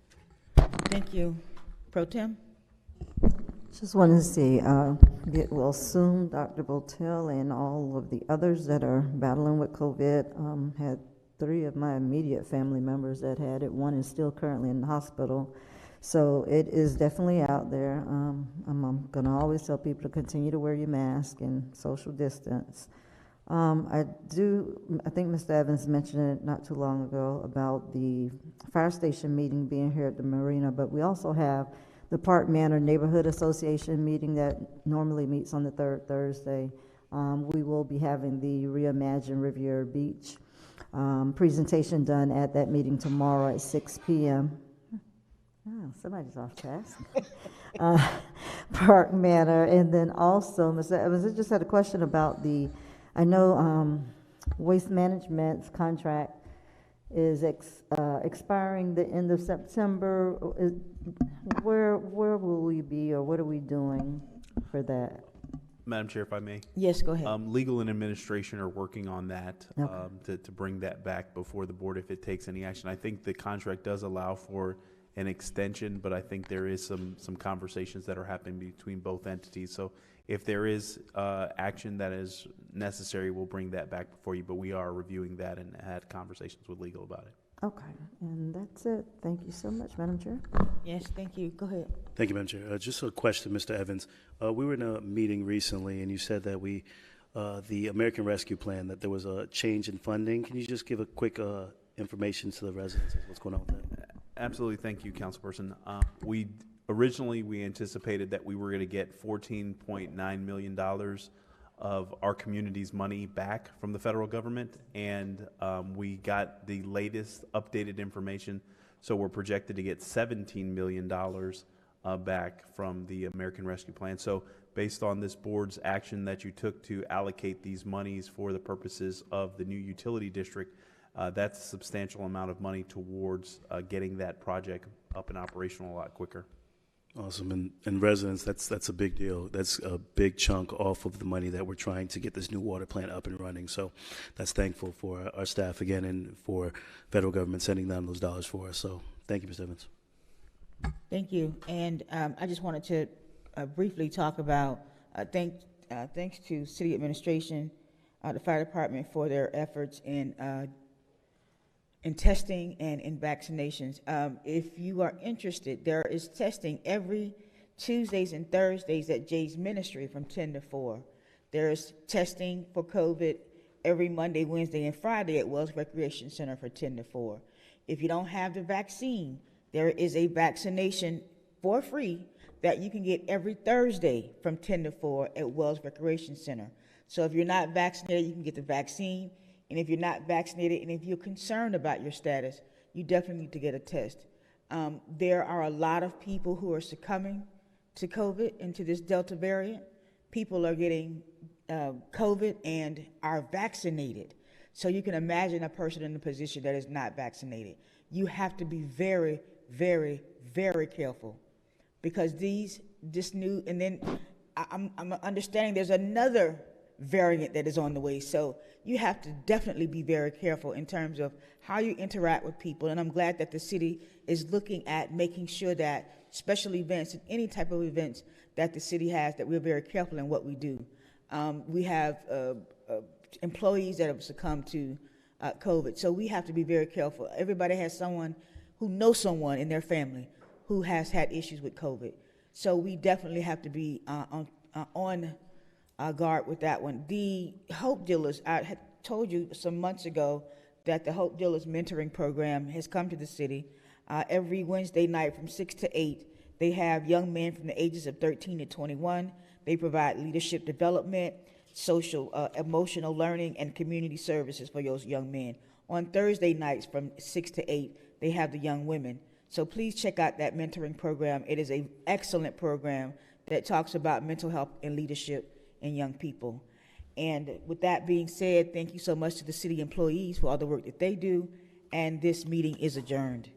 Thank you. Pro Tem? Just wanted to see, get well soon, Dr. Botel and all of the others that are battling with COVID. Had 3 of my immediate family members that had it. 1 is still currently in the hospital. So it is definitely out there. I'm going to always tell people to continue to wear your mask and social distance. I think Mr. Evans mentioned it not too long ago about the fire station meeting being here at the marina, but we also have the Park Manor Neighborhood Association meeting that normally meets on the 3rd Thursday. We will be having the Reimagine Riviera Beach presentation done at that meeting tomorrow at 6 p.m. Oh, somebody's off task. Park Manor. And then also, Mr. Evans, I just had a question about I know Waste Management's contract is expiring the end of September. Where will we be, or what are we doing for that? Madam Chair, if I may. Yes, go ahead. Legal and administration are working on that Okay. to bring that back before the board if it takes any action. I think the contract does allow for an extension, but I think there is some conversations that are happening between both entities. So if there is action that is necessary, we'll bring that back before you, but we are reviewing that and had conversations with legal about it. Okay, and that's it. Thank you so much, Madam Chair. Yes, thank you. Go ahead. Thank you, Madam Chair. Just a question, Mr. Evans. We were in a meeting recently, and you said that the American Rescue Plan, that there was a change in funding. Can you just give a quick information to the residents of what's going on with that? Absolutely. Thank you, Councilperson. Originally, we anticipated that we were going to get $14.9 million of our community's money back from the federal government, and we got the latest updated information. So we're projected to get $17 million back from the American Rescue Plan. So based on this board's action that you took to allocate these monies for the purposes of the new utility district, that's a substantial amount of money towards getting that project up and operational a lot quicker. Awesome. And residents, that's a big deal. That's a big chunk off of the money that we're trying to get this new water plant up and running. So that's thankful for our staff again and for federal government sending down those dollars for us. So thank you, Mr. Evans. Thank you. And I just wanted to briefly talk about thanks to city administration, the fire department for their efforts in testing and in vaccinations. If you are interested, there is testing every Tuesdays and Thursdays at Jay's Ministry from 10 to 4. There's testing for COVID every Monday, Wednesday, and Friday at Wells Recreation Center for 10 to 4. If you don't have the vaccine, there is a vaccination for free that you can get every Thursday from 10 to 4 at Wells Recreation Center. So if you're not vaccinated, you can get the vaccine. And if you're not vaccinated and if you're concerned about your status, you definitely need to get a test. There are a lot of people who are succumbing to COVID and to this Delta variant. People are getting COVID and are vaccinated. So you can imagine a person in a position that is not vaccinated. You have to be very, very, very careful because this new, and then I'm understanding there's another variant that is on the way. So you have to definitely be very careful in terms of how you interact with people. And I'm glad that the city is looking at making sure that special events and any type of events that the city has, that we're very careful in what we do. We have employees that have succumbed to COVID. So we have to be very careful. Everybody has someone who knows someone in their family who has had issues with COVID. So we definitely have to be on guard with that one. The Hope Dealers, I had told you some months ago that the Hope Dealers mentoring program has come to the city. Every Wednesday night from 6 to 8, they have young men from the ages of 13 to 21. They provide leadership development, social, emotional learning, and community services for those young men. On Thursday nights from 6 to 8, they have the young women. So please check out that mentoring program. It is an excellent program that talks about mental health and leadership in young people. And with that being said, thank you so much to the city employees for all the work that they do. And this meeting is adjourned.